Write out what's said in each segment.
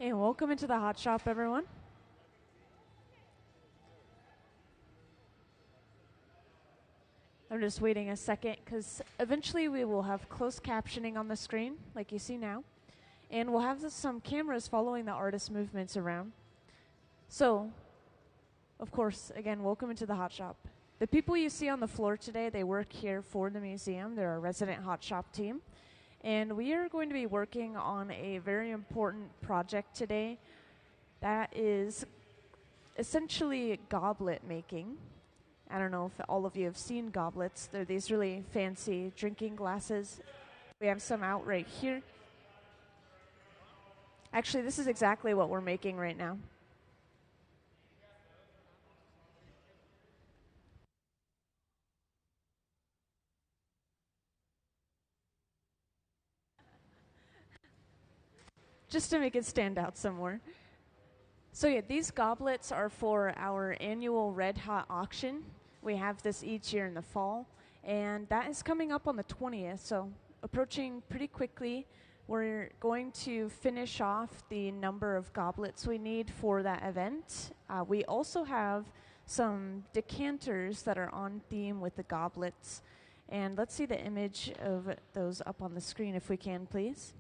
Hey, welcome into the hot shop, everyone. I'm just waiting a second because eventually we will have closed captioning on the screen, like you see now, and we'll have some cameras following the artist movements around. So, of course, again, welcome into the hot shop. The people you see on the floor today, they work here for the museum. They're our resident hot shop team. And we are going to be working on a very important project today that is essentially goblet making. I don't know if all of you have seen goblets. They're these really fancy drinking glasses. We have some out right here. Actually, this is exactly what we're making right now. Just to make it stand out some more. So yeah, these goblets are for our annual Red Hot auction. We have this each year in the fall, and that is coming up on the 20th, so approaching pretty quickly. We're going to finish off the number of goblets we need for that event. We also have some decanters that are on theme with the goblets. And let's see the image of those up on the screen if we can, please.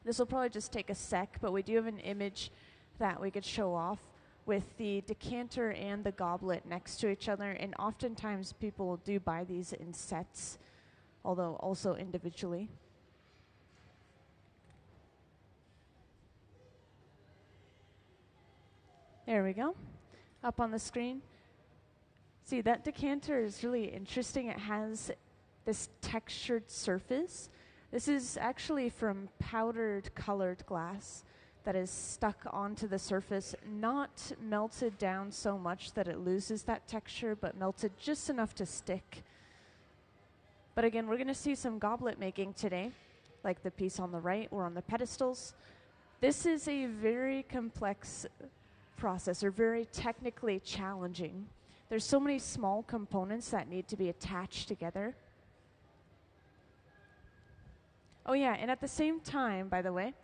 This will probably just take a sec, but we do have an image that we could show off with the decanter and the goblet next to each other. And oftentimes people do buy these in sets, although also individually. There we go, up on the screen. See, that decanter is really interesting. It has this textured surface. This is actually from powdered colored glass that is stuck onto the surface, not melted down so much that it loses that texture, but melted just enough to stick. But again, we're going to see some goblet making today, like the piece on the right or on the pedestals. This is a very complex process, or very technically challenging. There's so many small components that need to be attached together. Oh yeah, and at the same time, by the way,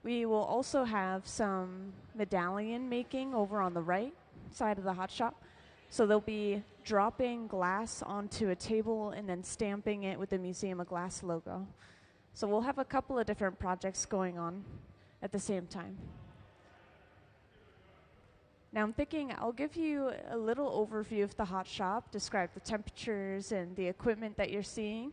we will also have some medallion making over on the right side of the hot shop. So they'll be dropping glass onto a table and then stamping it with the Museum of Glass logo. So we'll have a couple of different projects going on at the same time. Now I'm thinking I'll give you a little overview of the hot shop, describe the temperatures and the equipment that you're seeing.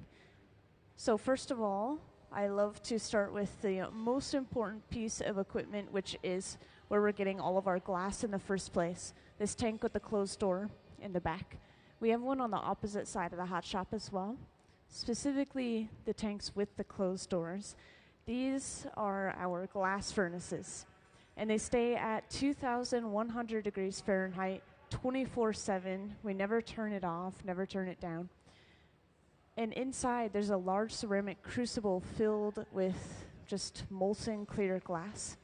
So first of all, I love to start with the most important piece of equipment, which is where we're getting all of our glass in the first place. This tank with the closed door in the back. We have one on the opposite side of the hot shop as well, specifically the tanks with the closed doors. These are our glass furnaces, and they stay at 2,100 degrees Fahrenheit, 24/7. We never turn it off, never turn it down. And inside, there's a large ceramic crucible filled with just molten clear glass.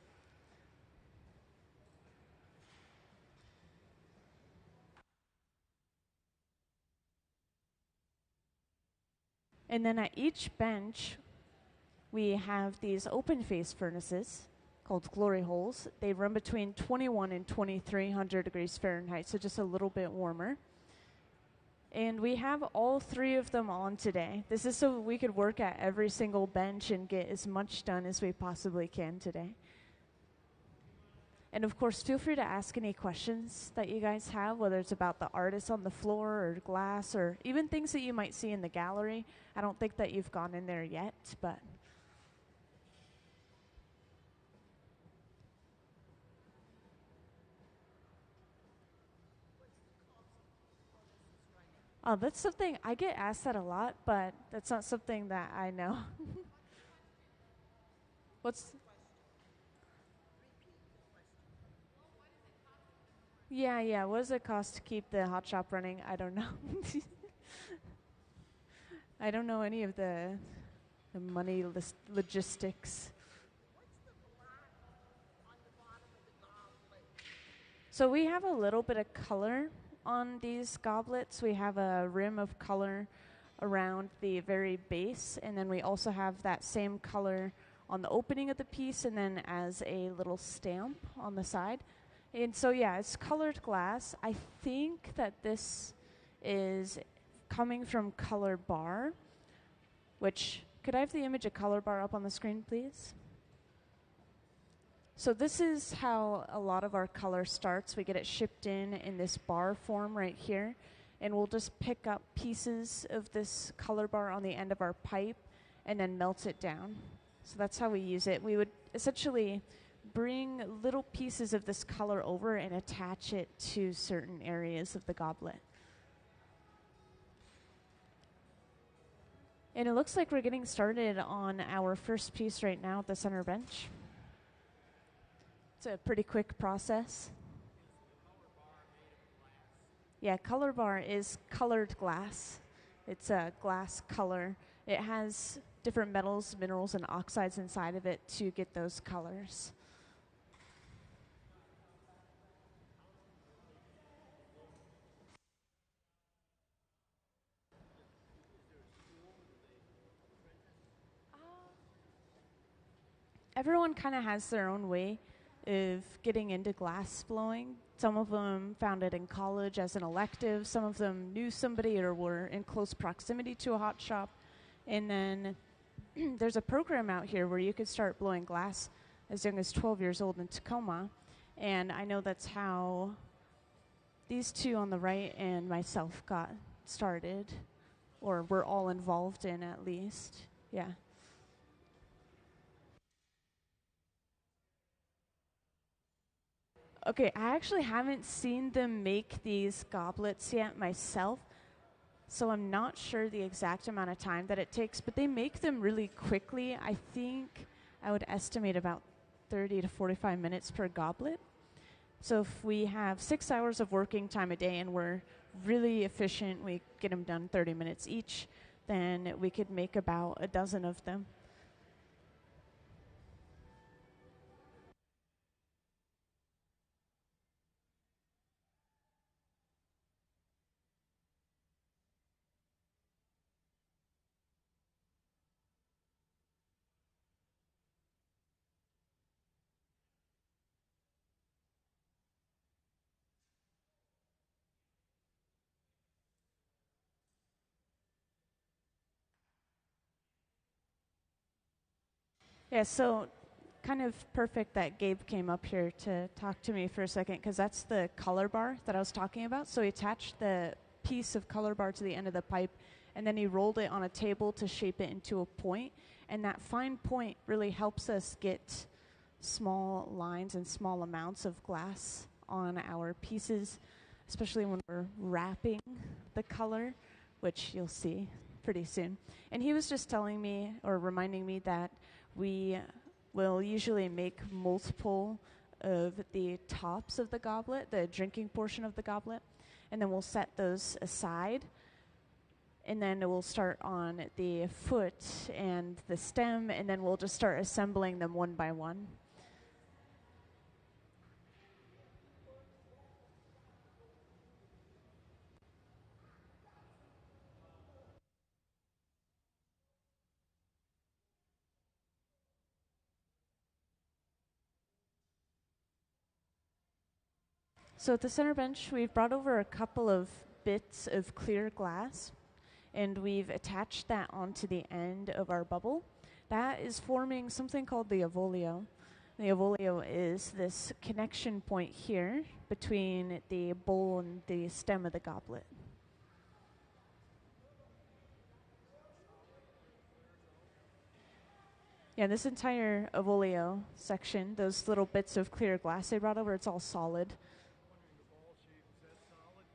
And then at each bench, we have these open face furnaces called glory holes. They run between 21 and 2,300 degrees Fahrenheit, so just a little bit warmer. And we have all three of them on today. This is so we could work at every single bench and get as much done as we possibly can today. And of course, feel free to ask any questions that you guys have, whether it's about the artists on the floor or glass or even things that you might see in the gallery. I don't think that you've gone in there yet, but... Oh, that's something, I get asked that a lot, but that's not something that I know. What's... Yeah, what does it cost to keep the hot shop running? I don't know. I don't know any of the money logistics. So we have a little bit of color on these goblets. We have a rim of color around the very base, and then we also have that same color on the opening of the piece and then as a little stamp on the side. And so yeah, it's colored glass. I think that this is coming from Color Bar, which, could I have the image of Color Bar up on the screen, please? So this is how a lot of our color starts. We get it shipped in this bar form right here, and we'll just pick up pieces of this color bar on the end of our pipe and then melt it down. So that's how we use it. We would essentially bring little pieces of this color over and attach it to certain areas of the goblet. And it looks like we're getting started on our first piece right now at the center bench. It's a pretty quick process. Yeah, Color Bar is colored glass. It's a glass color. It has different metals, minerals, and oxides inside of it to get those colors. Everyone kind of has their own way of getting into glass blowing. Some of them found it in college as an elective. Some of them knew somebody or were in close proximity to a hot shop. And then there's a program out here where you could start blowing glass as young as 12 years old in Tacoma. And I know that's how these two on the right and myself got started, or we're all involved in at least. Yeah. Okay, I actually haven't seen them make these goblets yet myself, so I'm not sure the exact amount of time that it takes, but they make them really quickly. I think I would estimate about 30 to 45 minutes per goblet. So if we have 6 hours of working time a day and we're really efficient, we get them done 30 minutes each, then we could make about a dozen of them. Yeah, so kind of perfect that Gabe came up here to talk to me for a second, because that's the color bar that I was talking about. So he attached the piece of color bar to the end of the pipe, and then he rolled it on a table to shape it into a point. And that fine point really helps us get small lines and small amounts of glass on our pieces, especially when we're wrapping the color, which you'll see pretty soon. And he was just telling me, or reminding me, that we will usually make multiple of the tops of the goblet, the drinking portion of the goblet, and then we'll set those aside. And then we'll start on the foot and the stem, and then we'll just start assembling them one by one. So at the center bench, we've brought over a couple of bits of clear glass, and we've attached that onto the end of our bubble. That is forming something called the avolio. The avolio is this connection point here between the bowl and the stem of the goblet. Yeah, this entire avolio section, those little bits of clear glass they brought over, it's all solid.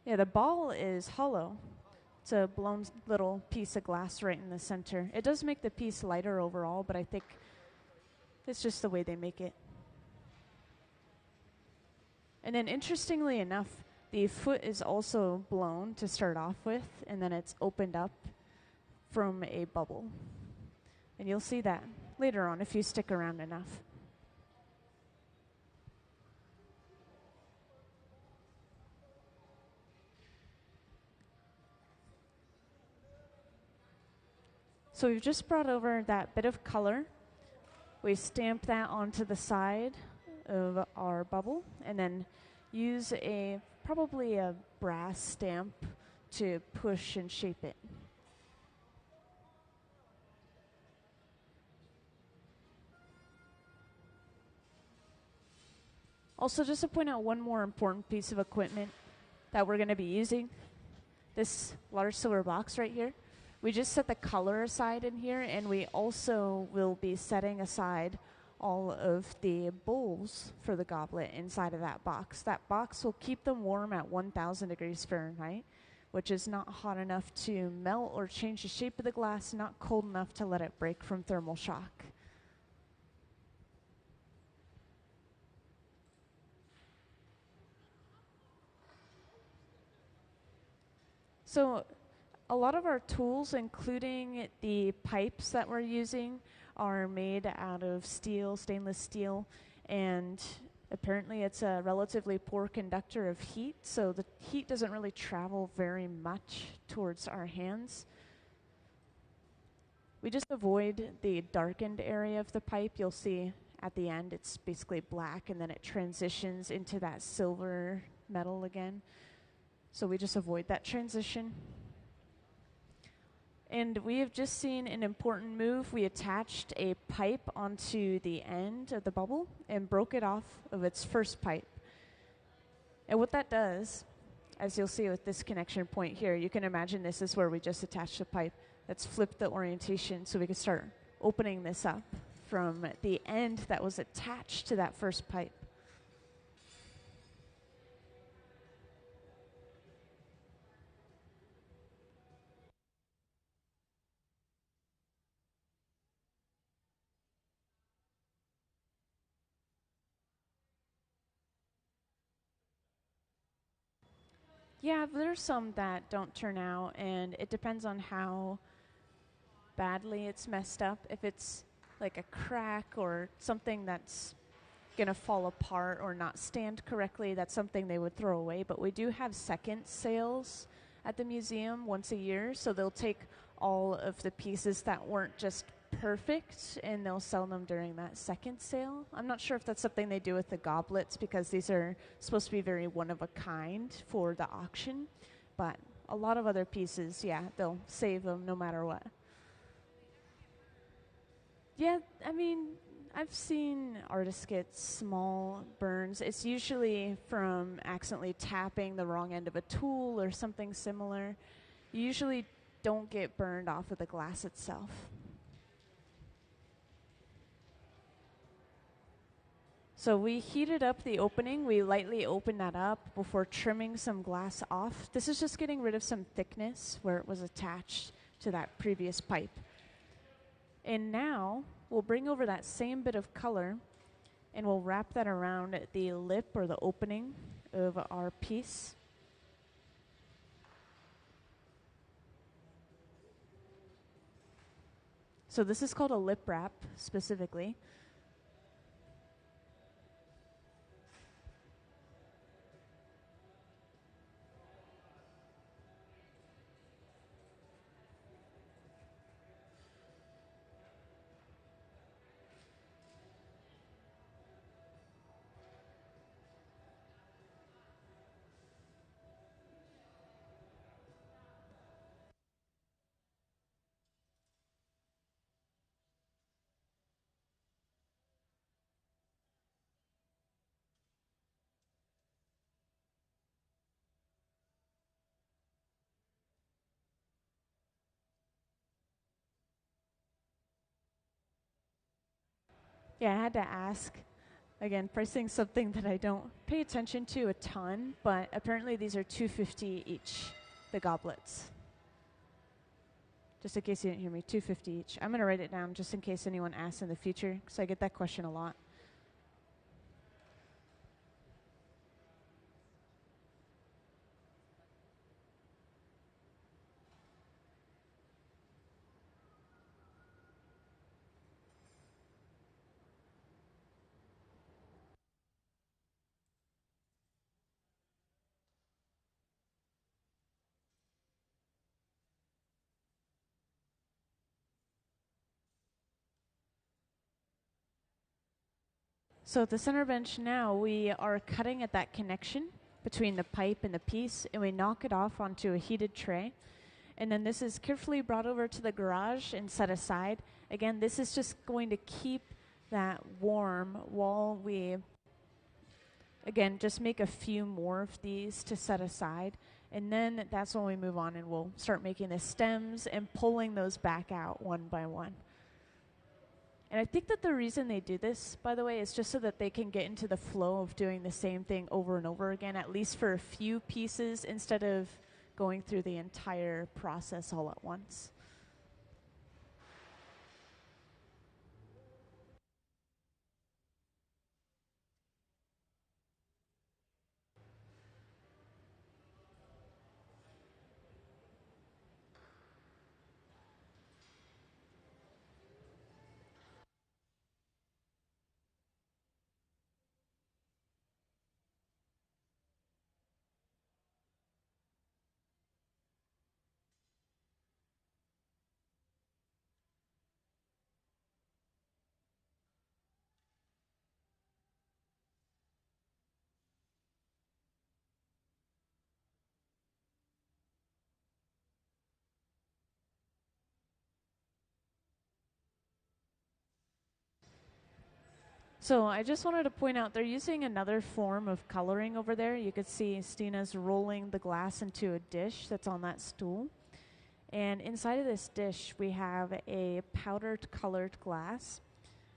Yeah, the ball is hollow. It's a blown little piece of glass right in the center. It does make the piece lighter overall, but I think it's just the way they make it. And then interestingly enough, the foot is also blown to start off with, and then it's opened up from a bubble. And you'll see that later on if you stick around enough. So we've just brought over that bit of color, We stamp that onto the side of our bubble and then use probably a brass stamp to push and shape it. Also, just to point out one more important piece of equipment that we're going to be using, this large silver box right here. We just set the color aside in here, and we also will be setting aside all of the bowls for the goblet inside of that box. That box will keep them warm at 1,000 degrees Fahrenheit, which is not hot enough to melt or change the shape of the glass, not cold enough to let it break from thermal shock. So a lot of our tools, including the pipes that we're using, are made out of steel, stainless steel, and apparently it's a relatively poor conductor of heat, so the heat doesn't really travel very much towards our hands. We just avoid the darkened area of the pipe. You'll see at the end it's basically black, and then it transitions into that silver metal again. So we just avoid that transition. And we have just seen an important move. We attached a pipe onto the end of the bubble and broke it off of its first pipe. And what that does, as you'll see with this connection point here, you can imagine this is where we just attached the pipe. Let's flip the orientation so we can start opening this up from the end that was attached to that first pipe. Yeah, there's some that don't turn out, and it depends on how badly it's messed up. If it's like a crack or something that's going to fall apart or not stand correctly, that's something they would throw away. But we do have second sales at the museum once a year, so they'll take all of the pieces that weren't just perfect and they'll sell them during that second sale. I'm not sure if that's something they do with the goblets because these are supposed to be very one of a kind for the auction, but a lot of other pieces, yeah, they'll save them no matter what. Yeah, I mean, I've seen artists get small burns. It's usually from accidentally tapping the wrong end of a tool or something similar. You usually don't get burned off of the glass itself. So we heated up the opening. We lightly opened that up before trimming some glass off. This is just getting rid of some thickness where it was attached to that previous pipe. And now we'll bring over that same bit of color and we'll wrap that around the lip or the opening of our piece. So this is called a lip wrap specifically. Yeah, I had to ask. Again, pricing something that I don't pay attention to a ton, but apparently these are $2.50 each, the goblets. Just in case you didn't hear me, $2.50 each. I'm going to write it down just in case anyone asks in the future, because I get that question a lot. So at the center bench now, we are cutting at that connection between the pipe and the piece, and we knock it off onto a heated tray. And then this is carefully brought over to the garage and set aside. Again, this is just going to keep that warm while we, again, just make a few more of these to set aside. And then that's when we move on and we'll start making the stems and pulling those back out one by one. And I think that the reason they do this, by the way, is just so that they can get into the flow of doing the same thing over and over again, at least for a few pieces, instead of going through the entire process all at once. So I just wanted to point out they're using another form of coloring over there. You could see Stina's rolling the glass into a dish that's on that stool. And inside of this dish, we have a powdered colored glass,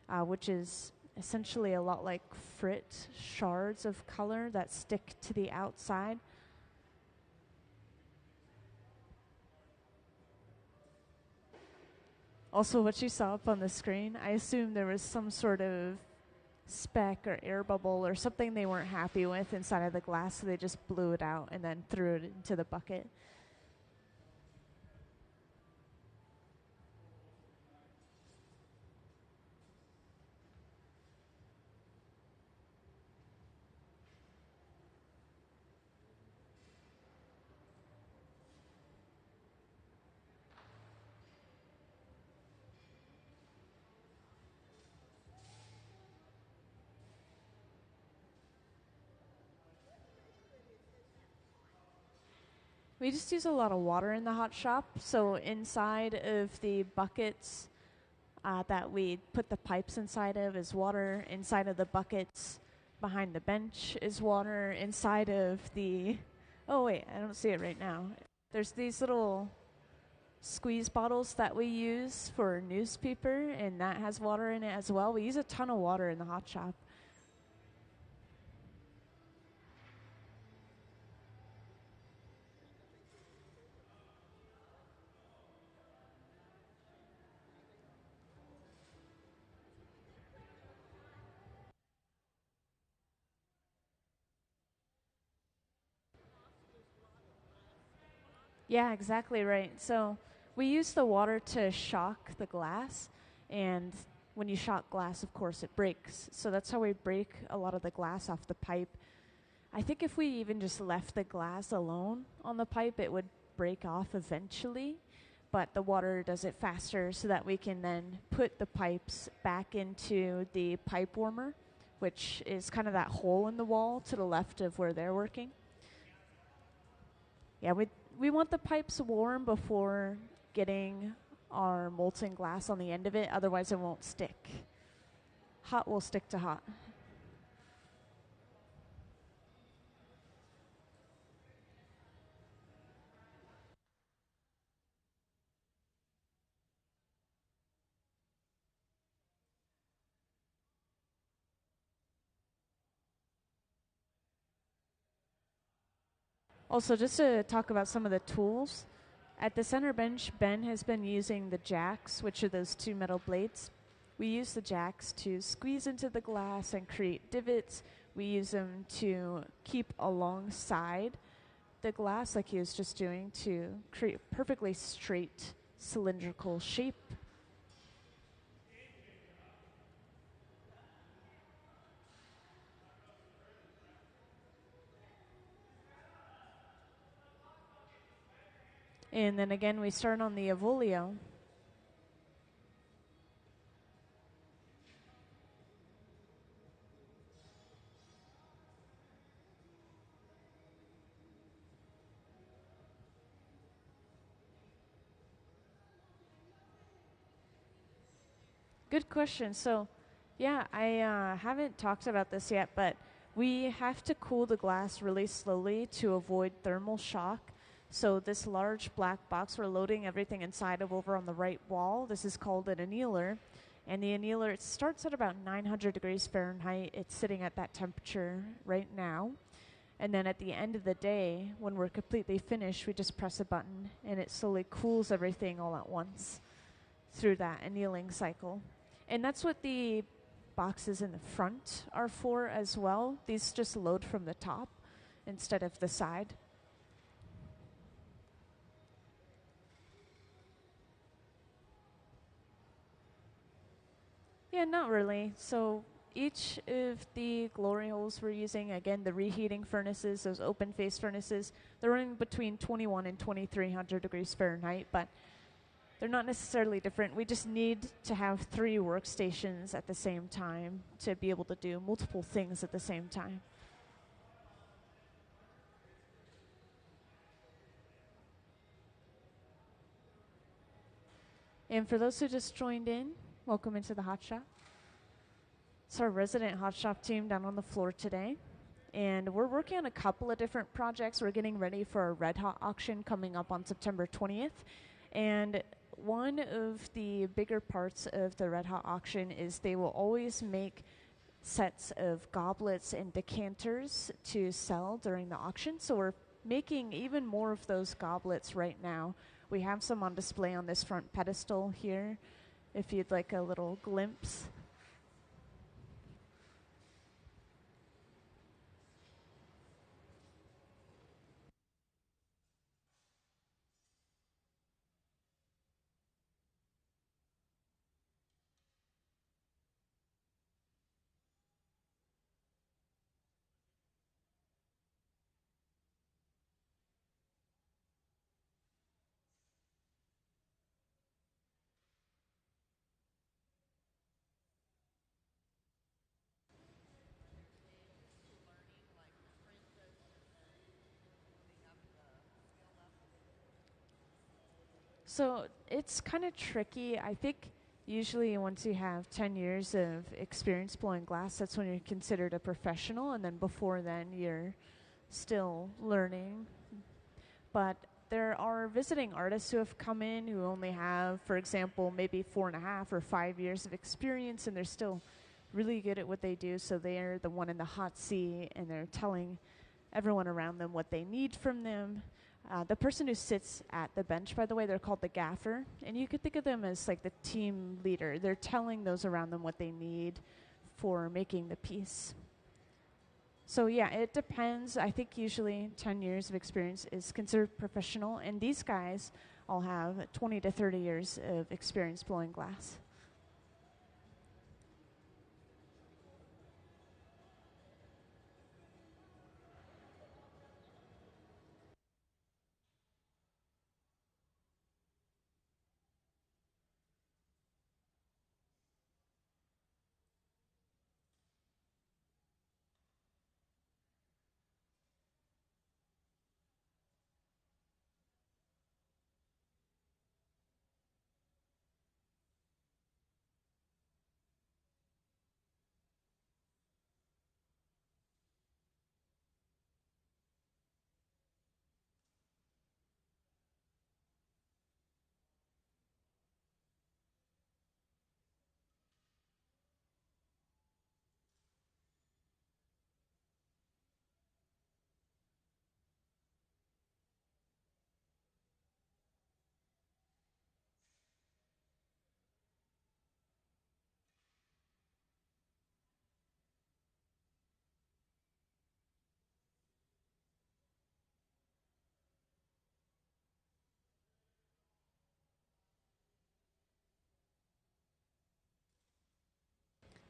which is essentially a lot like frit shards of color that stick to the outside. Also, what you saw up on the screen, I assume there was some sort of speck or air bubble or something they weren't happy with inside of the glass, so they just blew it out and then threw it into the bucket. We just use a lot of water in the hot shop, so inside of the buckets that we put the pipes inside of is water. Inside of the buckets behind the bench is water. Inside of the, oh wait, I don't see it right now. There's these little squeeze bottles that we use for newspaper, and that has water in it as well. We use a ton of water in the hot shop. Yeah, exactly right. So we use the water to shock the glass, and when you shock glass, of course, it breaks. So that's how we break a lot of the glass off the pipe. I think if we even just left the glass alone on the pipe, it would break off eventually, but the water does it faster so that we can then put the pipes back into the pipe warmer, which is kind of that hole in the wall to the left of where they're working. Yeah, we want the pipes warm before getting our molten glass on the end of it, otherwise it won't stick. Hot will stick to hot. Also, just to talk about some of the tools, at the center bench, Ben has been using the jacks, which are those two metal blades. We use the jacks to squeeze into the glass and create divots. We use them to keep alongside the glass, like he was just doing, to create a perfectly straight cylindrical shape. And then again, we start on the Avolio. Good question. So, yeah, I haven't talked about this yet, but we have to cool the glass really slowly to avoid thermal shock. So, this large black box we're loading everything inside of over on the right wall, this is called an annealer. And the annealer, it starts at about 900 degrees Fahrenheit. It's sitting at that temperature right now. And then at the end of the day, when we're completely finished, we just press a button and it slowly cools everything all at once through that annealing cycle. And that's what the boxes in the front are for as well. These just load from the top instead of the side. Yeah, not really. So each of the glory holes we're using, again, the reheating furnaces, those open face furnaces, they're running between 21 and 2300 degrees Fahrenheit, but they're not necessarily different. We just need to have 3 workstations at the same time to be able to do multiple things at the same time. And for those who just joined in, welcome into the Hot Shop. It's our resident Hot Shop team down on the floor today. And we're working on a couple of different projects. We're getting ready for our Red Hot auction coming up on September 20th. And one of the bigger parts of the Red Hot auction is they will always make sets of goblets and decanters to sell during the auction. So we're making even more of those goblets right now. We have some on display on this front pedestal here, if you'd like a little glimpse. So it's kind of tricky. I think usually once you have 10 years of experience blowing glass, that's when you're considered a professional. And then before then, you're still learning. But there are visiting artists who have come in who only have, for example, maybe 4.5 or 5 years of experience, and they're still really good at what they do. So they're the one in the hot seat, and they're telling everyone around them what they need from them. The person who sits at the bench, by the way, they're called the gaffer, and you could think of them as like the team leader. They're telling those around them what they need for making the piece. So yeah, it depends. I think usually 10 years of experience is considered professional, and these guys all have 20 to 30 years of experience blowing glass.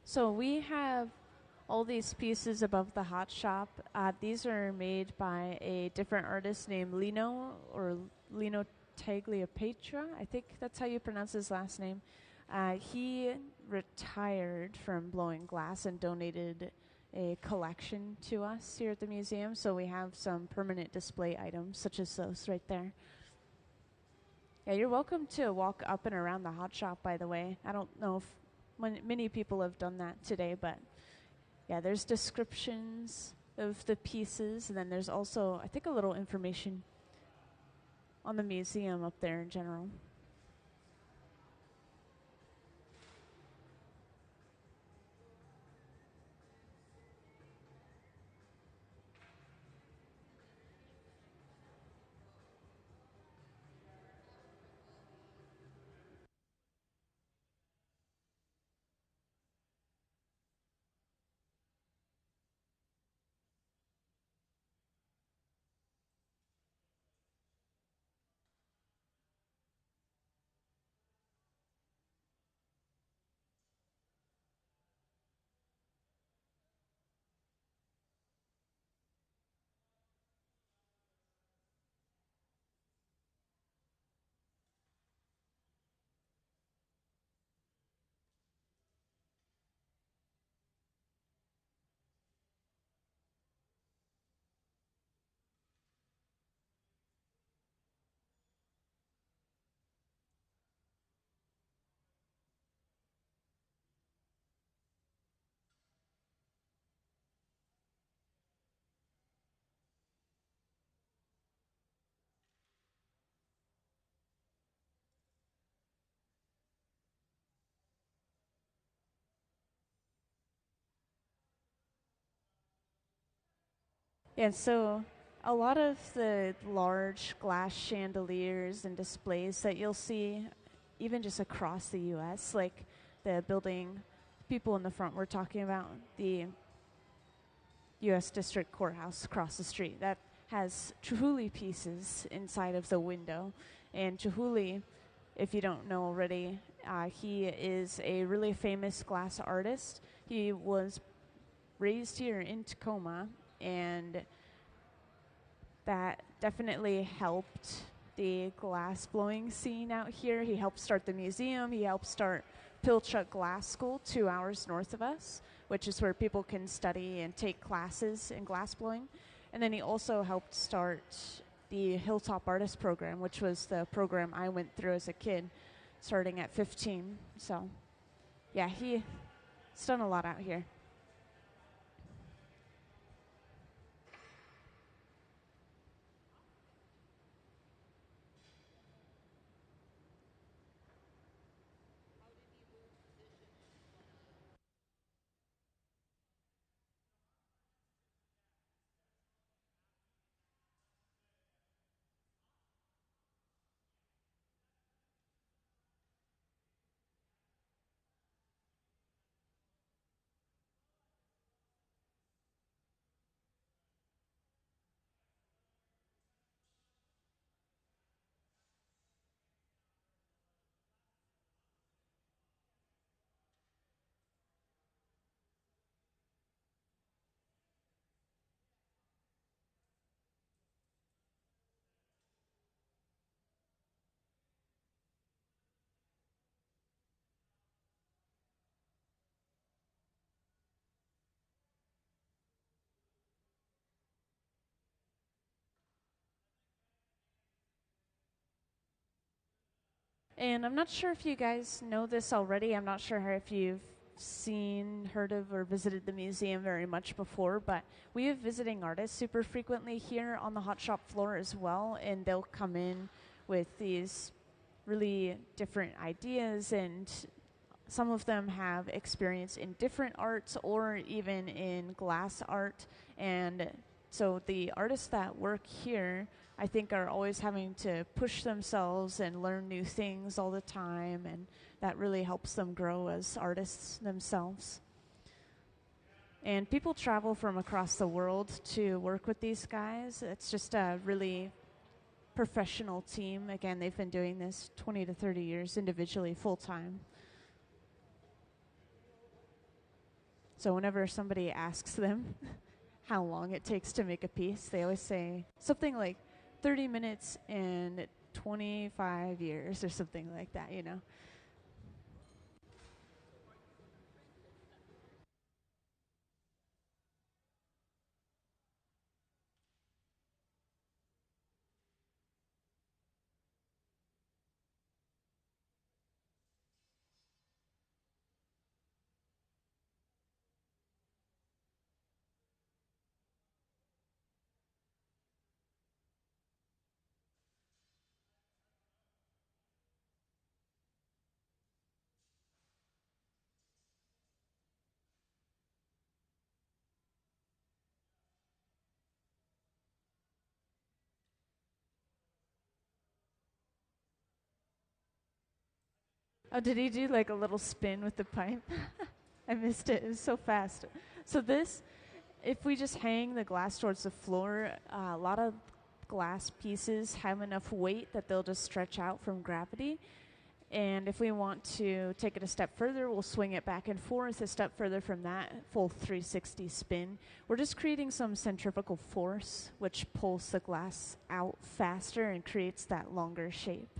So we have all these pieces above the hot shop. These are made by a different artist named Lino, or Lino Tagliapetra. I think that's how you pronounce his last name. He retired from blowing glass and donated a collection to us here at the museum. So we have some permanent display items, such as those right there. Yeah, you're welcome to walk up and around the hot shop, by the way. I don't know if many people have done that today, but yeah, there's descriptions of the pieces, and then there's also, I think, a little information on the museum up there in general. Yeah, so a lot of the large glass chandeliers and displays that you'll see, even just across the U.S., like the building people in the front were talking about, the U.S. District Courthouse across the street, that has Chihuly pieces inside of the window. And Chihuly, if you don't know already, he is a really famous glass artist. He was raised here in Tacoma, and that definitely helped the glass blowing scene out here. He helped start the museum. He helped start Pilchuck Glass School 2 hours north of us, which is where people can study and take classes in glass blowing. And then he also helped start the Hilltop Artist Program, which was the program I went through as a kid, starting at 15. So, yeah, he's done a lot out here. And I'm not sure if you guys know this already. I'm not sure if you've seen, heard of, or visited the museum very much before, but we have visiting artists super frequently here on the hot shop floor as well, and they'll come in with these really different ideas, and some of them have experience in different arts or even in glass art. And so the artists that work here, I think, are always having to push themselves and learn new things all the time, and that really helps them grow as artists themselves. And people travel from across the world to work with these guys. It's just a really professional team. Again, they've been doing this 20 to 30 years individually, full time. So whenever somebody asks them how long it takes to make a piece, they always say something like 30 minutes and 25 years or something like that, you know. Oh, did he do like a little spin with the pipe? I missed it. It was so fast. So this, if we just hang the glass towards the floor, a lot of glass pieces have enough weight that they'll just stretch out from gravity. And if we want to take it a step further, we'll swing it back and forth a step further from that full 360 spin. We're just creating some centrifugal force, which pulls the glass out faster and creates that longer shape.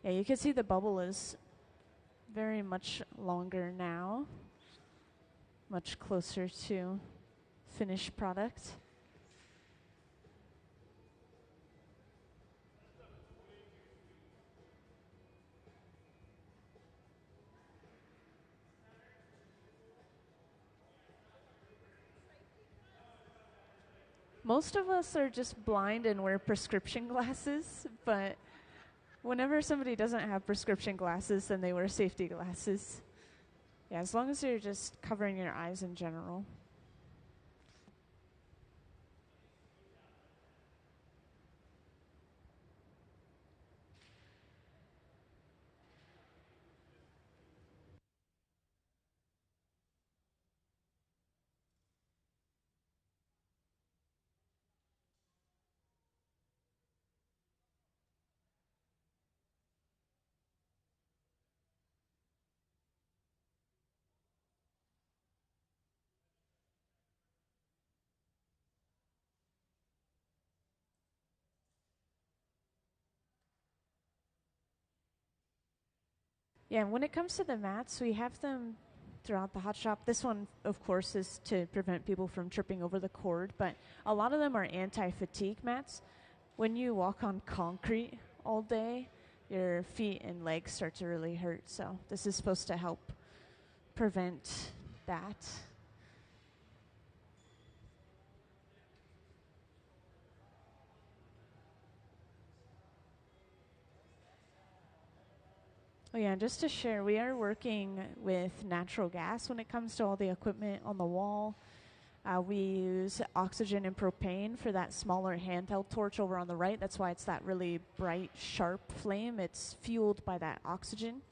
Yeah, you can see the bubble is very much longer now, much closer to finished product. Most of us are just blind and wear prescription glasses, but whenever somebody doesn't have prescription glasses, then they wear safety glasses. Yeah, as long as you're just covering your eyes in general. Yeah, and when it comes to the mats, we have them throughout the hot shop. This one, of course, is to prevent people from tripping over the cord, but a lot of them are anti-fatigue mats. When you walk on concrete all day, your feet and legs start to really hurt, so this is supposed to help prevent that. Oh yeah, and just to share, we are working with natural gas when it comes to all the equipment on the wall. We use oxygen and propane for that smaller handheld torch over on the right. That's why it's that really bright, sharp flame. It's fueled by that oxygen.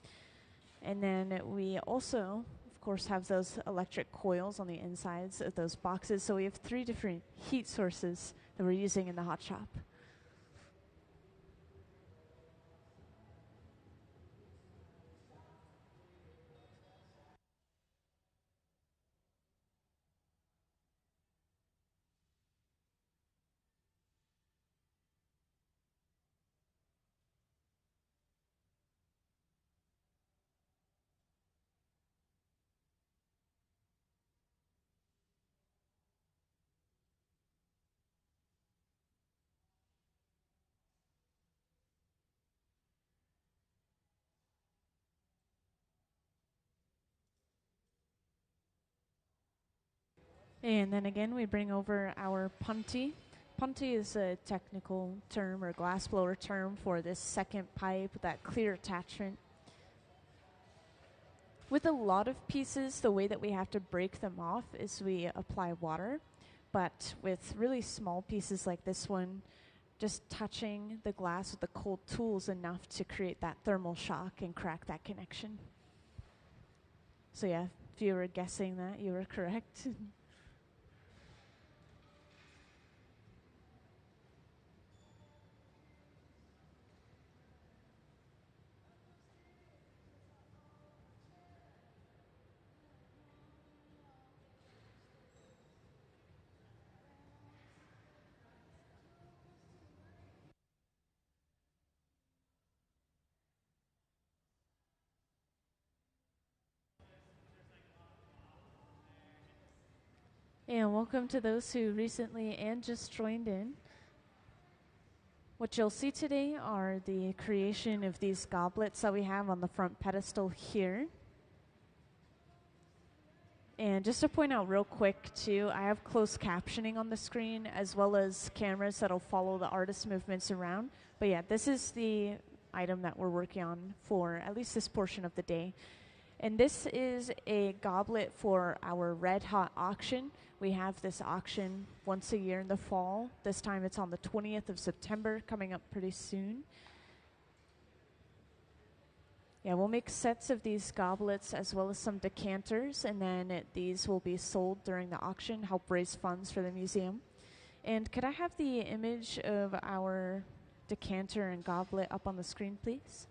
And then we also, of course, have those electric coils on the insides of those boxes. So we have 3 different heat sources that we're using in the hot shop. And then again, we bring over our punty. Punty is a technical term or glassblower term for this second pipe, that clear attachment. With a lot of pieces, the way that we have to break them off is we apply water. But with really small pieces like this one, just touching the glass with the cold tool is enough to create that thermal shock and crack that connection. So yeah, if you were guessing that, you were correct. And welcome to those who recently and just joined in. What you'll see today are the creation of these goblets that we have on the front pedestal here. And just to point out real quick too, I have closed captioning on the screen as well as cameras that'll follow the artist movements around. But yeah, this is the item that we're working on for at least this portion of the day. And this is a goblet for our Red Hot auction. We have this auction once a year in the fall. This time it's on the 20th of September, coming up pretty soon. Yeah, we'll make sets of these goblets as well as some decanters, and then these will be sold during the auction, help raise funds for the museum. And could I have the image of our decanter and goblet up on the screen, please?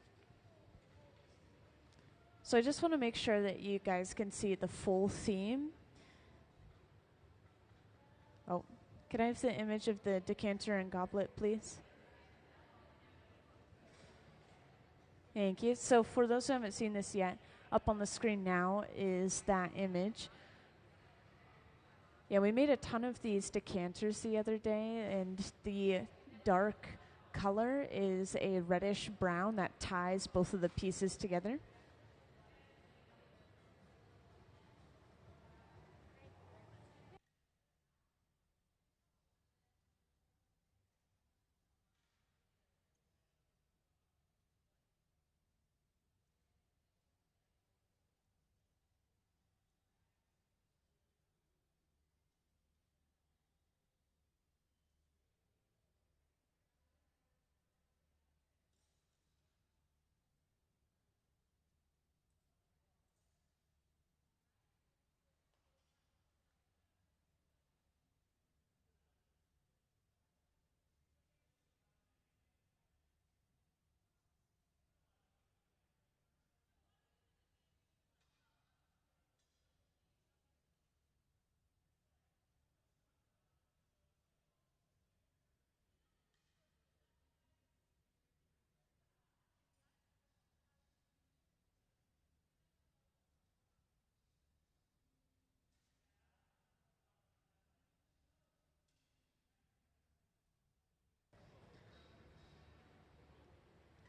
So I just want to make sure that you guys can see the full theme. Oh, could I have the image of the decanter and goblet, please? Thank you. So for those who haven't seen this yet, up on the screen now is that image. Yeah, we made a ton of these decanters the other day, and the dark color is a reddish brown that ties both of the pieces together.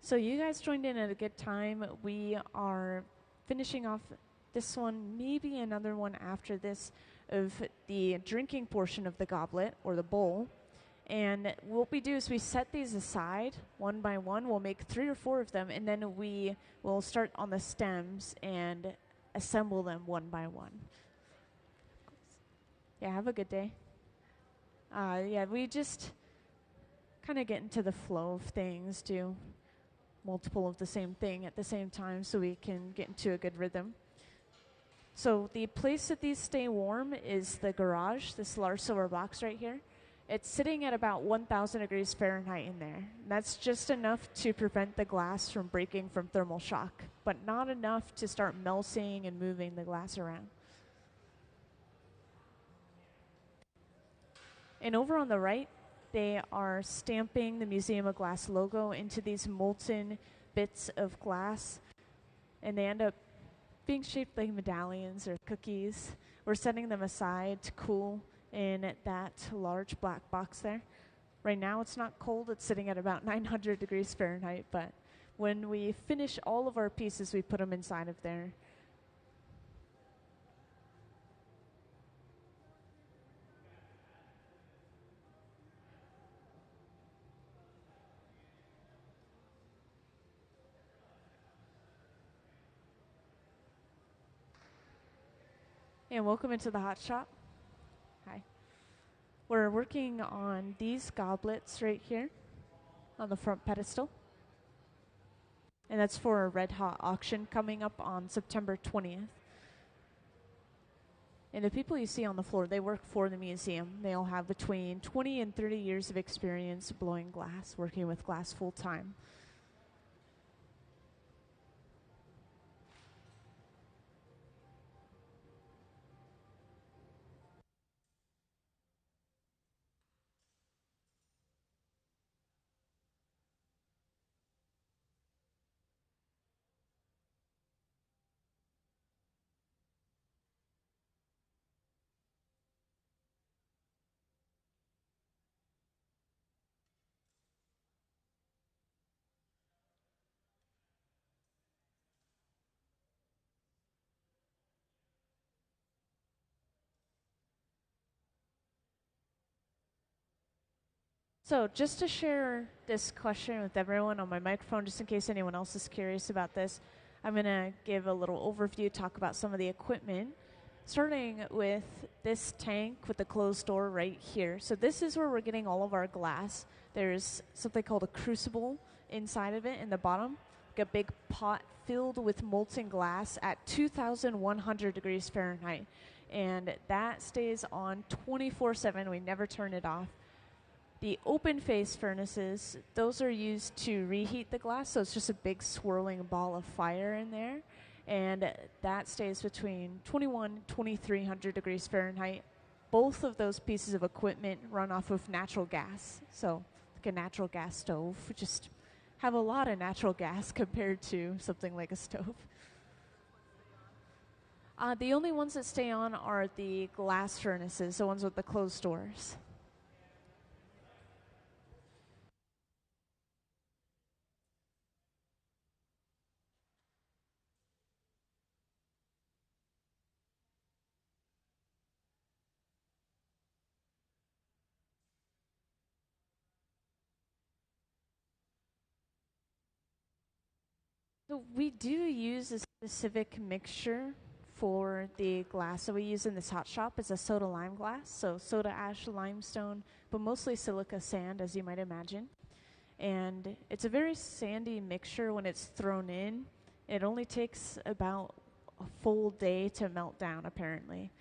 So you guys joined in at a good time. We are finishing off this one, maybe another one after this, of the drinking portion of the goblet or the bowl. And what we do is we set these aside one by one. We'll make 3 or 4 of them, and then we will start on the stems and assemble them one by one. Yeah, have a good day. Yeah, we just kind of get into the flow of things, do multiple of the same thing at the same time so we can get into a good rhythm. So the place that these stay warm is the garage, this large silver box right here. It's sitting at about 1,000 degrees Fahrenheit in there. That's just enough to prevent the glass from breaking from thermal shock, but not enough to start melting and moving the glass around. And over on the right, they are stamping the Museum of Glass logo into these molten bits of glass, and they end up being shaped like medallions or cookies. We're setting them aside to cool in that large black box there. Right now it's not cold, it's sitting at about 900 degrees Fahrenheit, but when we finish all of our pieces, we put them inside of there. And welcome into the hot shop. Hi. We're working on these goblets right here on the front pedestal. And that's for a red hot auction coming up on September 20th. And the people you see on the floor, they work for the museum. They all have between 20 and 30 years of experience blowing glass, working with glass full time. So just to share this question with everyone on my microphone, just in case anyone else is curious about this, I'm going to give a little overview, talk about some of the equipment. starting with this tank with the closed door right here. So this is where we're getting all of our glass. There's something called a crucible inside of it in the bottom, like a big pot filled with molten glass at 2,100 degrees Fahrenheit. And that stays on 24/7. We never turn it off. The open face furnaces, those are used to reheat the glass, so it's just a big swirling ball of fire in there. And that stays between 2,300 degrees Fahrenheit. Both of those pieces of equipment run off of natural gas, so like a natural gas stove. We just have a lot of natural gas compared to something like a stove. The only ones that stay on are the glass furnaces, the ones with the closed doors. So we do use a specific mixture for the glass. So we use in this hot shop is a soda lime glass, so soda ash limestone, but mostly silica sand, as you might imagine. And it's a very sandy mixture when it's thrown in. It only takes about a full day to melt down, apparently.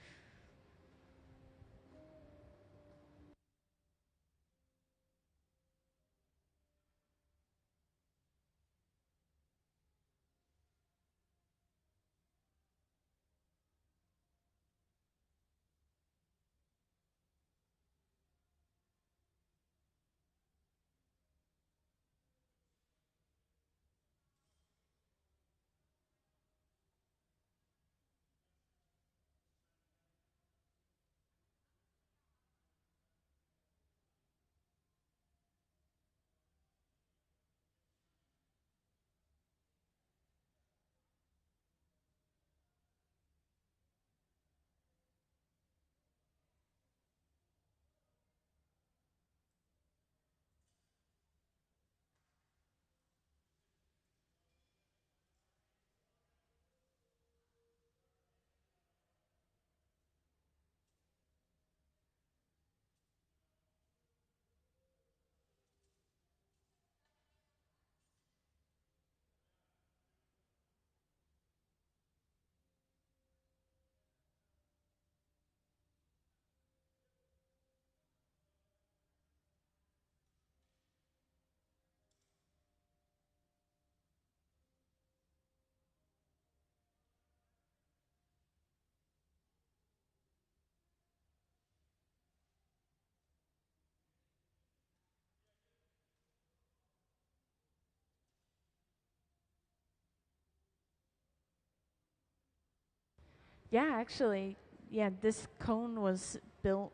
Yeah, actually, yeah, this cone was built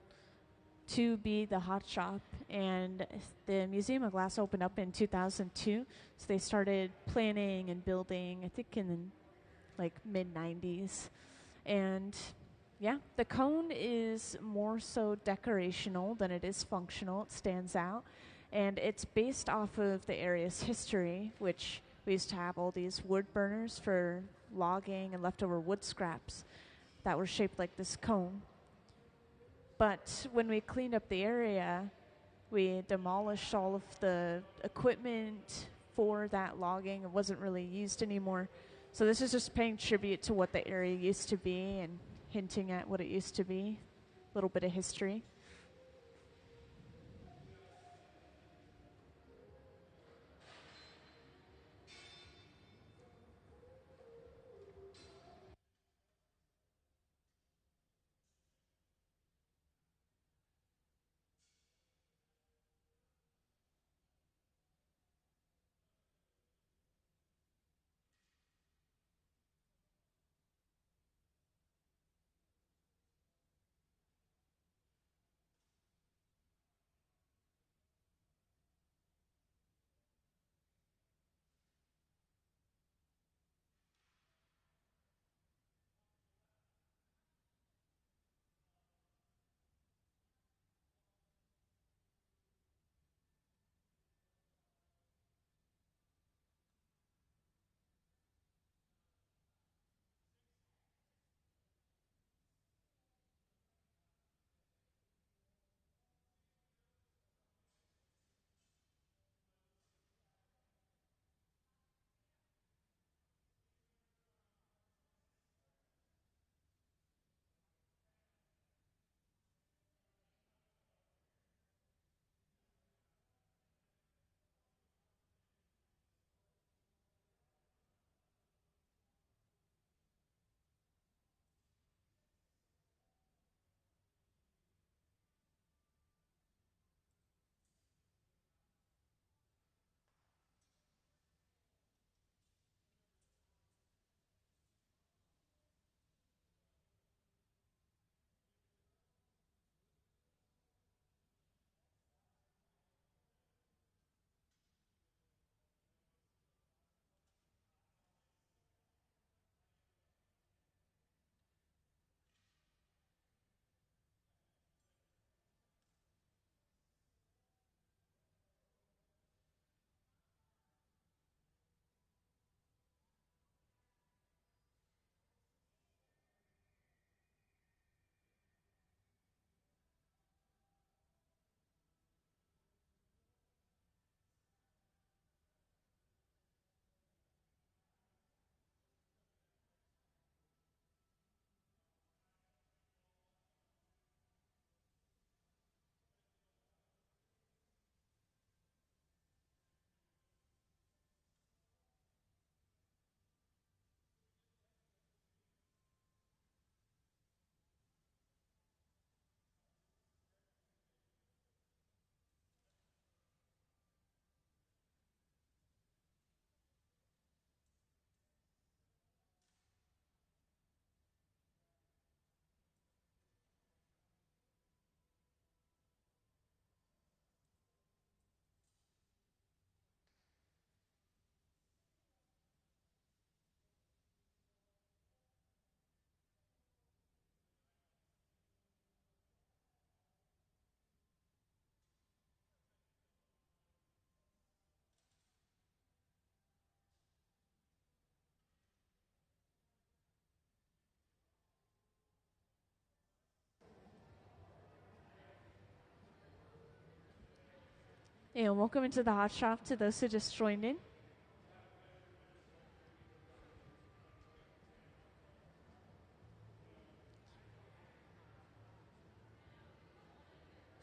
to be the hot shop, and the Museum of Glass opened up in 2002. So they started planning and building, I think, in the like mid 90s. And yeah, the cone is more so decorational than it is functional. It stands out. And it's based off of the area's history, which we used to have all these wood burners for logging and leftover wood scraps that were shaped like this cone. But when we cleaned up the area, we demolished all of the equipment for that logging. It wasn't really used anymore. So this is just paying tribute to what the area used to be and hinting at what it used to be. A little bit of history. And welcome into the hot shop to those who just joined in.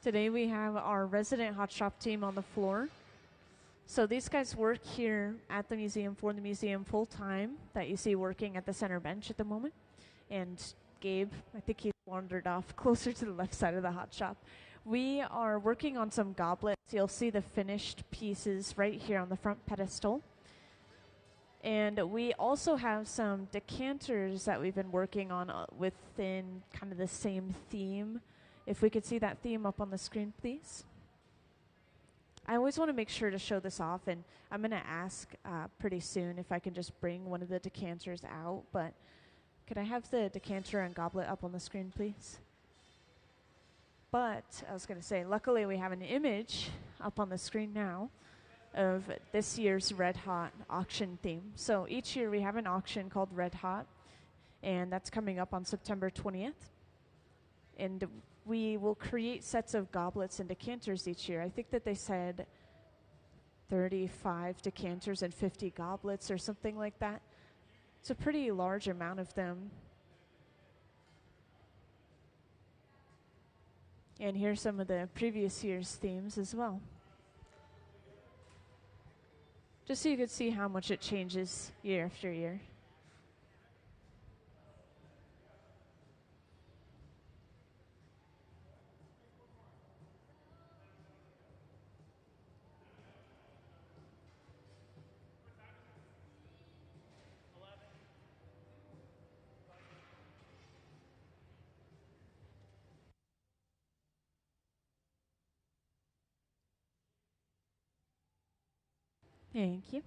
Today we have our resident hot shop team on the floor. So these guys work here at the museum for the museum full time, that you see working at the center bench at the moment. And Gabe, I think he's wandered off closer to the left side of the hot shop. We are working on some goblets. You'll see the finished pieces right here on the front pedestal. And we also have some decanters that we've been working on within kind of the same theme. If we could see that theme up on the screen, please. I always want to make sure to show this off, and I'm going to ask pretty soon if I can just bring one of the decanters out, but could I have the decanter and goblet up on the screen, please? But I was going to say, luckily we have an image up on the screen now of this year's Red Hot auction theme. So each year we have an auction called Red Hot, and that's coming up on September 20th. And we will create sets of goblets and decanters each year. I think that they said 35 decanters and 50 goblets or something like that. It's a pretty large amount of them. And here's some of the previous year's themes as well. Just so you could see how much it changes year after year. Thank you.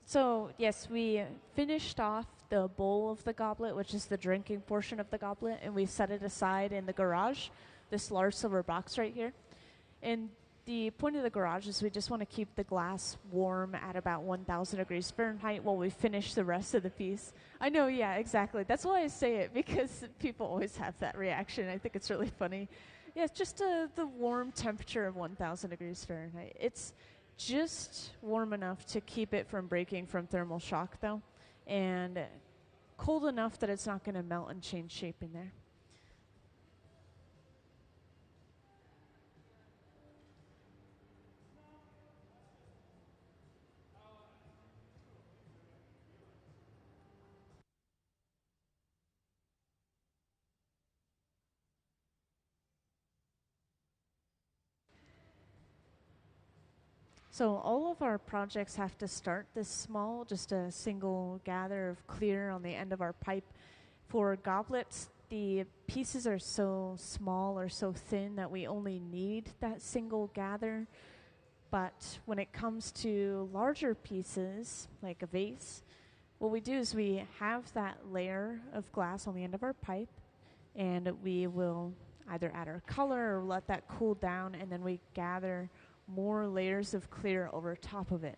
So, yes, we finished off the bowl of the goblet, which is the drinking portion of the goblet, and we set it aside in the garage, this large silver box right here. And the point of the garage is we just want to keep the glass warm at about 1,000 degrees Fahrenheit while we finish the rest of the piece. I know, yeah, exactly. That's why I say it, because people always have that reaction. I think it's really funny. Yeah, it's just the warm temperature of 1,000 degrees Fahrenheit. It's just warm enough to keep it from breaking from thermal shock, though, and cold enough that it's not going to melt and change shape in there. So all of our projects have to start this small, just a single gather of clear on the end of our pipe. For goblets, the pieces are so small or so thin that we only need that single gather. But when it comes to larger pieces, like a vase, what we do is we have that layer of glass on the end of our pipe, and we will either add our color or let that cool down, and then we gather more layers of clear over top of it.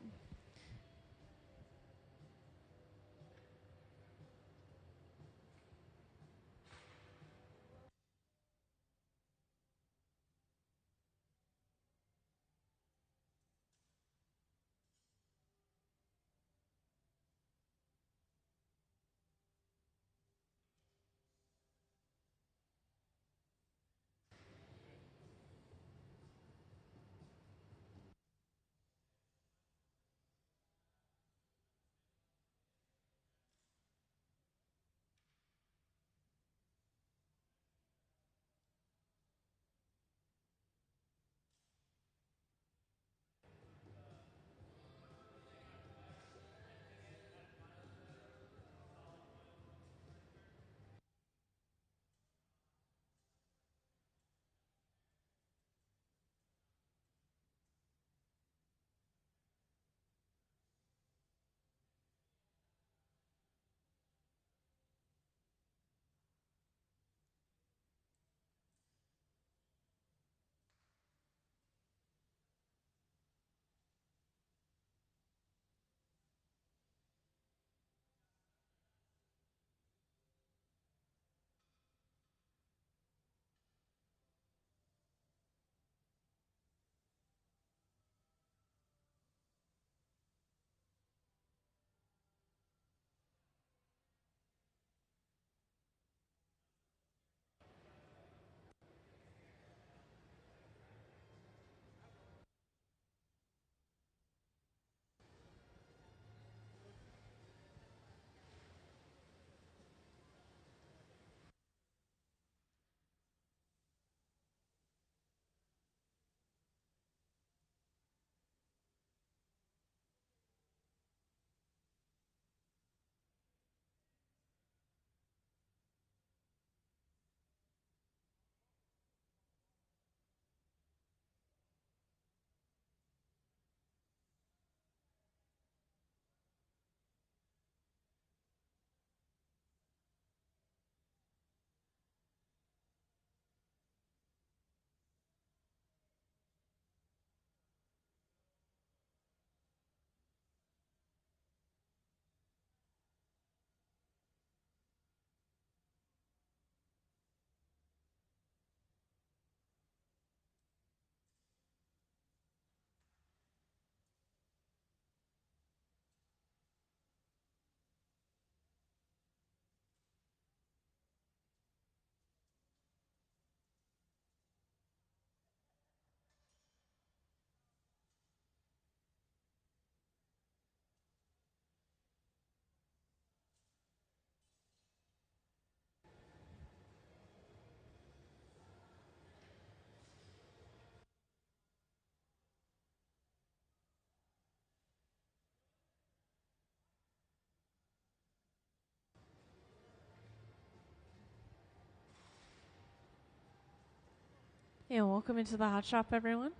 And welcome into the hot shop, everyone.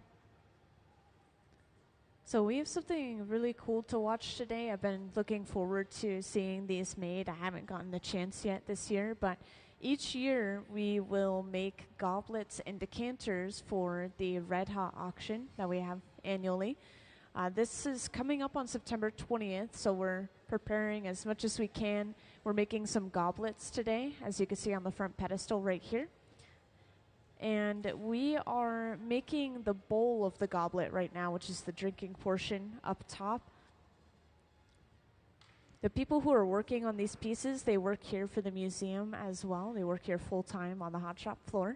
So we have something really cool to watch today. I've been looking forward to seeing these made. I haven't gotten the chance yet this year, but each year we will make goblets and decanters for the Red Hot auction that we have annually. This is coming up on September 20th, so we're preparing as much as we can. We're making some goblets today, as you can see on the front pedestal right here. And we are making the bowl of the goblet right now, which is the drinking portion up top. The people who are working on these pieces, they work here for the museum as well. They work here full time on the hot shop floor,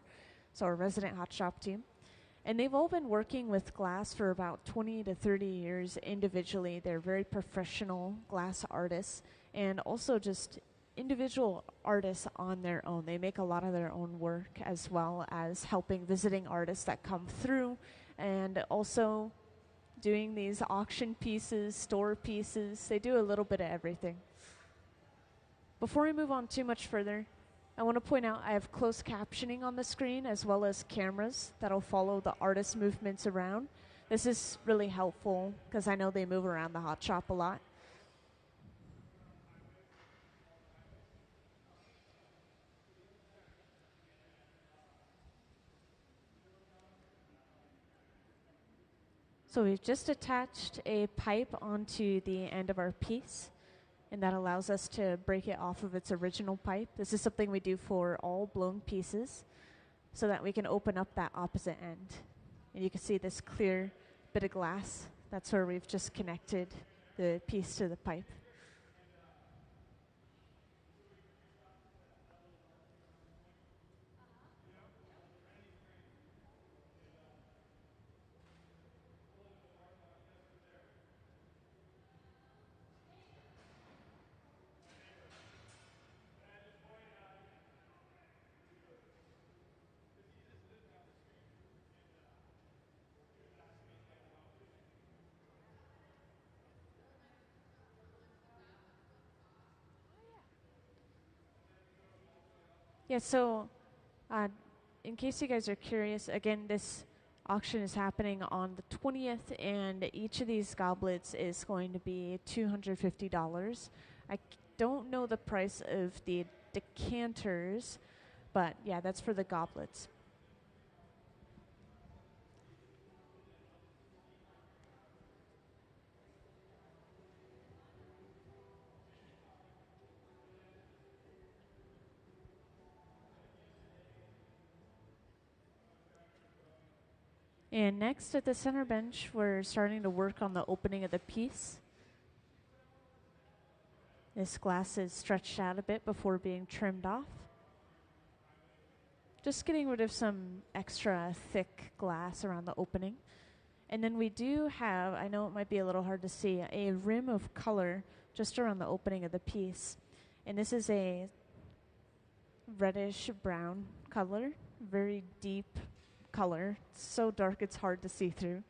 so our resident hot shop team. And they've all been working with glass for about 20 to 30 years individually. They're very professional glass artists and also just individual artists on their own. They make a lot of their own work as well as helping visiting artists that come through and also doing these auction pieces, store pieces. They do a little bit of everything. Before we move on too much further, I want to point out I have closed captioning on the screen as well as cameras that'll follow the artist movements around. This is really helpful because I know they move around the hot shop a lot. So we've just attached a pipe onto the end of our piece, and that allows us to break it off of its original pipe. This is something we do for all blown pieces so that we can open up that opposite end. And you can see this clear bit of glass. That's where we've just connected the piece to the pipe. Yeah, so in case you guys are curious, again, this auction is happening on the 20th, and each of these goblets is going to be $250. I don't know the price of the decanters, but yeah, that's for the goblets. And next at the center bench, we're starting to work on the opening of the piece. This glass is stretched out a bit before being trimmed off. Just getting rid of some extra thick glass around the opening. And then we do have, I know it might be a little hard to see, a rim of color just around the opening of the piece. And this is a reddish brown color, very deep color. It's so dark it's hard to see through.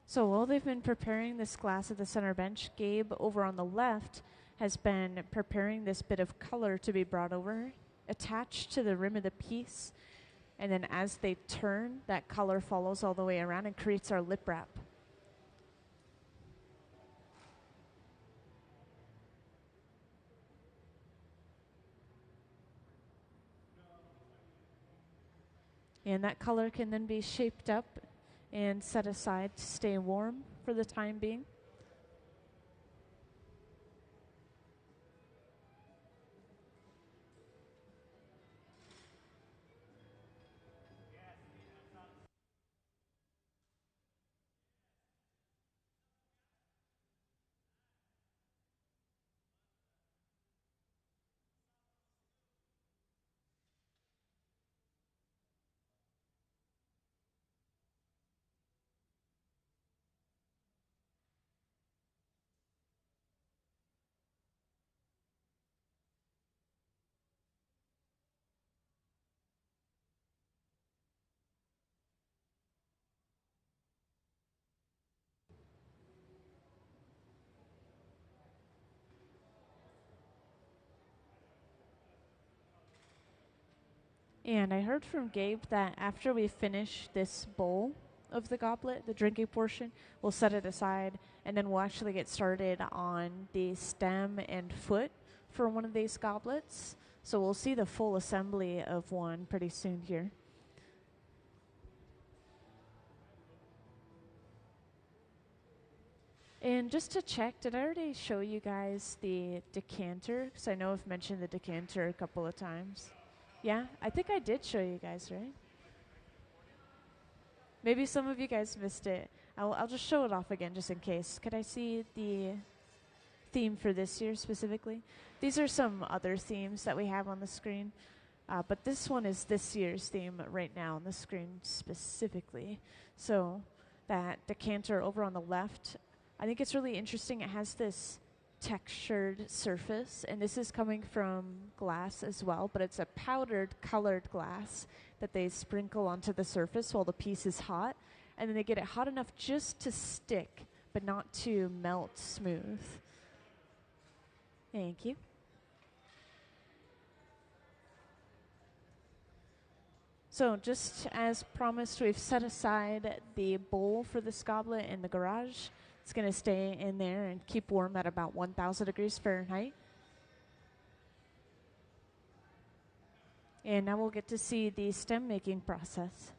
So while they've been preparing this glass at the center bench, Gabe over on the left has been preparing this bit of color to be brought over, attached to the rim of the piece. And then as they turn, that color follows all the way around and creates our lip wrap. And that color can then be shaped up and set aside to stay warm for the time being. And I heard from Gabe that after we finish this bowl of the goblet, the drinking portion, we'll set it aside and then we'll actually get started on the stem and foot for one of these goblets. So we'll see the full assembly of one pretty soon here. And just to check, did I already show you guys the decanter? Because I know I've mentioned the decanter a couple of times. Yeah, I think I did show you guys, right? Maybe some of you guys missed it. I'll just show it off again just in case. Could I see the theme for this year specifically? These are some other themes that we have on the screen, but this one is this year's theme right now on the screen specifically. So that decanter over on the left, I think it's really interesting. It has this textured surface, and this is coming from glass as well, but it's a powdered colored glass that they sprinkle onto the surface while the piece is hot, and then they get it hot enough just to stick but not to melt smooth. Thank you. So just as promised, we've set aside the bowl for this goblet in the garage. It's going to stay in there and keep warm at about 1,000 degrees Fahrenheit. And now we'll get to see the stem making process.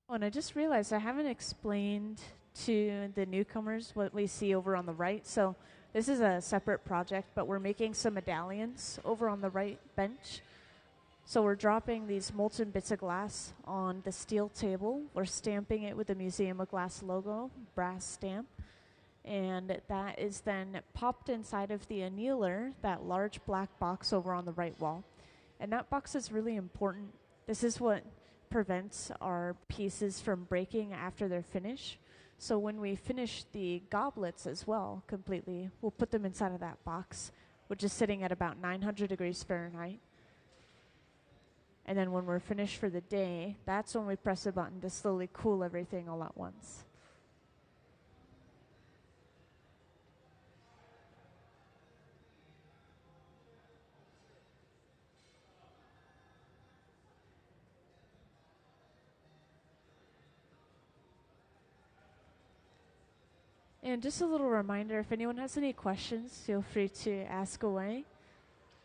Oh, and I just realized I haven't explained to the newcomers what we see over on the right. So this is a separate project, but we're making some medallions over on the right bench. So we're dropping these molten bits of glass on the steel table. We're stamping it with the Museum of Glass logo, brass stamp. And that is then popped inside of the annealer, that large black box over on the right wall. And that box is really important. This is what prevents our pieces from breaking after they're finished. So when we finish the goblets as well completely, we'll put them inside of that box, which is sitting at about 900 degrees Fahrenheit. And then when we're finished for the day, that's when we press a button to slowly cool everything all at once. And just a little reminder, if anyone has any questions, feel free to ask away,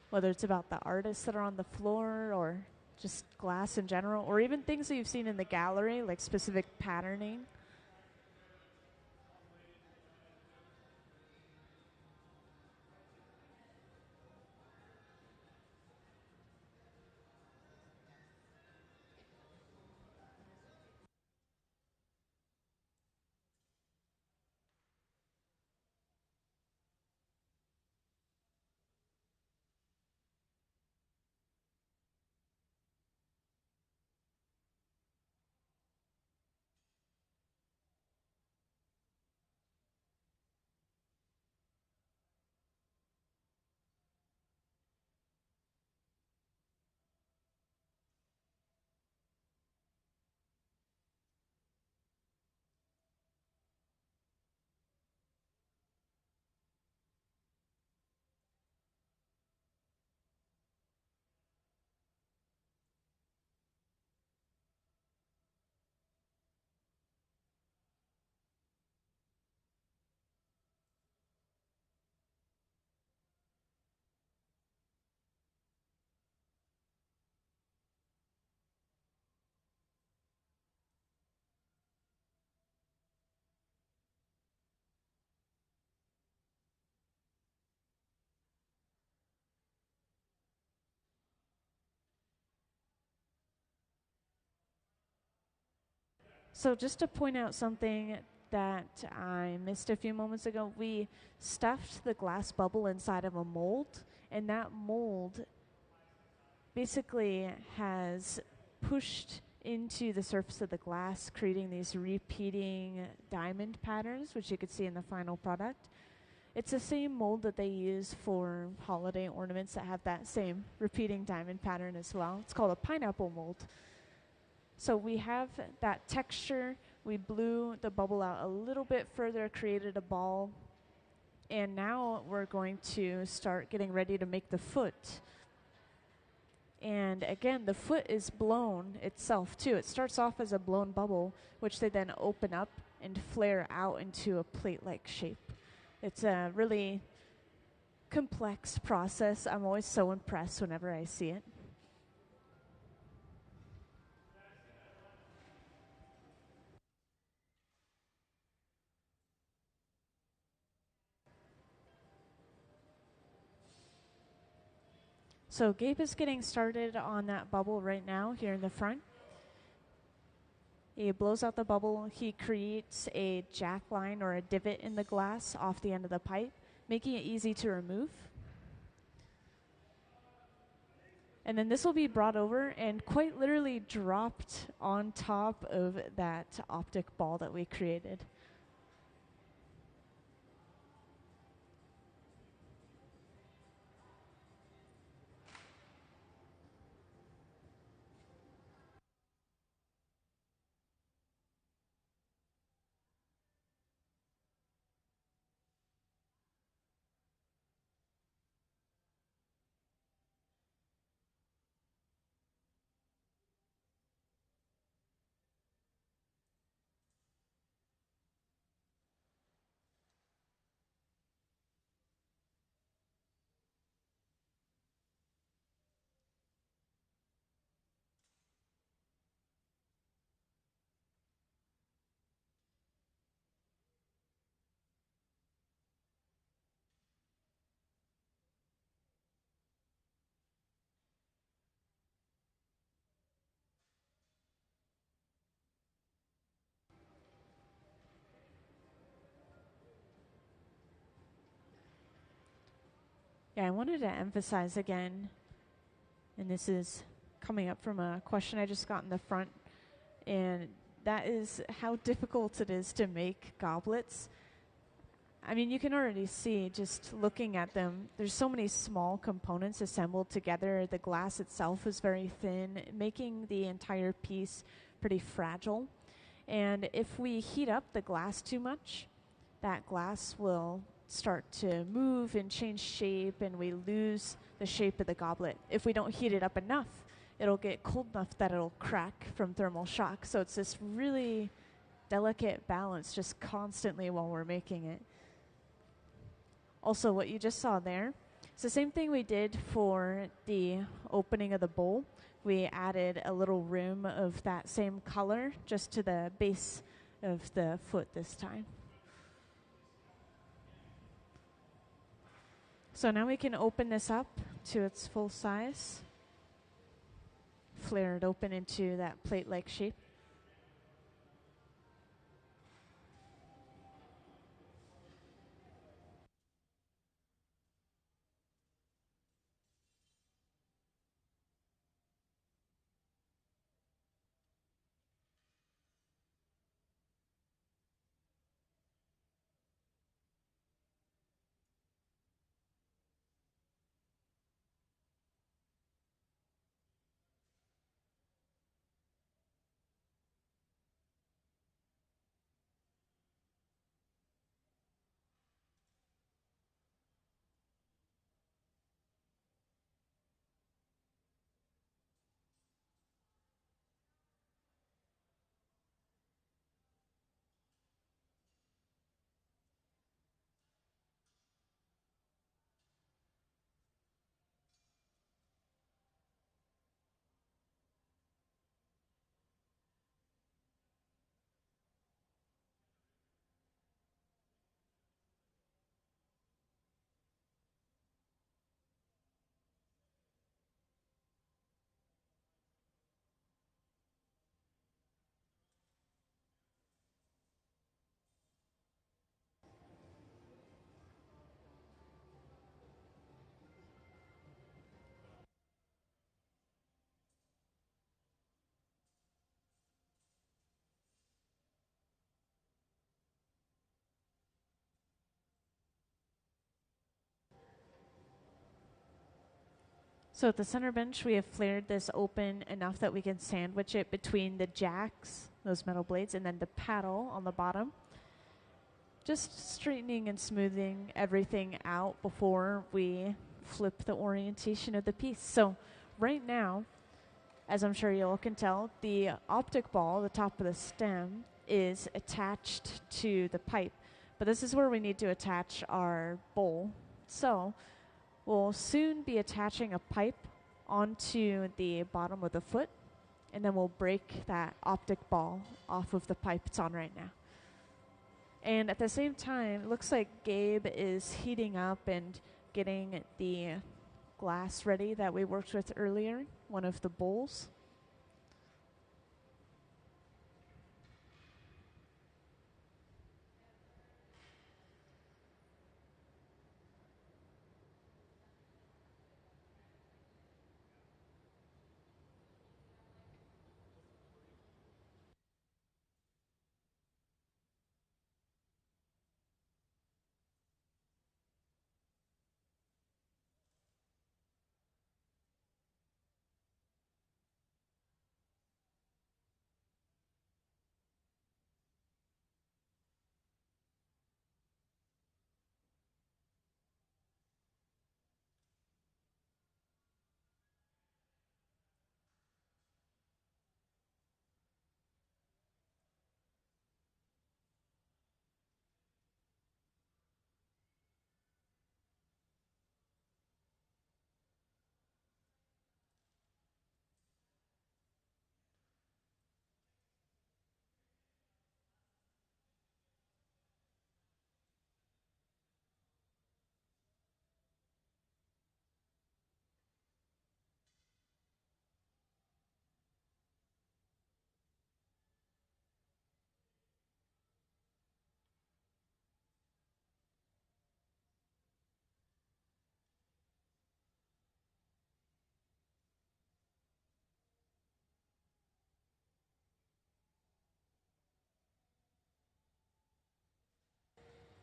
whether it's about the artists that are on the floor or just glass in general, or even things that you've seen in the gallery, like specific patterning. So just to point out something that I missed a few moments ago, we stuffed the glass bubble inside of a mold, and that mold basically has pushed into the surface of the glass, creating these repeating diamond patterns, which you could see in the final product. It's the same mold that they use for holiday ornaments that have that same repeating diamond pattern as well. It's called a pineapple mold. So we have that texture. We blew the bubble out a little bit further, created a ball, and now we're going to start getting ready to make the foot. And again, the foot is blown itself too. It starts off as a blown bubble, which they then open up and flare out into a plate-like shape. It's a really complex process. I'm always so impressed whenever I see it. So Gabe is getting started on that bubble right now here in the front. He blows out the bubble. He creates a jack line or a divot in the glass off the end of the pipe, making it easy to remove. And then this will be brought over and quite literally dropped on top of that optic ball that we created. Yeah, I wanted to emphasize again, and this is coming up from a question I just got in the front, and that is how difficult it is to make goblets. I mean, you can already see just looking at them, there's so many small components assembled together. The glass itself is very thin, making the entire piece pretty fragile. And if we heat up the glass too much, that glass will start to move and change shape, and we lose the shape of the goblet. If we don't heat it up enough, it'll get cold enough that it'll crack from thermal shock. So it's this really delicate balance just constantly while we're making it. Also, what you just saw there, it's the same thing we did for the opening of the bowl. We added a little rim of that same color just to the base of the foot this time. So now we can open this up to its full size. Flare it open into that plate-like shape. So at the center bench, we have flared this open enough that we can sandwich it between the jacks, those metal blades, and then the paddle on the bottom. Just straightening and smoothing everything out before we flip the orientation of the piece. So right now, as I'm sure you all can tell, the optic ball, the top of the stem, is attached to the pipe. But this is where we need to attach our bowl. So we'll soon be attaching a pipe onto the bottom of the foot, and then we'll break that optic ball off of the pipe it's on right now. And at the same time, it looks like Gabe is heating up and getting the glass ready that we worked with earlier, one of the bowls.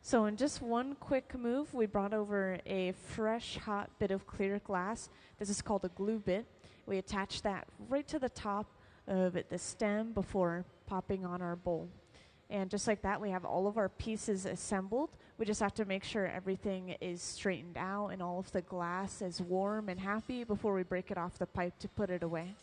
So in just one quick move, we brought over a fresh, hot bit of clear glass. This is called a glue bit. We attach that right to the top of the stem before popping on our bowl. And just like that, we have all of our pieces assembled. We just have to make sure everything is straightened out and all of the glass is warm and happy before we break it off the pipe to put it away.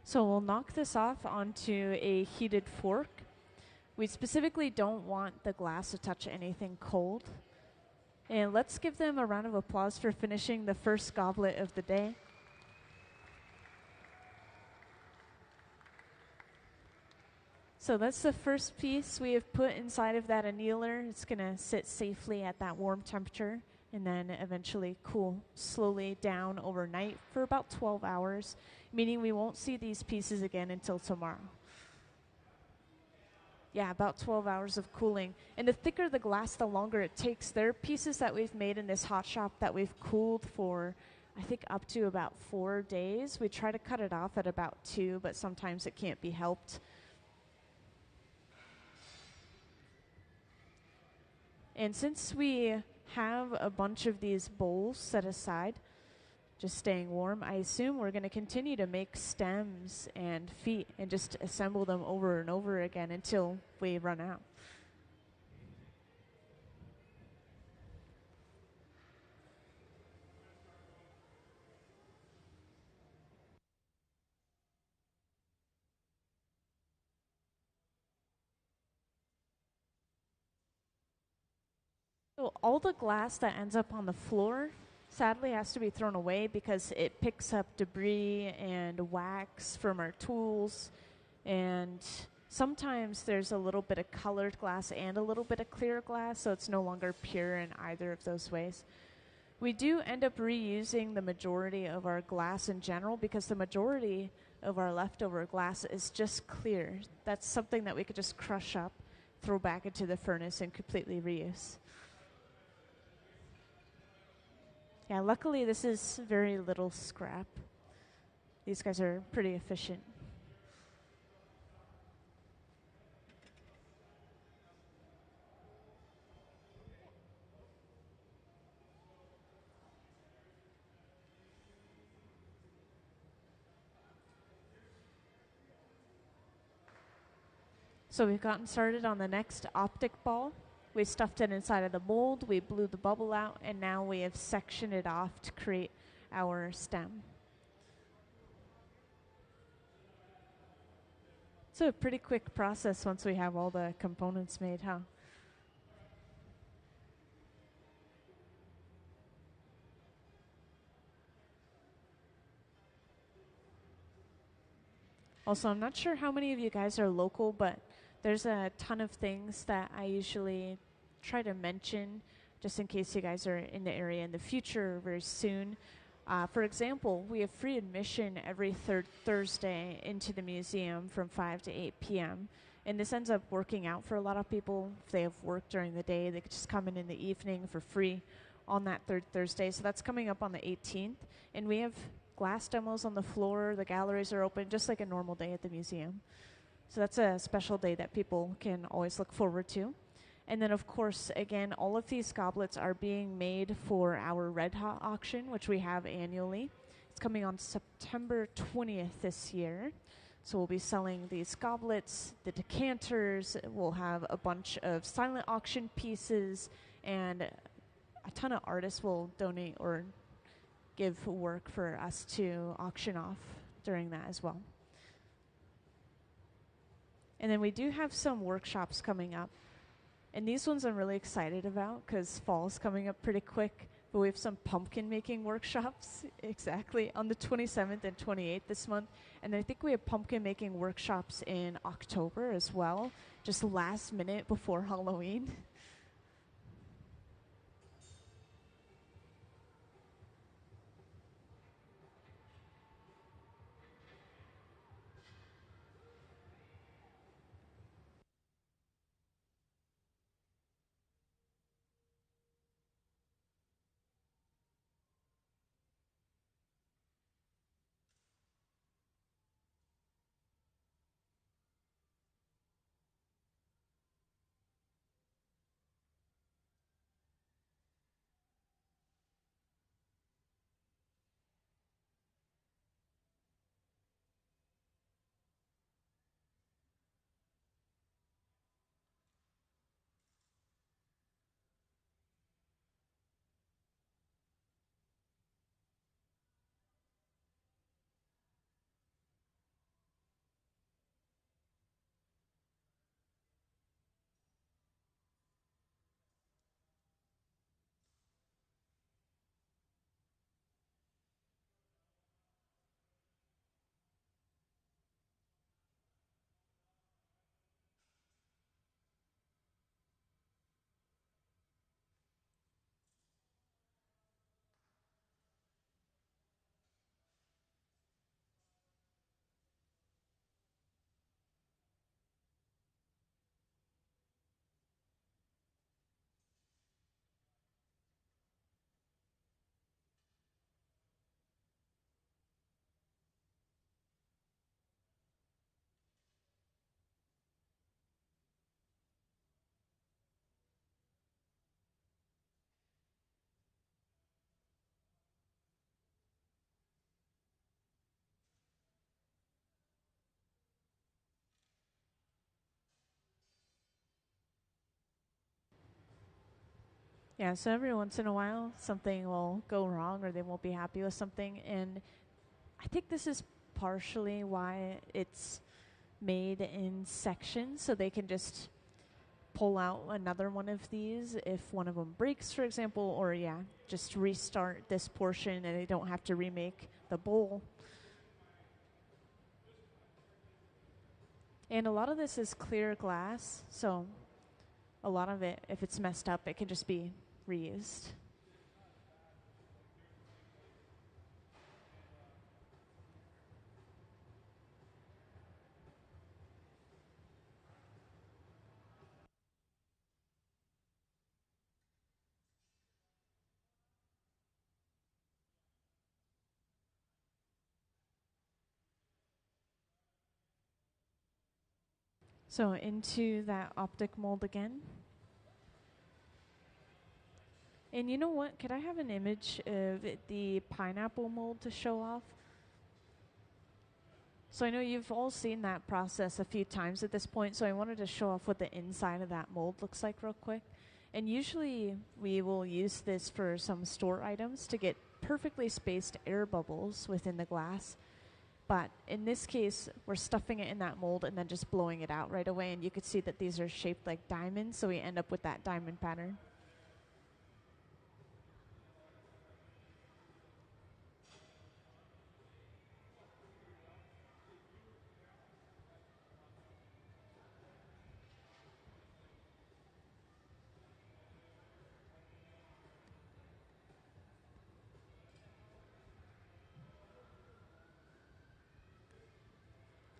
So we'll knock this off onto a heated fork. We specifically don't want the glass to touch anything cold. And let's give them a round of applause for finishing the first goblet of the day. So that's the first piece we have put inside of that annealer. It's going to sit safely at that warm temperature and then eventually cool slowly down overnight for about 12 hours, meaning we won't see these pieces again until tomorrow. Yeah, about 12 hours of cooling. And the thicker the glass, the longer it takes. There are pieces that we've made in this hot shop that we've cooled for, I think, up to about 4 days. We try to cut it off at about 2, but sometimes it can't be helped. And since we have a bunch of these bowls set aside, just staying warm, I assume we're going to continue to make stems and feet and just assemble them over and over again until we run out. So all the glass that ends up on the floor sadly has to be thrown away because it picks up debris and wax from our tools, and sometimes there's a little bit of colored glass and a little bit of clear glass, so it's no longer pure in either of those ways. We do end up reusing the majority of our glass in general because the majority of our leftover glass is just clear. That's something that we could just crush up, throw back into the furnace, and completely reuse. Yeah, luckily this is very little scrap. These guys are pretty efficient. So we've gotten started on the next optic ball. We stuffed it inside of the mold, we blew the bubble out, and now we have sectioned it off to create our stem. It's a pretty quick process once we have all the components made, huh? Also, I'm not sure how many of you guys are local, but there's a ton of things that I usually try to mention just in case you guys are in the area in the future or very soon. For example, we have free admission every third Thursday into the museum from 5 to 8 p.m. And this ends up working out for a lot of people. If they have work during the day, they could just come in the evening for free on that third Thursday. So that's coming up on the 18th. And we have glass demos on the floor. The galleries are open just like a normal day at the museum. So that's a special day that people can always look forward to. And then, of course, again, all of these goblets are being made for our Red Hot auction, which we have annually. It's coming on September 20th this year. So we'll be selling these goblets, the decanters. We'll have a bunch of silent auction pieces, and a ton of artists will donate or give work for us to auction off during that as well. And then we do have some workshops coming up. And these ones I'm really excited about because fall's coming up pretty quick. But we have some pumpkin making workshops, exactly, on the 27th and 28th this month. And I think we have pumpkin making workshops in October as well, just last minute before Halloween. Yeah, so every once in a while, something will go wrong or they won't be happy with something. And I think this is partially why it's made in sections, so they can just pull out another one of these if one of them breaks, for example, or just restart this portion and they don't have to remake the bowl. And a lot of this is clear glass, so a lot of it, if it's messed up, it can just be reused. So into that optic mold again. And you know what? Could I have an image of the pineapple mold to show off? So I know you've all seen that process a few times at this point, so I wanted to show off what the inside of that mold looks like real quick. And usually we will use this for some store items to get perfectly spaced air bubbles within the glass. But in this case, we're stuffing it in that mold and then just blowing it out right away. And you could see that these are shaped like diamonds, so we end up with that diamond pattern.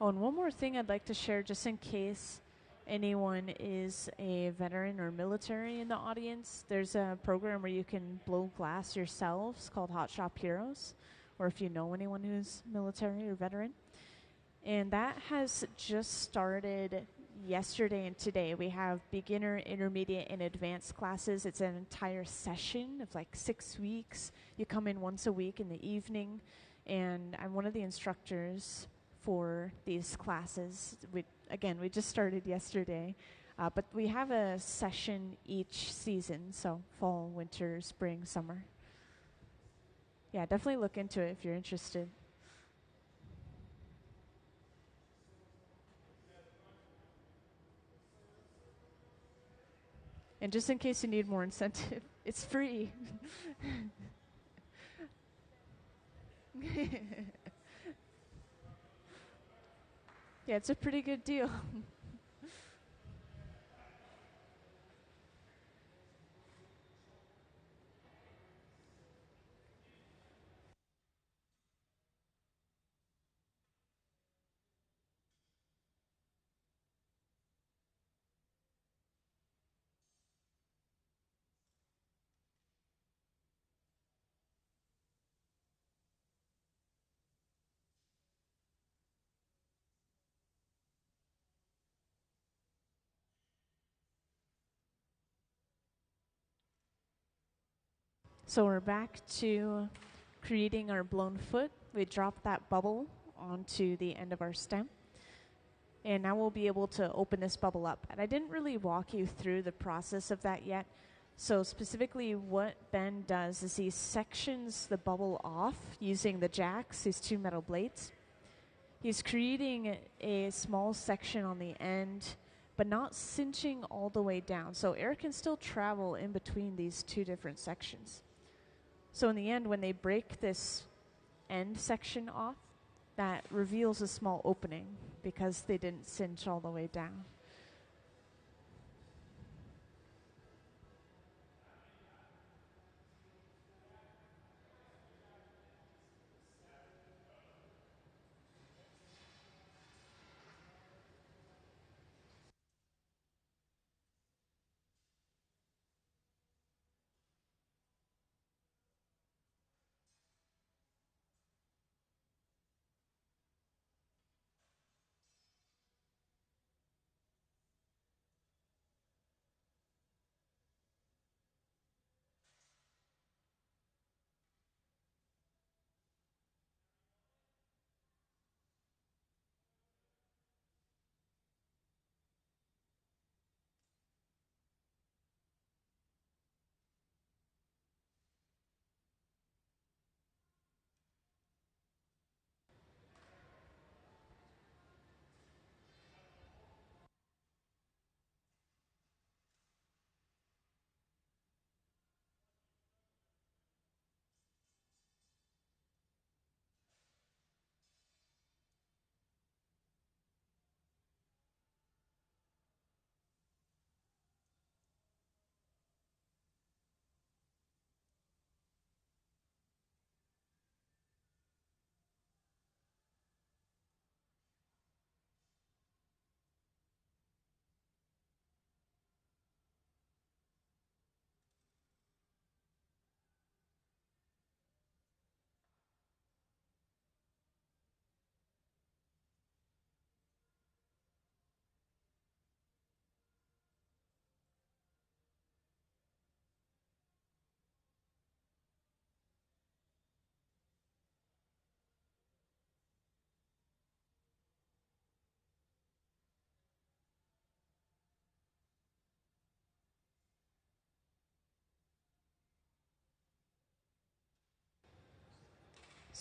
Oh, and one more thing I'd like to share just in case anyone is a veteran or military in the audience. There's a program where you can blow glass yourselves called Hot Shop Heroes, or if you know anyone who's military or veteran. And that has just started yesterday and today. We have beginner, intermediate, and advanced classes. It's an entire session of like 6 weeks. You come in once a week in the evening, and I'm one of the instructors for these classes. We just started yesterday, but we have a session each season, so fall, winter, spring, summer. Yeah, definitely look into it if you're interested. And just in case you need more incentive, it's free. Yeah, it's a pretty good deal. So we're back to creating our blown foot. We drop that bubble onto the end of our stem. And now we'll be able to open this bubble up. And I didn't really walk you through the process of that yet. So specifically what Ben does is he sections the bubble off using the jacks, these two metal blades. He's creating a small section on the end, but not cinching all the way down. So air can still travel in between these two different sections. So in the end, when they break this end section off, that reveals a small opening because they didn't cinch all the way down.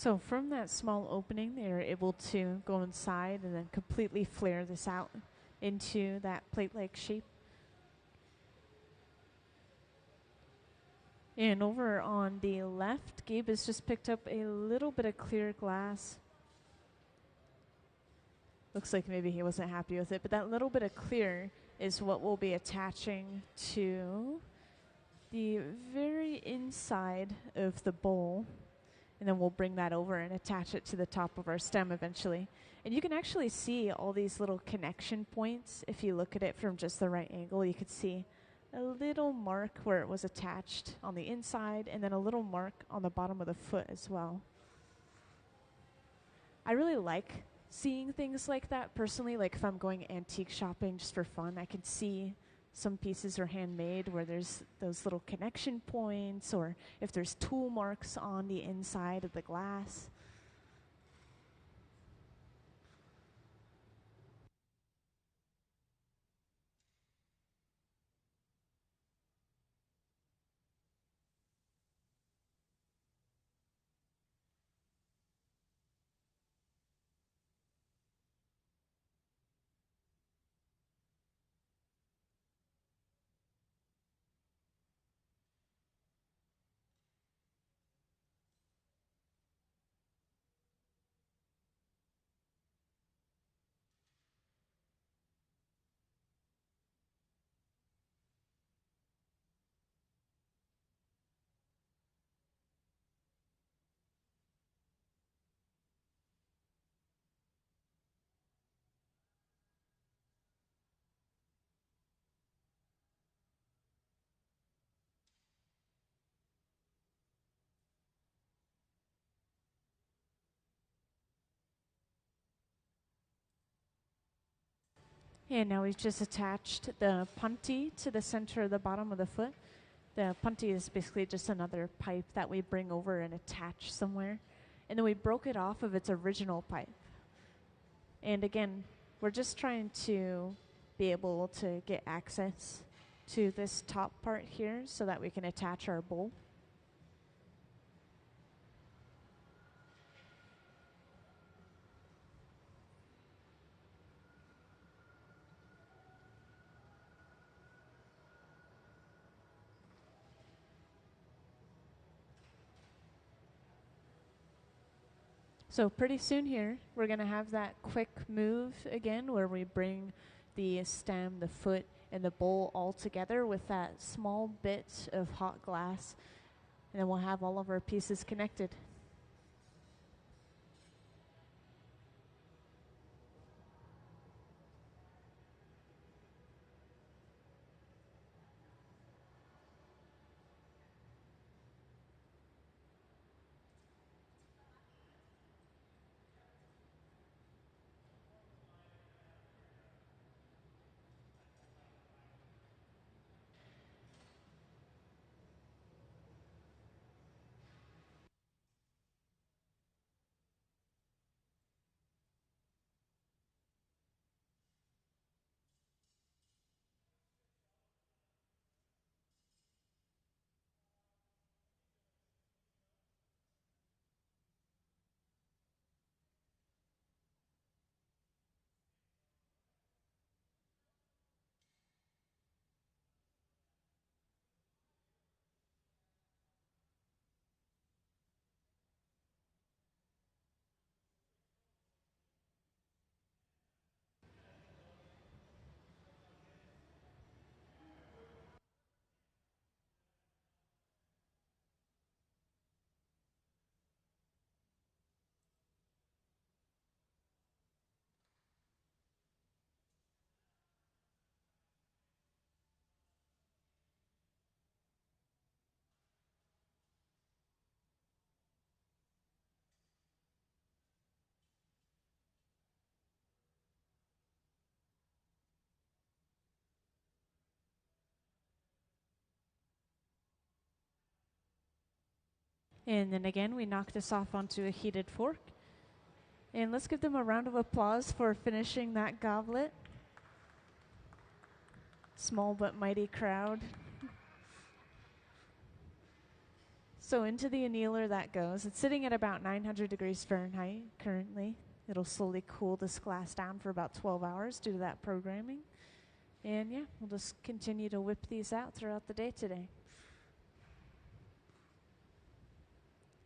So from that small opening, they are able to go inside and then completely flare this out into that plate-like shape. And over on the left, Gabe has just picked up a little bit of clear glass. Looks like maybe he wasn't happy with it, but that little bit of clear is what we'll be attaching to the very inside of the bowl. And then we'll bring that over and attach it to the top of our stem eventually. And you can actually see all these little connection points. If you look at it from just the right angle, you could see a little mark where it was attached on the inside and then a little mark on the bottom of the foot as well. I really like seeing things like that personally. Like if I'm going antique shopping just for fun, I can see some pieces are handmade where there's those little connection points, or if there's tool marks on the inside of the glass. And now we've just attached the punty to the center of the bottom of the foot. The punty is basically just another pipe that we bring over and attach somewhere. And then we broke it off of its original pipe. And again, we're just trying to be able to get access to this top part here so that we can attach our bowl. So pretty soon here, we're going to have that quick move again where we bring the stem, the foot, and the bowl all together with that small bit of hot glass. And then we'll have all of our pieces connected. And then again, we knock this off onto a heated fork. And let's give them a round of applause for finishing that goblet. Small but mighty crowd. So into the annealer that goes. It's sitting at about 900 degrees Fahrenheit currently. It'll slowly cool this glass down for about 12 hours due to that programming. And yeah, we'll just continue to whip these out throughout the day today.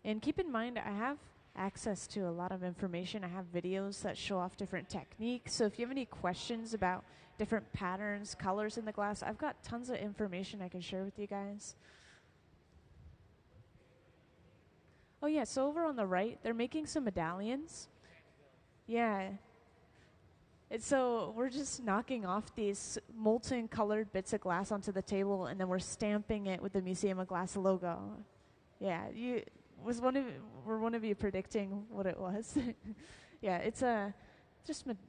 And keep in mind, I have access to a lot of information. I have videos that show off different techniques. So if you have any questions about different patterns, colors in the glass, I've got tons of information I can share with you guys. Oh yeah, so over on the right, they're making some medallions. Yeah. So we're just knocking off these molten colored bits of glass onto the table, and then we're stamping it with the Museum of Glass logo. Yeah, were one of you predicting what it was? Yeah, it's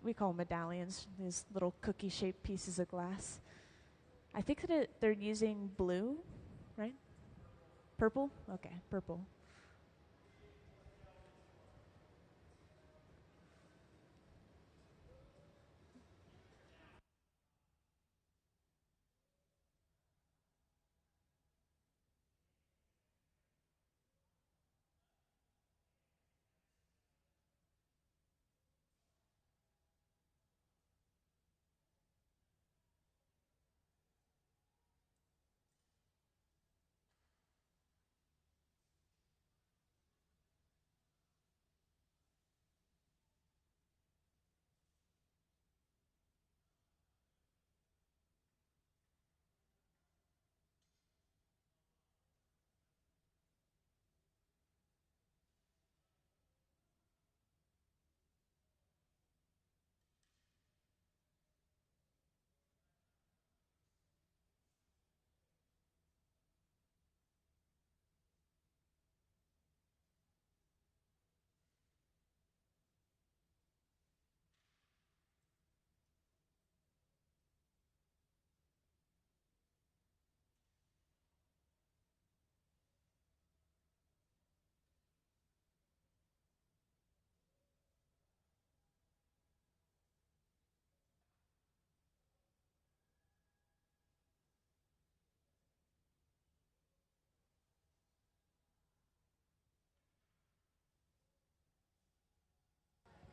we call them medallions, these little cookie-shaped pieces of glass. I think that they're using blue, right? Purple? Okay, purple.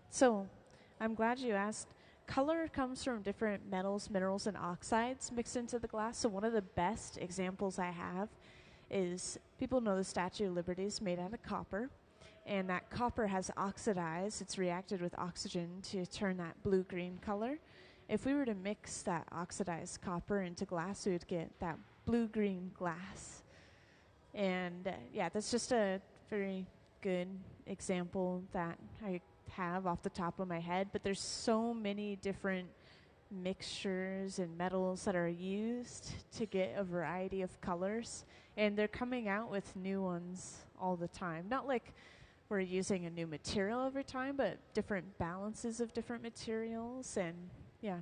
So, I'm glad you asked. Color comes from different metals, minerals, and oxides mixed into the glass. So, one of the best examples I have is people know the Statue of Liberty is made out of copper, and that copper has oxidized. It's reacted with oxygen to turn that blue-green color. If we were to mix that oxidized copper into glass, we would get that blue-green glass. And yeah, that's just a very good example that I have off the top of my head, but there's so many different mixtures and metals that are used to get a variety of colors, and they're coming out with new ones all the time. Not like we're using a new material every time, but different balances of different materials, and yeah,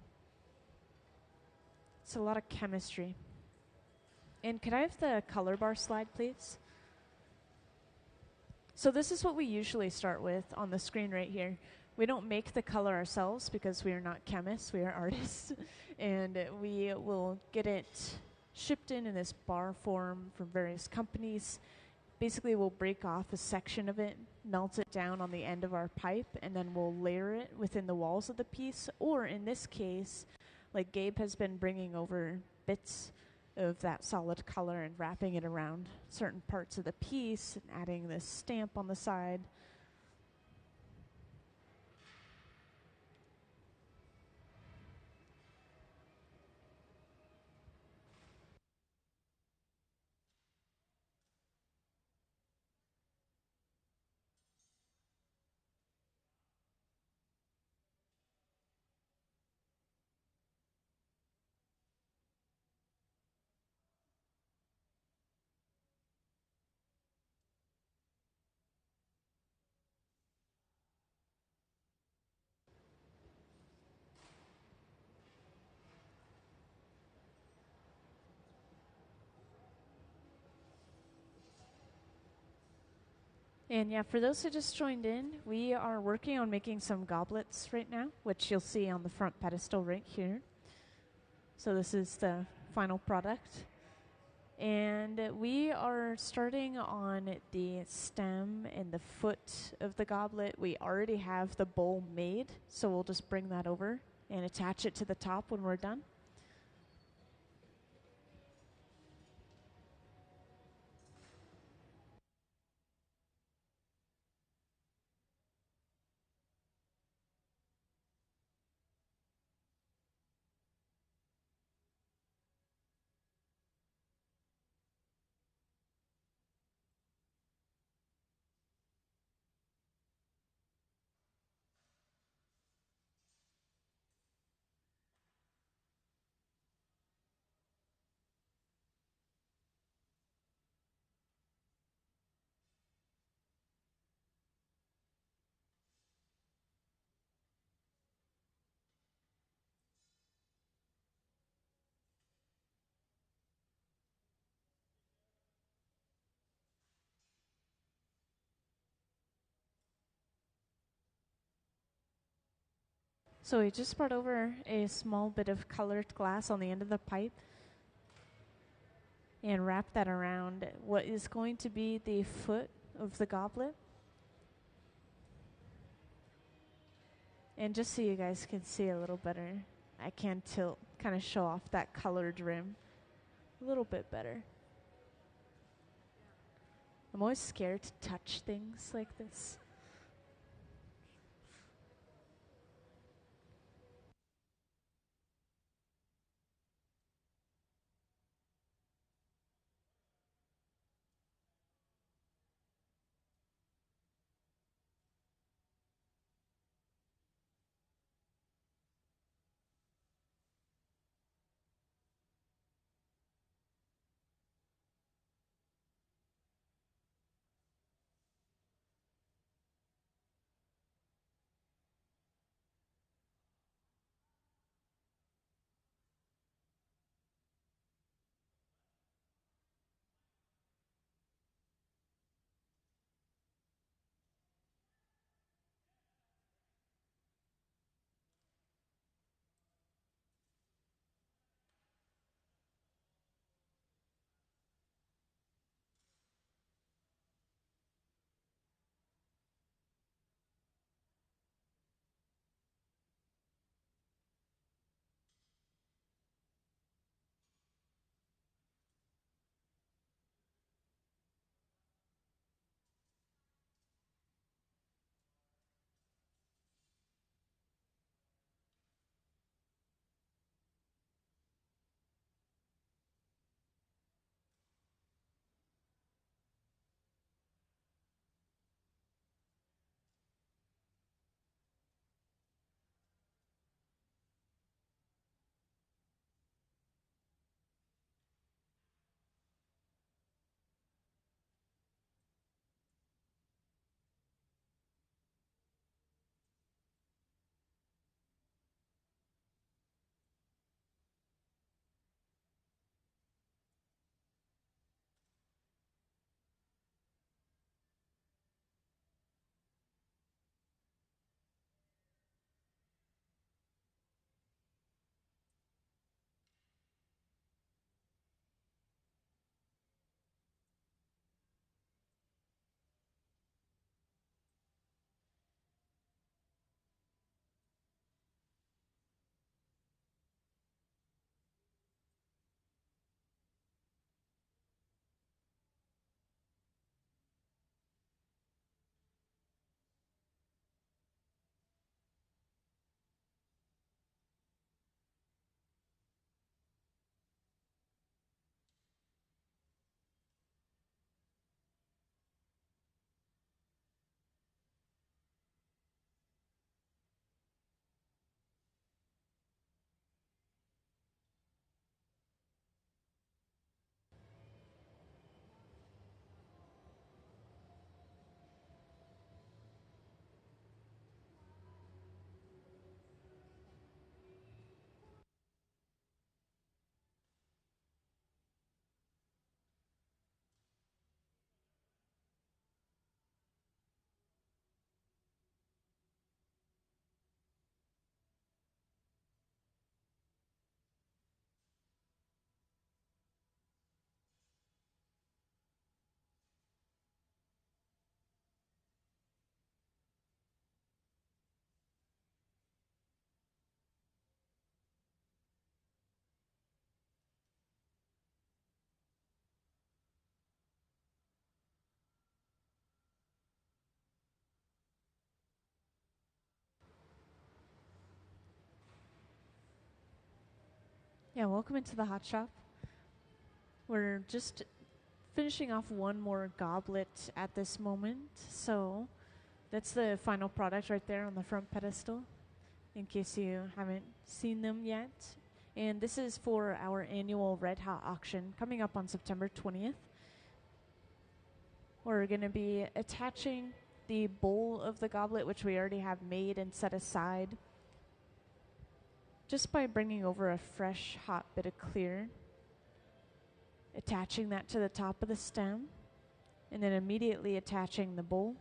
it's a lot of chemistry. And could I have the color bar slide, please? So this is what we usually start with on the screen right here. We don't make the color ourselves because we are not chemists, we are artists. And we will get it shipped in this bar form from various companies. Basically, we'll break off a section of it, melt it down on the end of our pipe, and then we'll layer it within the walls of the piece. Or in this case, like Gabe has been bringing over bits of that solid color and wrapping it around certain parts of the piece and adding this stamp on the side. And yeah, for those who just joined in, we are working on making some goblets right now, which you'll see on the front pedestal right here. So this is the final product. And we are starting on the stem and the foot of the goblet. We already have the bowl made, so we'll just bring that over and attach it to the top when we're done. So we just brought over a small bit of colored glass on the end of the pipe and wrap that around what is going to be the foot of the goblet. And just so you guys can see a little better, I can tilt, kind of show off that colored rim a little bit better. I'm always scared to touch things like this. Yeah, welcome into the hot shop. We're just finishing off one more goblet at this moment, so that's the final product right there on the front pedestal, in case you haven't seen them yet. And this is for our annual Red Hot auction coming up on September 20th. We're going to be attaching the bowl of the goblet, which we already have made and set aside, just by bringing over a fresh hot bit of clear, attaching that to the top of the stem, and then immediately attaching the bowl.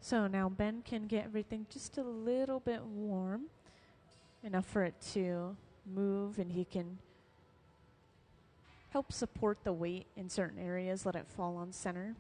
So now Ben can get everything just a little bit warm, enough for it to move, and he can help support the weight in certain areas, let it fall on center.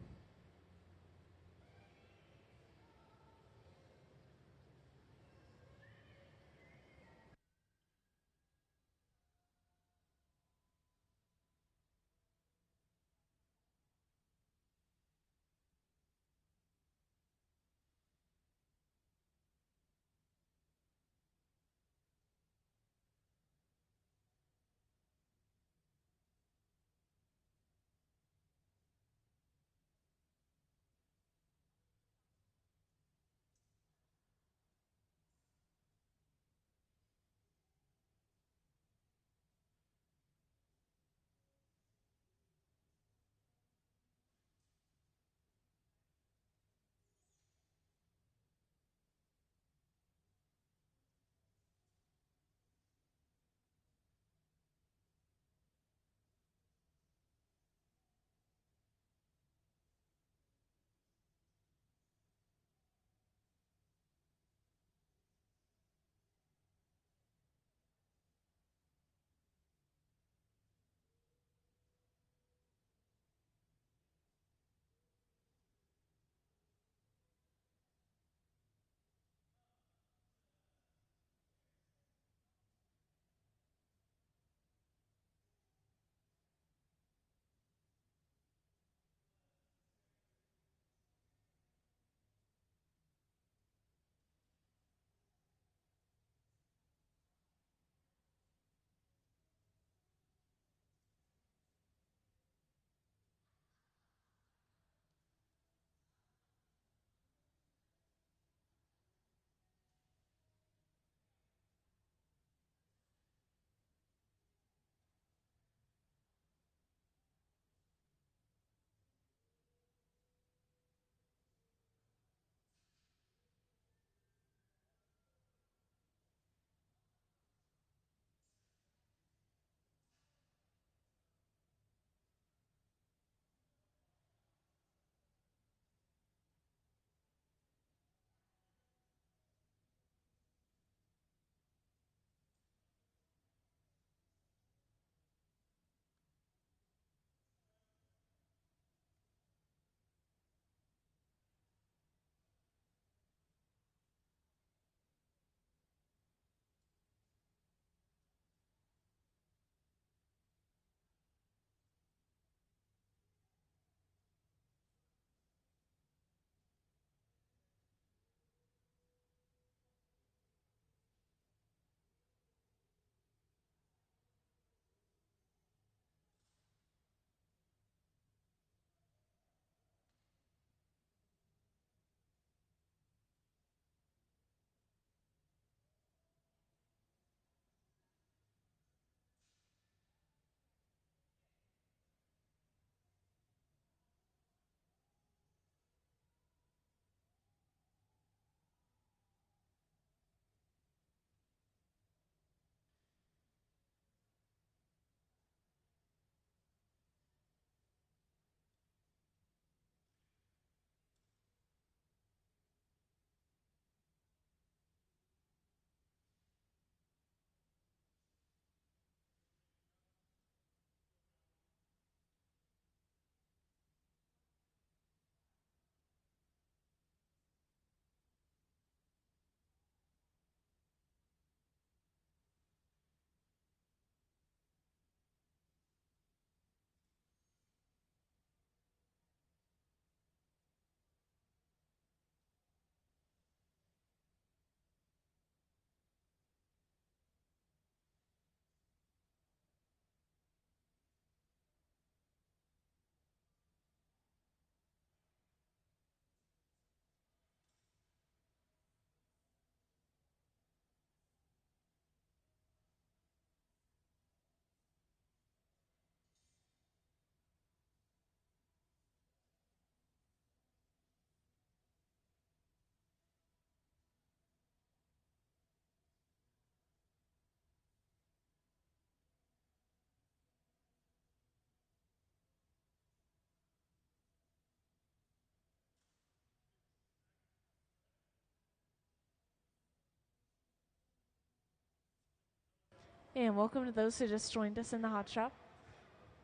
And welcome to those who just joined us in the hot shop.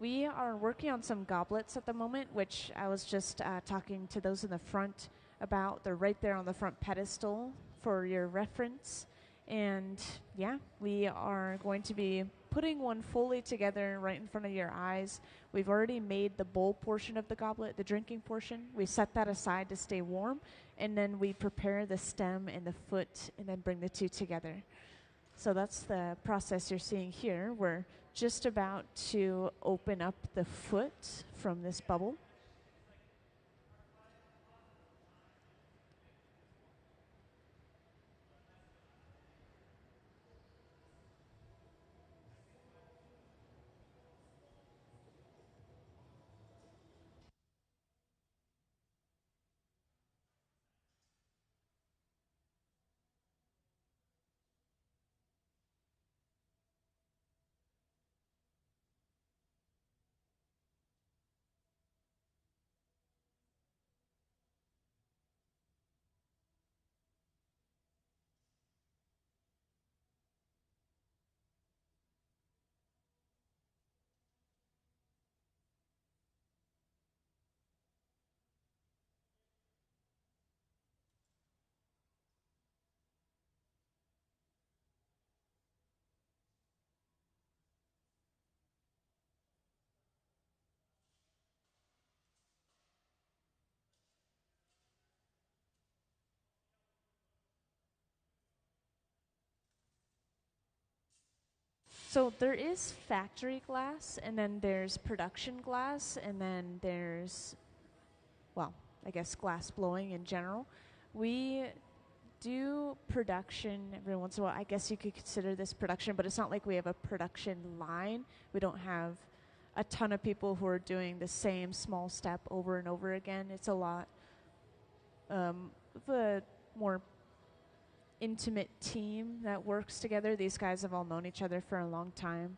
We are working on some goblets at the moment, which I was just talking to those in the front about. They're right there on the front pedestal for your reference. And yeah, we are going to be putting one fully together right in front of your eyes. We've already made the bowl portion of the goblet, the drinking portion. We set that aside to stay warm, and then we prepare the stem and the foot and then bring the two together. So that's the process you're seeing here. We're just about to open up the foot from this bubble. So there is factory glass, and then there's production glass, and then there's, well, I guess glass blowing in general. We do production every once in a while. I guess you could consider this production, but it's not like we have a production line. We don't have a ton of people who are doing the same small step over and over again. It's a lot of a more intimate team that works together. These guys have all known each other for a long time.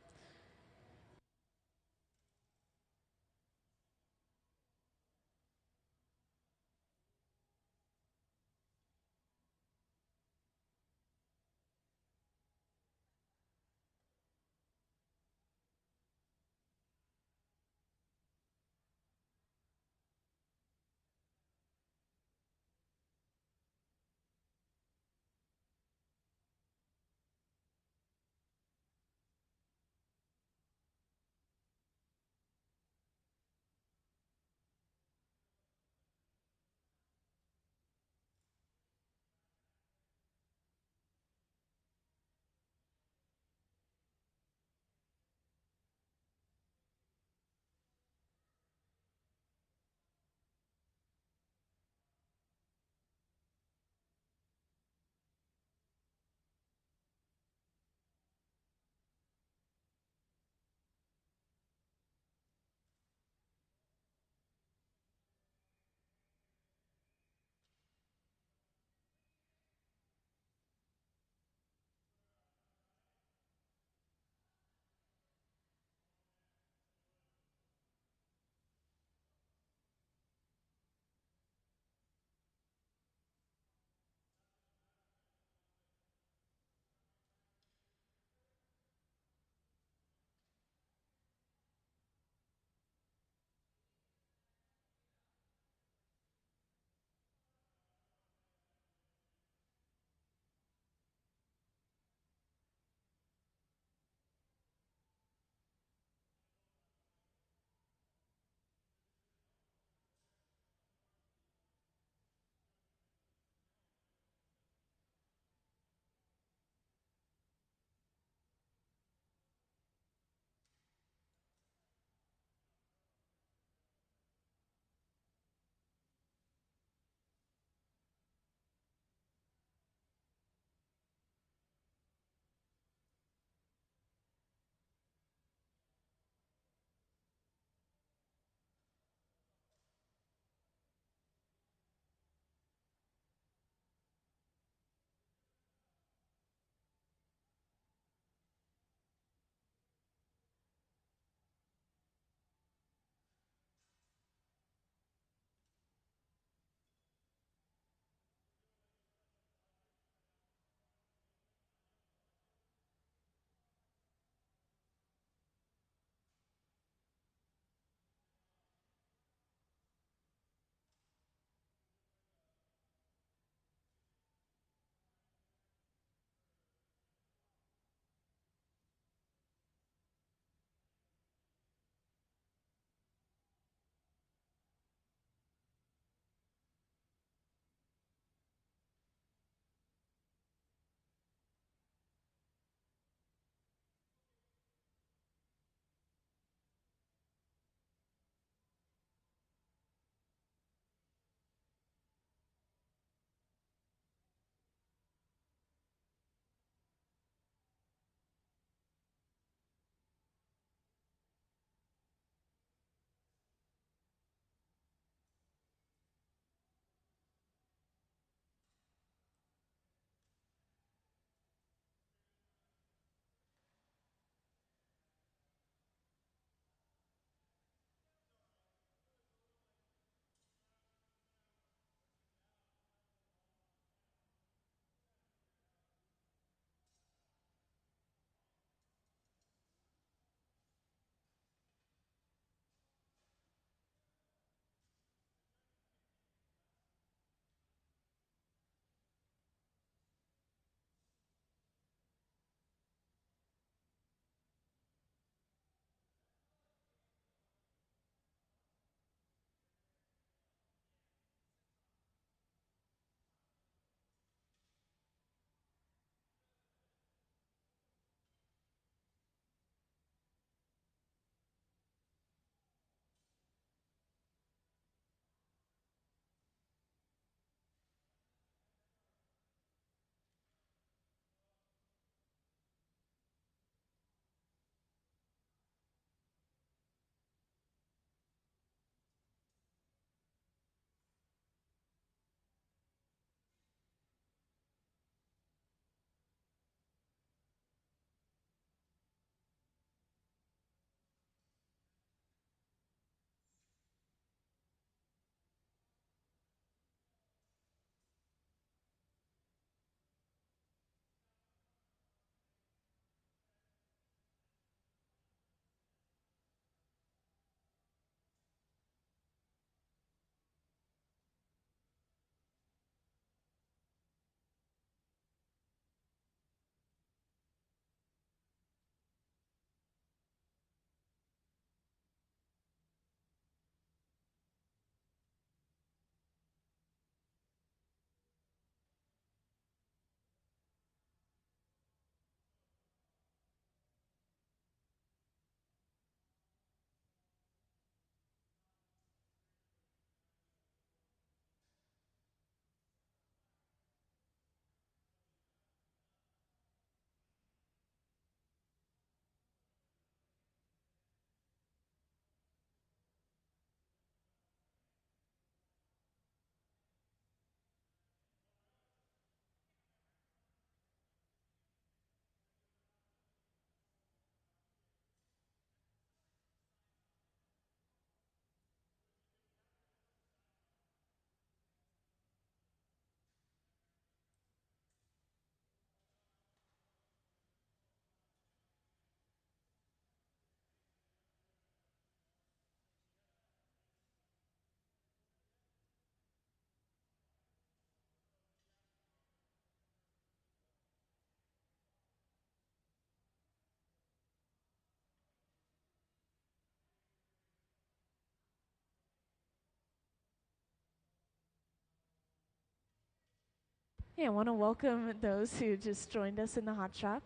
Yeah, I want to welcome those who just joined us in the hot shop.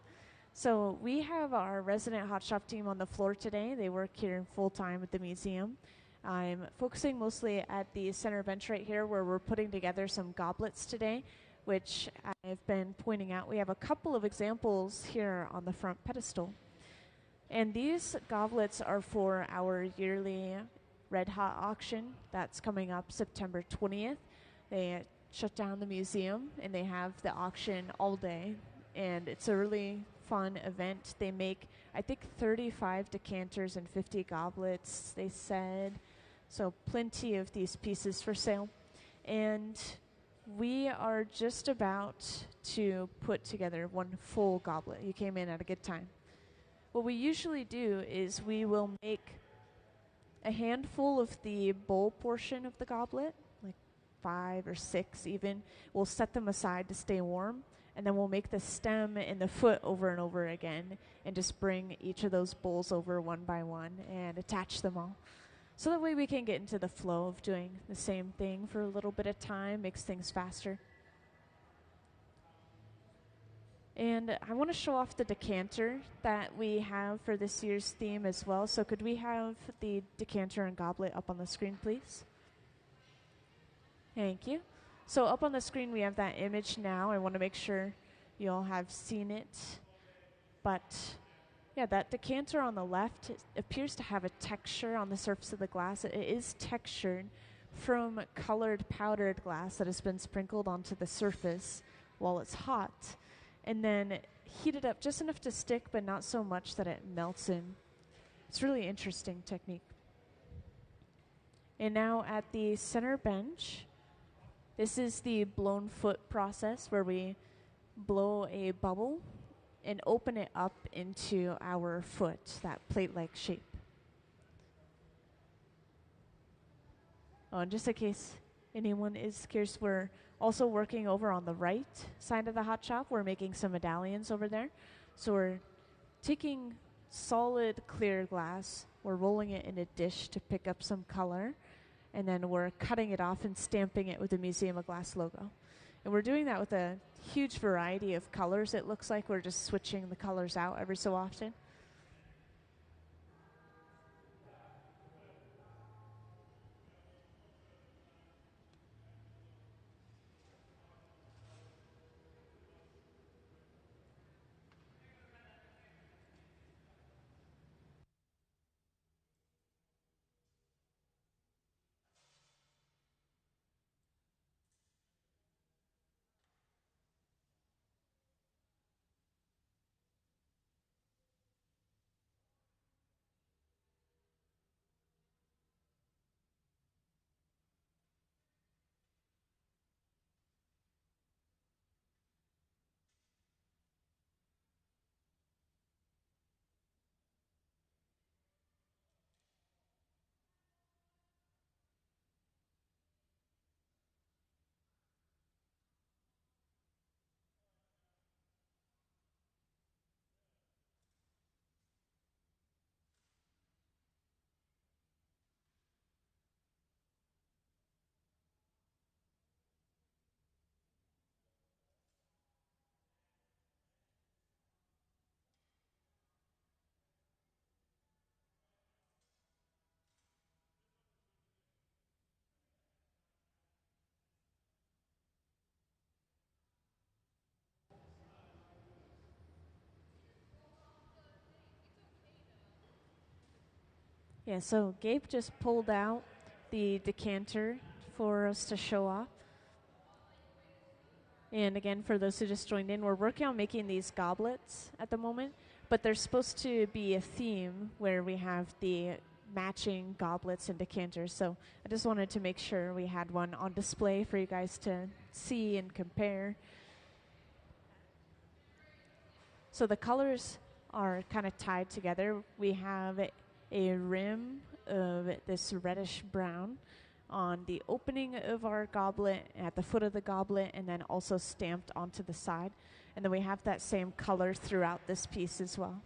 So we have our resident hot shop team on the floor today. They work here full time at the museum. I'm focusing mostly at the center bench right here where we're putting together some goblets today, which I've been pointing out. We have a couple of examples here on the front pedestal. And these goblets are for our yearly Red Hot auction that's coming up September 20th. They shut down the museum and they have the auction all day, and it's a really fun event. They make, I think, 35 decanters and 50 goblets, they said. So plenty of these pieces for sale. And we are just about to put together one full goblet. You came in at a good time. What we usually do is we will make a handful of the bowl portion of the goblet, like 5 or 6 even. We'll set them aside to stay warm, and then we'll make the stem and the foot over and over again and just bring each of those bowls over one by one and attach them all. So that way we can get into the flow of doing the same thing for a little bit of time, makes things faster. And I want to show off the decanter that we have for this year's theme as well. So could we have the decanter and goblet up on the screen, please? Thank you. So up on the screen we have that image now. I want to make sure you all have seen it. But yeah, that decanter on the left appears to have a texture on the surface of the glass. It is textured from colored powdered glass that has been sprinkled onto the surface while it's hot, and then heated up just enough to stick, but not so much that it melts in. It's really interesting technique. And now at the center bench, this is the blown foot process where we blow a bubble and open it up into our foot, that plate-like shape. Oh, and just in case anyone is curious, we're also working over on the right side of the hot shop. We're making some medallions over there. So we're taking solid clear glass, we're rolling it in a dish to pick up some color, and then we're cutting it off and stamping it with the Museum of Glass logo. And we're doing that with a huge variety of colors. It looks like we're just switching the colors out every so often. Yeah, so Gabe just pulled out the decanter for us to show off. And again, for those who just joined in, we're working on making these goblets at the moment, but there's supposed to be a theme where we have the matching goblets and decanters. So I just wanted to make sure we had one on display for you guys to see and compare. So the colors are kind of tied together. We have a rim of this reddish brown on the opening of our goblet, at the foot of the goblet, and then also stamped onto the side. And then we have that same color throughout this piece as well.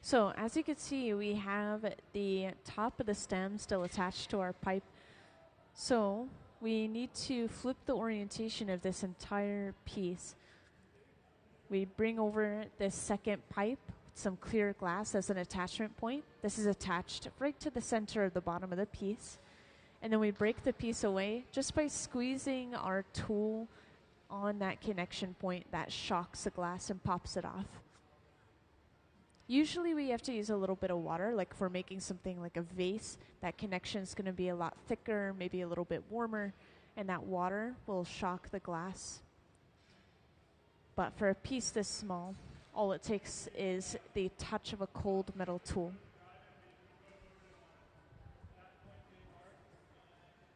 So as you can see, we have the top of the stem still attached to our pipe. So we need to flip the orientation of this entire piece. We bring over this second pipe, some clear glass as an attachment point. This is attached right to the center of the bottom of the piece. And then we break the piece away just by squeezing our tool on that connection point that shocks the glass and pops it off. Usually we have to use a little bit of water, like if we're making something like a vase, that connection is going to be a lot thicker, maybe a little bit warmer, and that water will shock the glass. But for a piece this small, all it takes is the touch of a cold metal tool.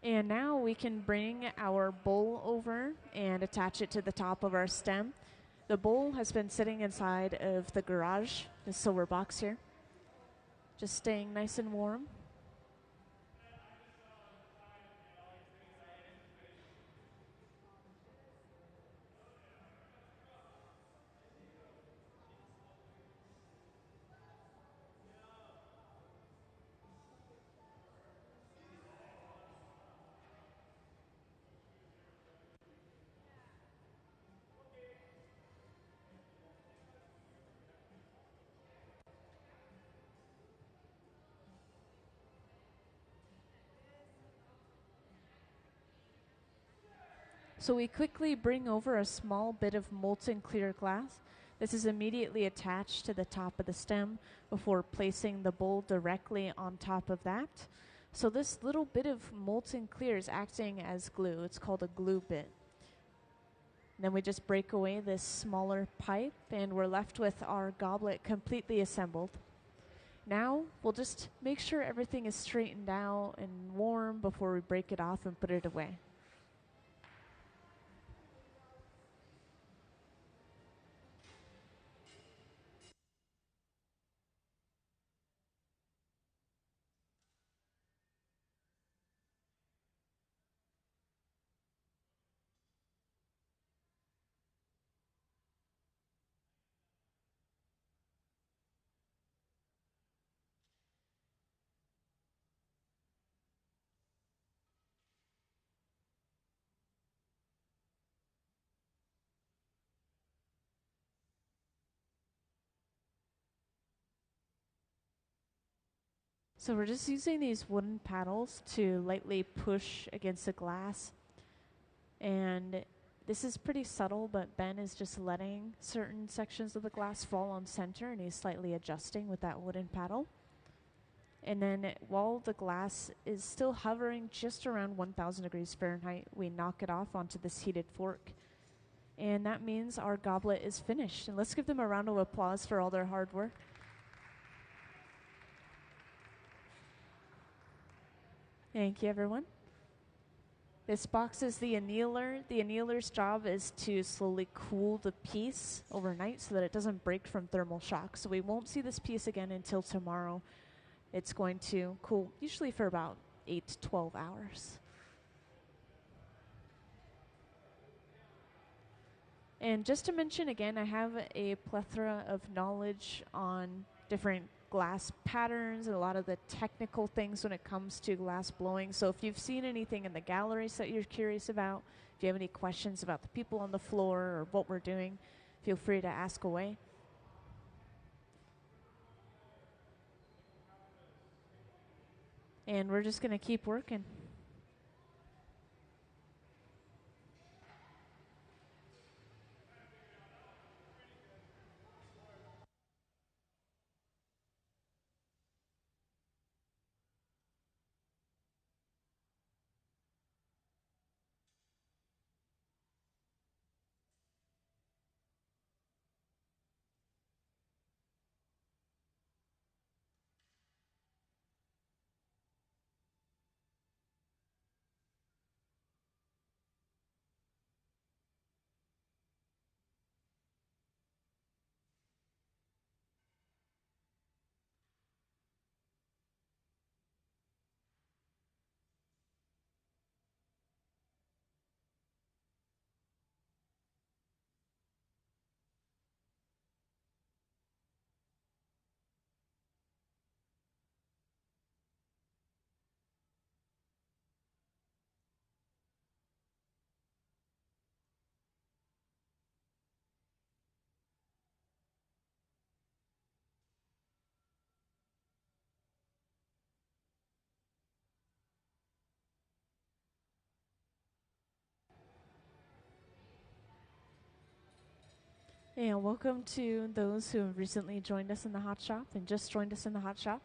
And now we can bring our bowl over and attach it to the top of our stem. The bowl has been sitting inside of the garage, the silver box here, just staying nice and warm. So we quickly bring over a small bit of molten clear glass. This is immediately attached to the top of the stem before placing the bowl directly on top of that. So this little bit of molten clear is acting as glue. It's called a glue bit. And then we just break away this smaller pipe and we're left with our goblet completely assembled. Now we'll just make sure everything is straightened out and warm before we break it off and put it away. So we're just using these wooden paddles to lightly push against the glass. And this is pretty subtle, but Ben is just letting certain sections of the glass fall on center and he's slightly adjusting with that wooden paddle. And then while the glass is still hovering just around 1000 degrees Fahrenheit, we knock it off onto this heated fork. And that means our goblet is finished. And let's give them a round of applause for all their hard work. Thank you, everyone. This box is the annealer. The annealer's job is to slowly cool the piece overnight so that it doesn't break from thermal shock. So we won't see this piece again until tomorrow. It's going to cool usually for about 8 to 12 hours. And just to mention again, I have a plethora of knowledge on different glass patterns and a lot of the technical things when it comes to glass blowing. So if you've seen anything in the galleries that you're curious about, if you have any questions about the people on the floor or what we're doing, feel free to ask away. And we're just going to keep working. And welcome to those who have recently joined us in the Hot Shop and just joined us in the Hot Shop.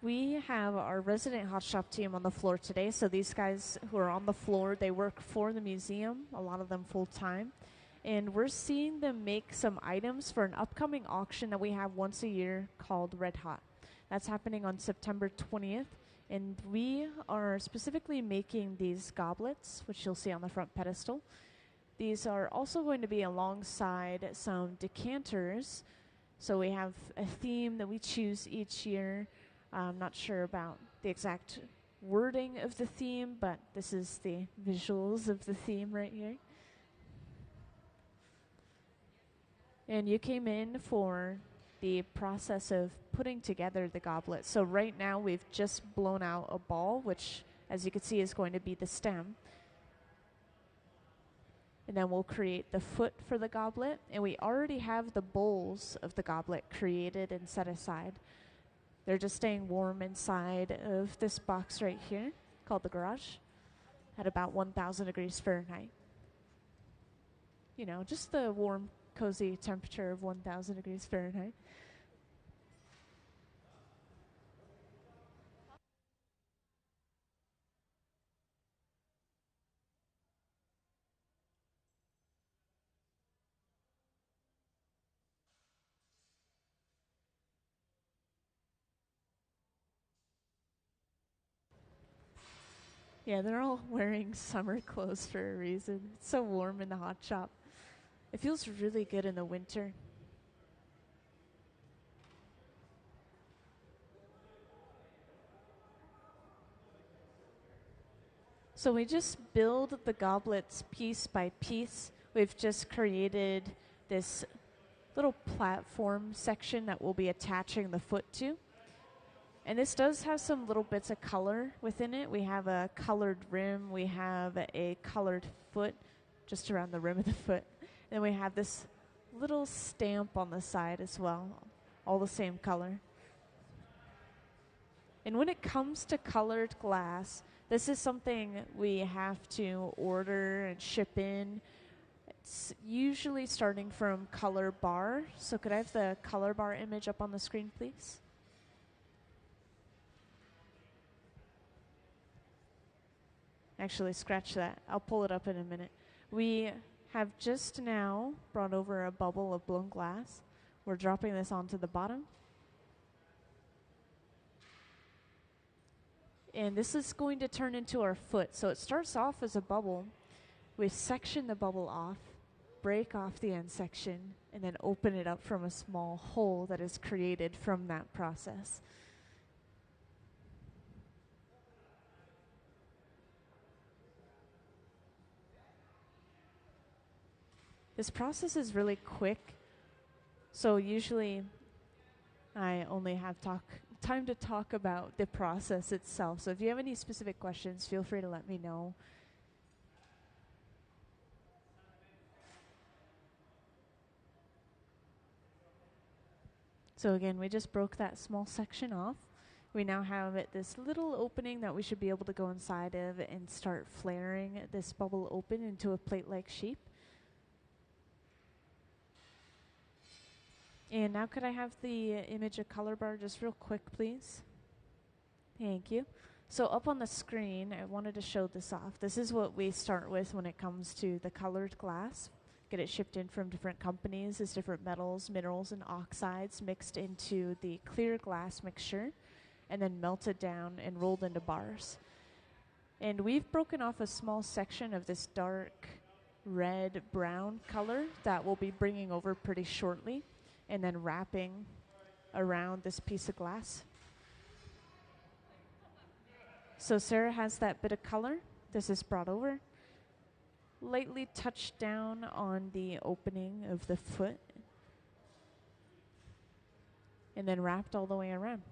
We have our resident Hot Shop team on the floor today. So these guys who are on the floor, they work for the museum, a lot of them full time. And we're seeing them make some items for an upcoming auction that we have once a year called Red Hot. That's happening on September 20th. And we are specifically making these goblets, which you'll see on the front pedestal. These are also going to be alongside some decanters. So we have a theme that we choose each year. I'm not sure about the exact wording of the theme, but this is the visuals of the theme right here. And you came in for the process of putting together the goblet. So right now we've just blown out a ball, which as you can see is going to be the stem. And then we'll create the foot for the goblet. And we already have the bowls of the goblet created and set aside. They're just staying warm inside of this box right here called the garage at about 1,000 degrees Fahrenheit. You know, just the warm, cozy temperature of 1,000 degrees Fahrenheit. Yeah, they're all wearing summer clothes for a reason. It's so warm in the hot shop. It feels really good in the winter. So we just build the goblets piece by piece. We've just created this little platform section that we'll be attaching the foot to. And this does have some little bits of color within it. We have a colored rim. We have a colored foot just around the rim of the foot. And then we have this little stamp on the side as well, all the same color. And when it comes to colored glass, this is something we have to order and ship in. It's usually starting from Color Bar. So could I have the Color Bar image up on the screen, please? Actually, scratch that. I'll pull it up in a minute. We have just now brought over a bubble of blown glass. We're dropping this onto the bottom. And this is going to turn into our foot. So it starts off as a bubble. We section the bubble off, break off the end section, and then open it up from a small hole that is created from that process. This process is really quick. So usually I only have time to talk about the process itself. So if you have any specific questions, feel free to let me know. So again, we just broke that small section off. We now have this little opening that we should be able to go inside of and start flaring this bubble open into a plate-like shape. And now could I have the image of Color Bar just real quick, please? Thank you. So up on the screen, I wanted to show this off. This is what we start with when it comes to the colored glass. Get it shipped in from different companies as different metals, minerals, and oxides mixed into the clear glass mixture and then melted down and rolled into bars. And we've broken off a small section of this dark red-brown color that we'll be bringing over pretty shortly and then wrapping around this piece of glass. So Sarah has that bit of color. This is brought over. Lightly touched down on the opening of the foot. And then wrapped all the way around.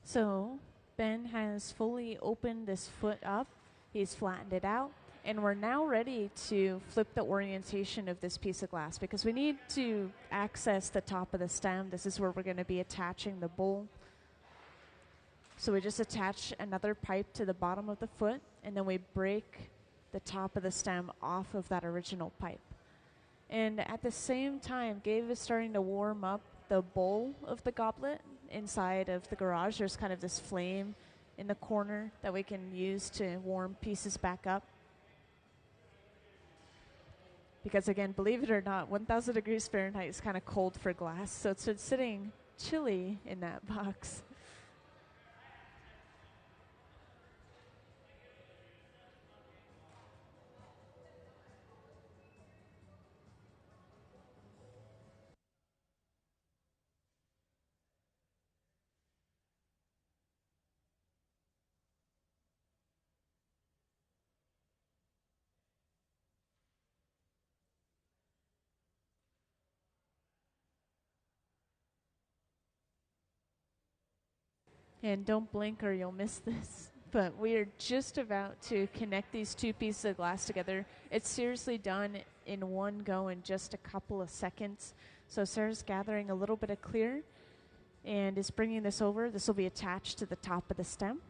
So Ben has fully opened this foot up. He's flattened it out. And we're now ready to flip the orientation of this piece of glass because we need to access the top of the stem. This is where we're going to be attaching the bowl. So we just attach another pipe to the bottom of the foot, and then we break the top of the stem off of that original pipe. And at the same time, Gabe is starting to warm up the bowl of the goblet inside of the garage. There's kind of this flame in the corner that we can use to warm pieces back up. Because again, believe it or not, 1,000 degrees Fahrenheit is kind of cold for glass, so it's sitting chilly in that box. And don't blink or you'll miss this. But we are just about to connect these two pieces of glass together. It's seriously done in one go in just a couple of seconds. So Sarah's gathering a little bit of clear and is bringing this over. This will be attached to the top of the stem.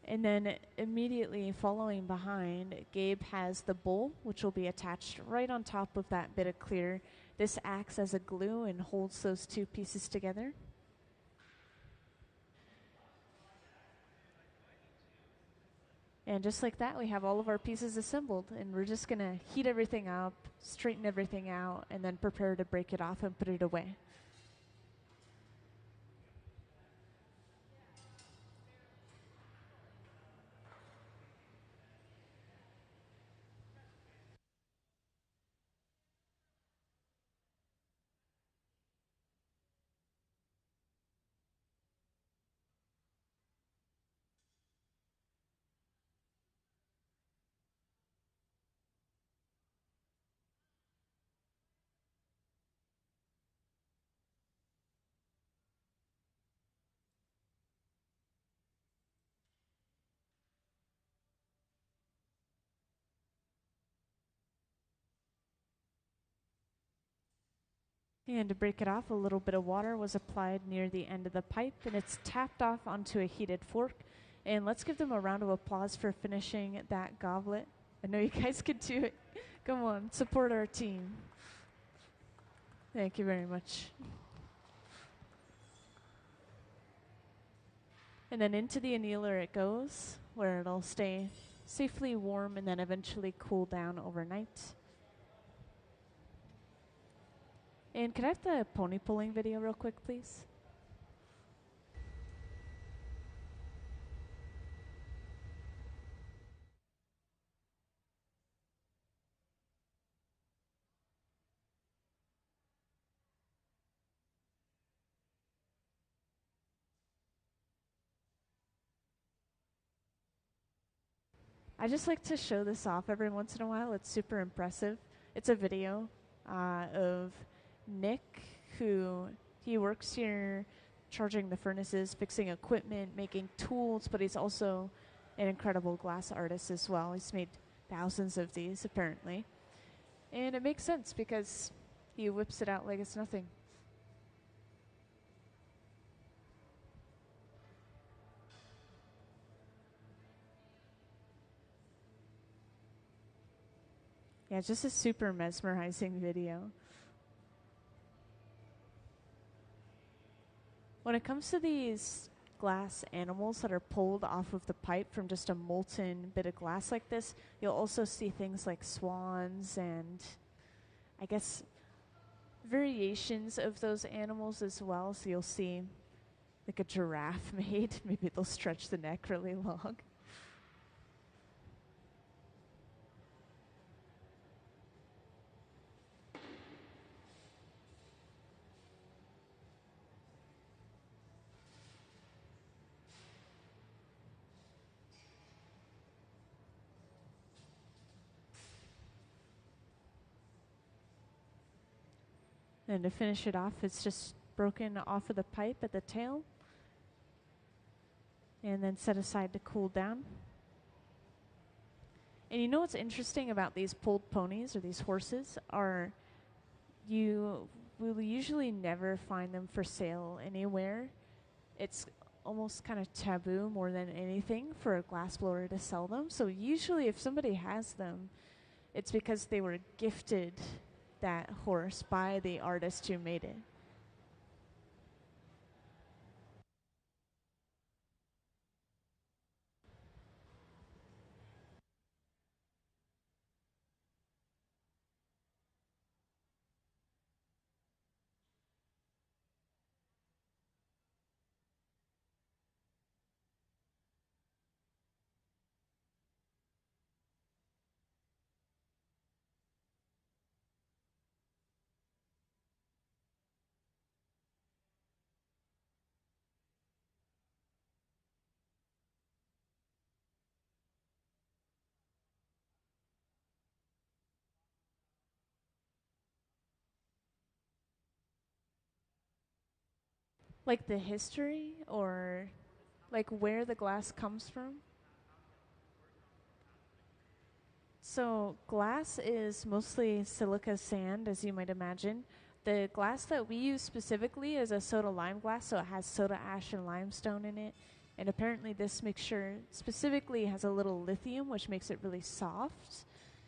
And then immediately following behind, Gabe has the bowl, which will be attached right on top of that bit of clear. This acts as a glue and holds those two pieces together. And just like that, we have all of our pieces assembled. And we're just going to heat everything up, straighten everything out, and then prepare to break it off and put it away. And to break it off, a little bit of water was applied near the end of the pipe, and it's tapped off onto a heated fork. And let's give them a round of applause for finishing that goblet. I know you guys could do it. Come on, support our team. Thank you very much. And then into the annealer it goes, where it'll stay safely warm and then eventually cool down overnight. And could I have the pony pulling video real quick, please? I just like to show this off every once in a while. It's super impressive. It's a video of Nick, who he works here charging the furnaces, fixing equipment, making tools, but he's also an incredible glass artist as well. He's made thousands of these, apparently. And it makes sense because he whips it out like it's nothing. Yeah, just a super mesmerizing video. When it comes to these glass animals that are pulled off of the pipe from just a molten bit of glass like this, you'll also see things like swans and I guess variations of those animals as well. So you'll see like a giraffe made. Maybe they'll stretch the neck really long. And to finish it off, it's just broken off of the pipe at the tail and then set aside to cool down. And you know what's interesting about these pulled ponies or these horses are you will usually never find them for sale anywhere. It's almost kind of taboo more than anything for a glassblower to sell them. So usually if somebody has them, it's because they were gifted that horse by the artist who made it. Like the history or like where the glass comes from? So glass is mostly silica sand, as you might imagine. The glass that we use specifically is a soda lime glass, so it has soda ash and limestone in it. And apparently this mixture specifically has a little lithium, which makes it really soft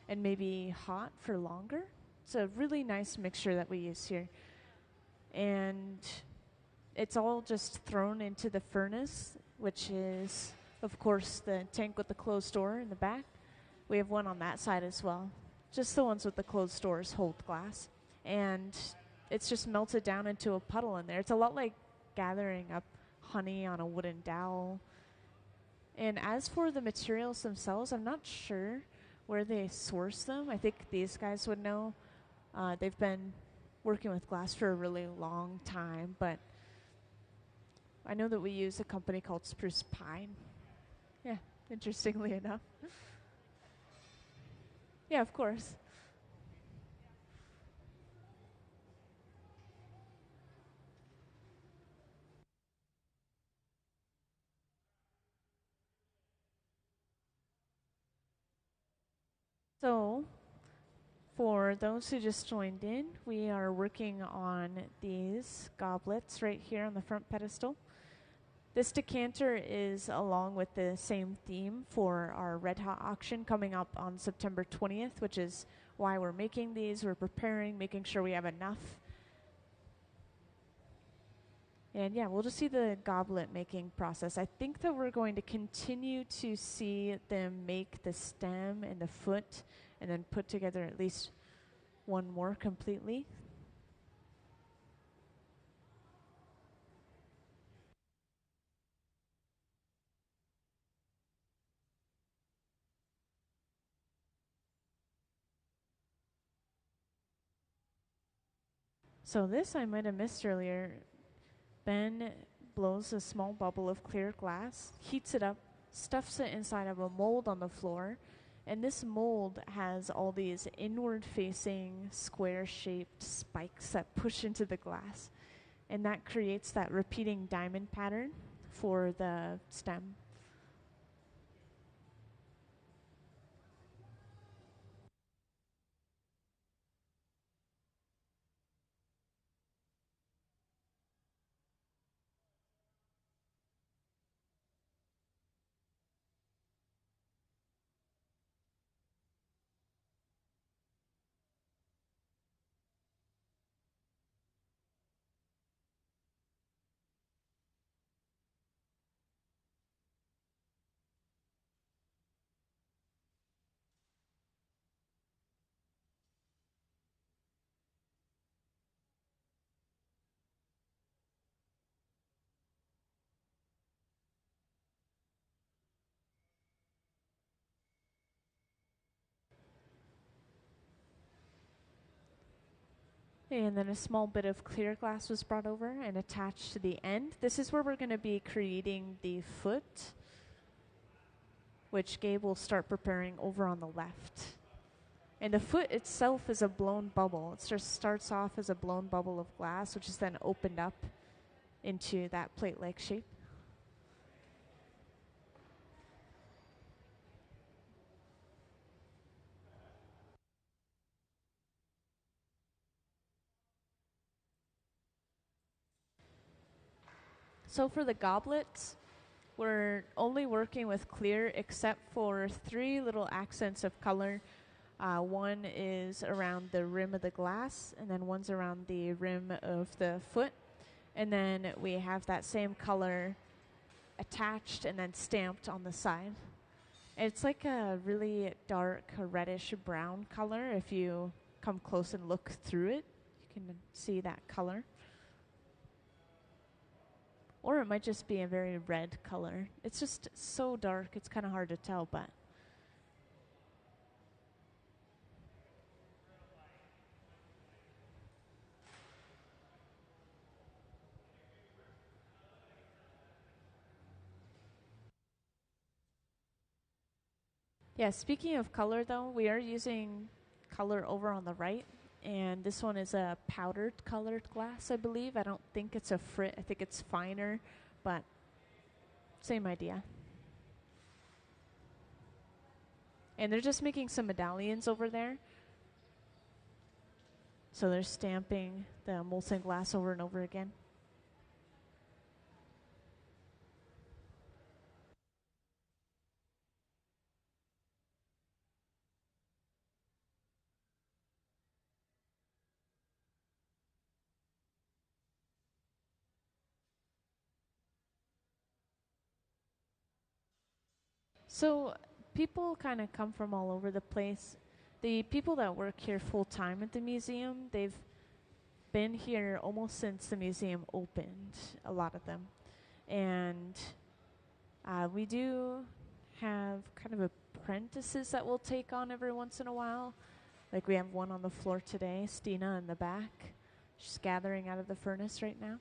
and maybe hot for longer. It's a really nice mixture that we use here. And it's all just thrown into the furnace, which is, of course, the tank with the closed door in the back. We have one on that side as well. Just the ones with the closed doors hold glass. And it's just melted down into a puddle in there. It's a lot like gathering up honey on a wooden dowel. And as for the materials themselves, I'm not sure where they source them. I think these guys would know. They've been working with glass for a really long time, but I know that we use a company called Spruce Pine. Yeah, interestingly enough. Yeah, of course. So, for those who just joined in, we are working on these goblets right here on the front pedestal. This decanter is along with the same theme for our Red Hot auction coming up on September 20th, which is why we're making these. We're preparing, making sure we have enough. And yeah, we'll just see the goblet making process. I think that we're going to continue to see them make the stem and the foot and then put together at least one more completely. So this I might have missed earlier. Ben blows a small bubble of clear glass, heats it up, stuffs it inside of a mold on the floor, and this mold has all these inward facing square shaped spikes that push into the glass, and that creates that repeating diamond pattern for the stem. And then a small bit of clear glass was brought over and attached to the end. This is where we're going to be creating the foot, which Gabe will start preparing over on the left. And the foot itself is a blown bubble. It just starts off as a blown bubble of glass, which is then opened up into that plate-like shape. So for the goblets, we're only working with clear except for 3 little accents of color. One is around the rim of the glass, and then one's around the rim of the foot. And then we have that same color attached and then stamped on the side. It's like a really dark reddish brown color. If you come close and look through it, you can see that color. Or it might just be a very red color. It's just so dark, it's kind of hard to tell, but yeah, speaking of color though, we are using color over on the right. And this one is a powdered colored glass, I believe. I don't think it's a frit. I think it's finer, but same idea. And they're just making some medallions over there. So they're stamping the molten glass over and over again. So people kind of come from all over the place. The people that work here full time at the museum, they've been here almost since the museum opened, a lot of them. And we do have kind of apprentices that we'll take on every once in a while. Like we have one on the floor today, Stina in the back. She's gathering out of the furnace right now.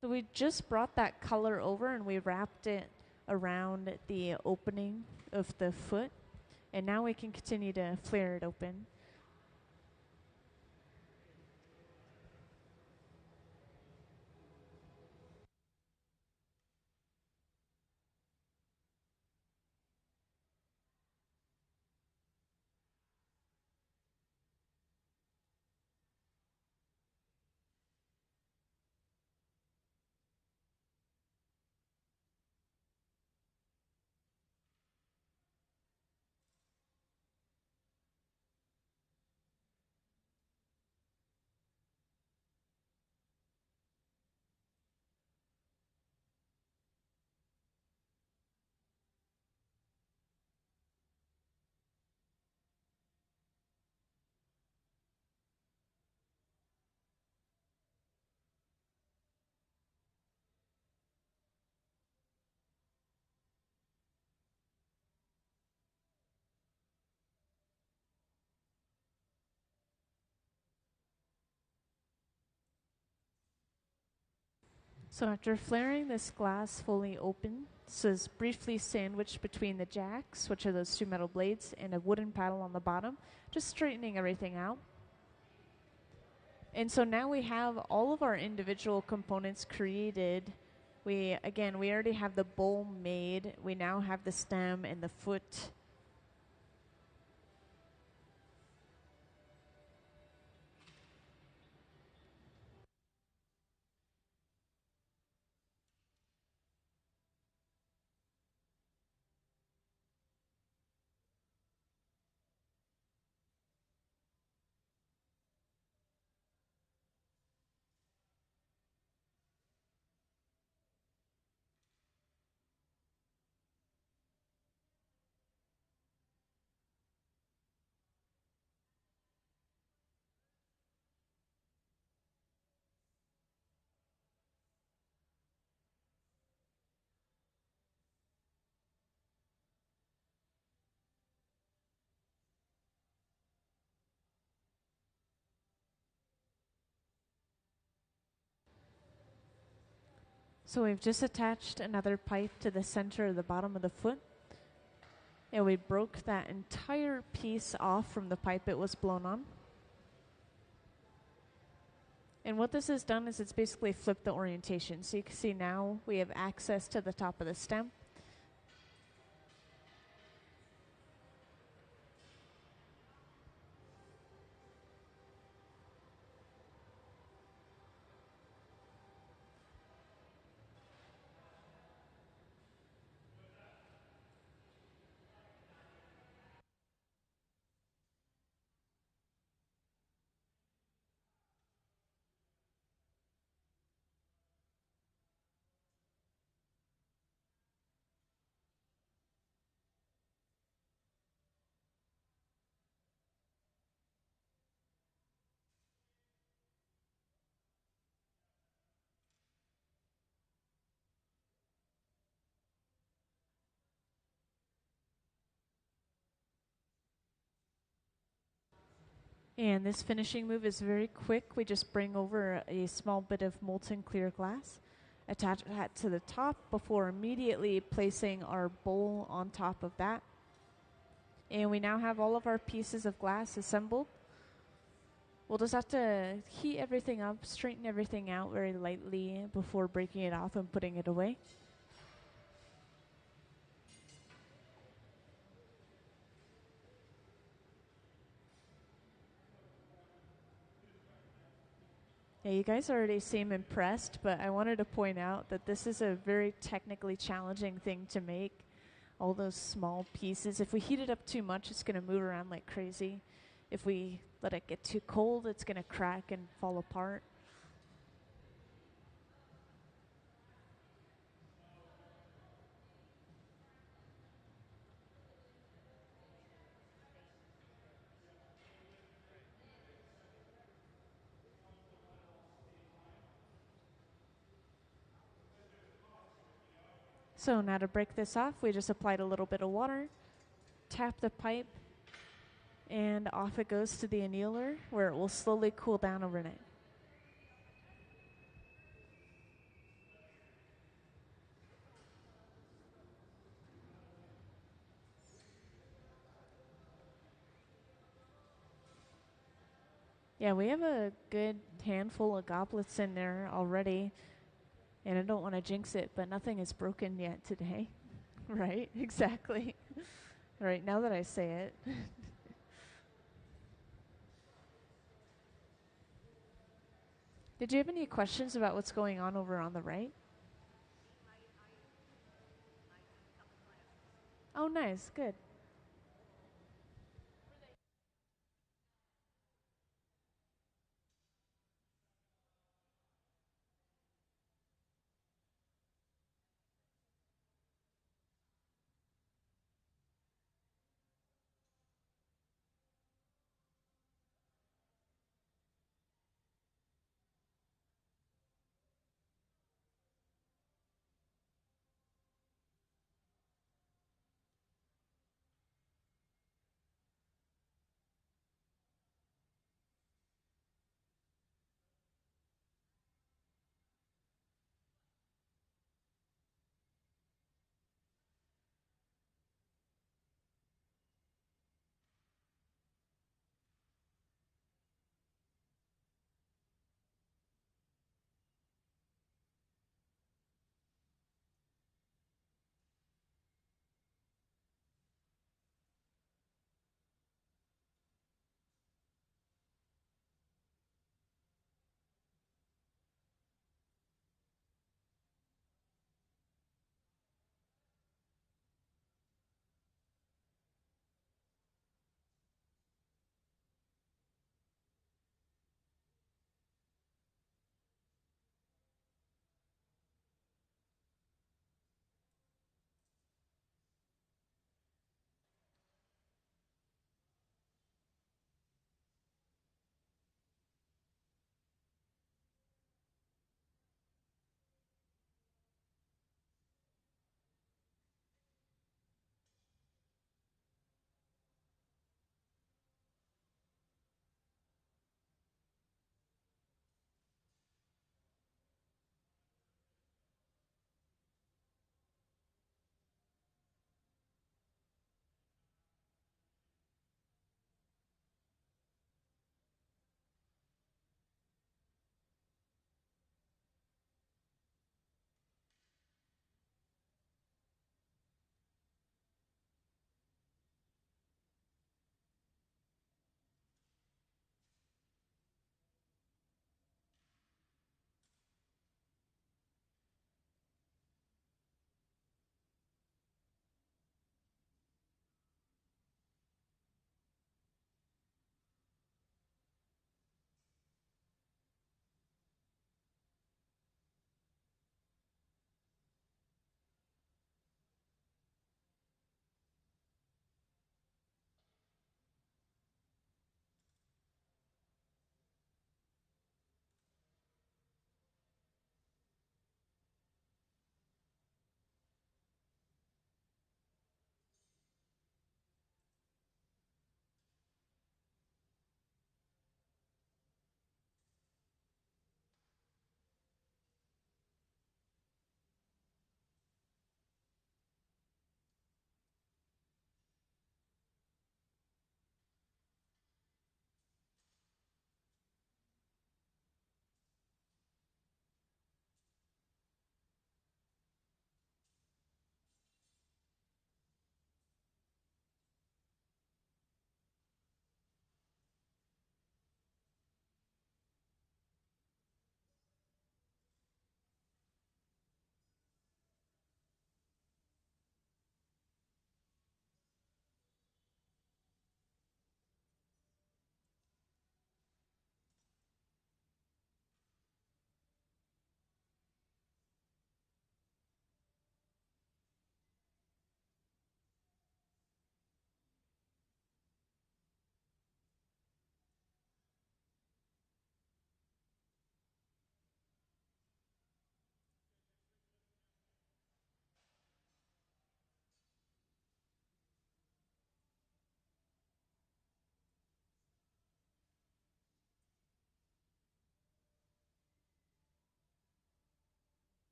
So we just brought that color over and we wrapped it around the opening of the foot. And now we can continue to flare it open. So after flaring this glass fully open, this is briefly sandwiched between the jacks, which are those 2 metal blades, and a wooden paddle on the bottom, just straightening everything out. And so now we have all of our individual components created. We already have the bowl made. We now have the stem and the foot. So we've just attached another pipe to the center of the bottom of the foot. And we broke that entire piece off from the pipe it was blown on. And what this has done is it's basically flipped the orientation. So you can see now we have access to the top of the stem. And this finishing move is very quick. We just bring over a small bit of molten clear glass, attach that to the top before immediately placing our bowl on top of that. And we now have all of our pieces of glass assembled. We'll just have to heat everything up, straighten everything out very lightly before breaking it off and putting it away. Yeah, you guys already seem impressed, but I wanted to point out that this is a very technically challenging thing to make. All those small pieces. If we heat it up too much, it's going to move around like crazy. If we let it get too cold, it's going to crack and fall apart. So now to break this off, we just applied a little bit of water, tap the pipe, and off it goes to the annealer where it will slowly cool down overnight. Yeah, we have a good handful of goblets in there already, and I don't want to jinx it, but nothing is broken yet today. Right? Exactly. Right, now that I say it. Did you have any questions about what's going on over on the right? Oh, nice. Good.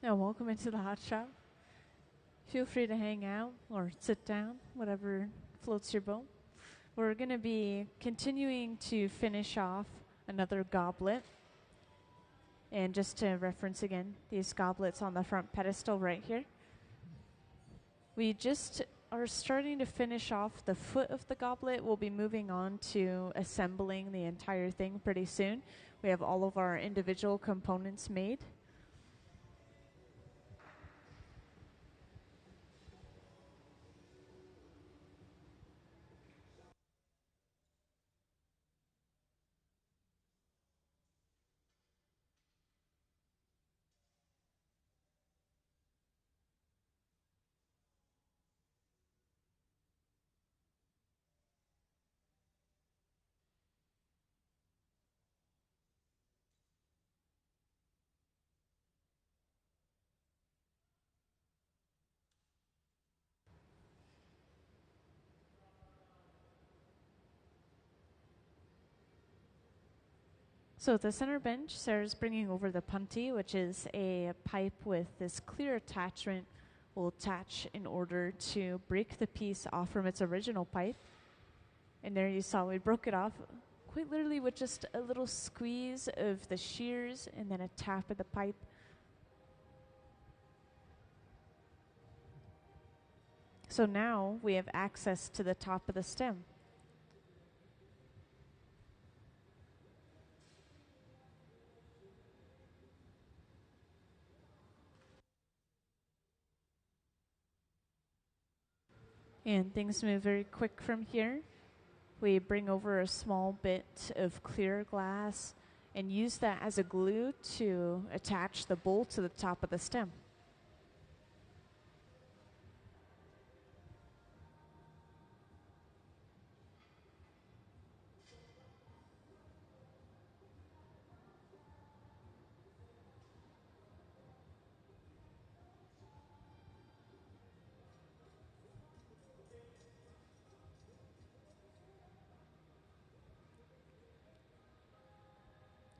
Now, welcome into the hot shop. Feel free to hang out or sit down, whatever floats your boat. We're going to be continuing to finish off another goblet. And just to reference again, these goblets on the front pedestal right here. We just are starting to finish off the foot of the goblet. We'll be moving on to assembling the entire thing pretty soon. We have all of our individual components made. So the center bench, Sarah's bringing over the punty, which is a pipe with this clear attachment. Will attach in order to break the piece off from its original pipe. And there you saw we broke it off quite literally with just a little squeeze of the shears and then a tap of the pipe. So now we have access to the top of the stem. And things move very quick from here. We bring over a small bit of clear glass and use that as a glue to attach the bowl to the top of the stem.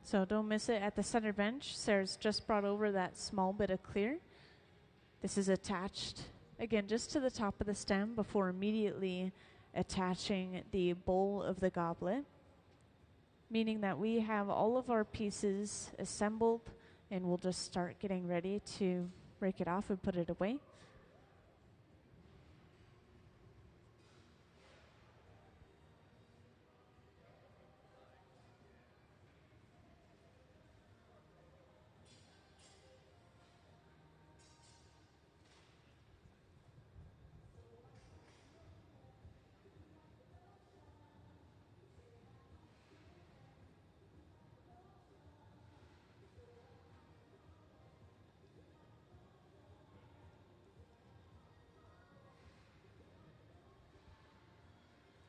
So don't miss it at the center bench. Sarah's just brought over that small bit of clear. This is attached, again, just to the top of the stem before immediately attaching the bowl of the goblet, meaning that we have all of our pieces assembled and we'll just start getting ready to break it off and put it away.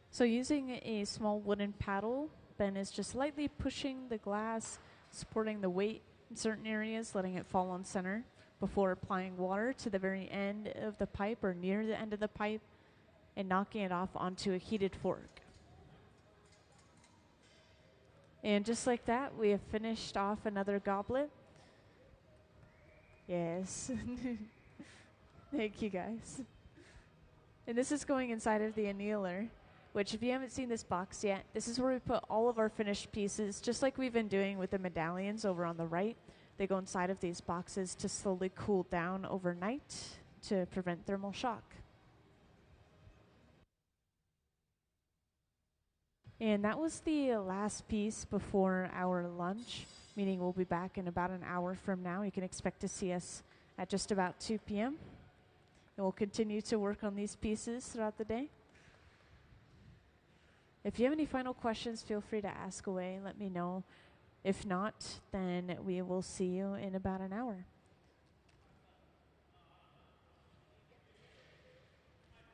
So using a small wooden paddle, Ben is just lightly pushing the glass, supporting the weight in certain areas, letting it fall on center before applying water to the very end of the pipe or near the end of the pipe and knocking it off onto a heated fork. And just like that, we have finished off another goblet. Yes. Thank you, guys. And this is going inside of the annealer, which if you haven't seen this box yet, this is where we put all of our finished pieces, just like we've been doing with the medallions over on the right. They go inside of these boxes to slowly cool down overnight to prevent thermal shock. And that was the last piece before our lunch, meaning we'll be back in about an hour from now. You can expect to see us at just about 2 p.m. And we'll continue to work on these pieces throughout the day. If you have any final questions, feel free to ask away. Let me know. If not, then we will see you in about an hour.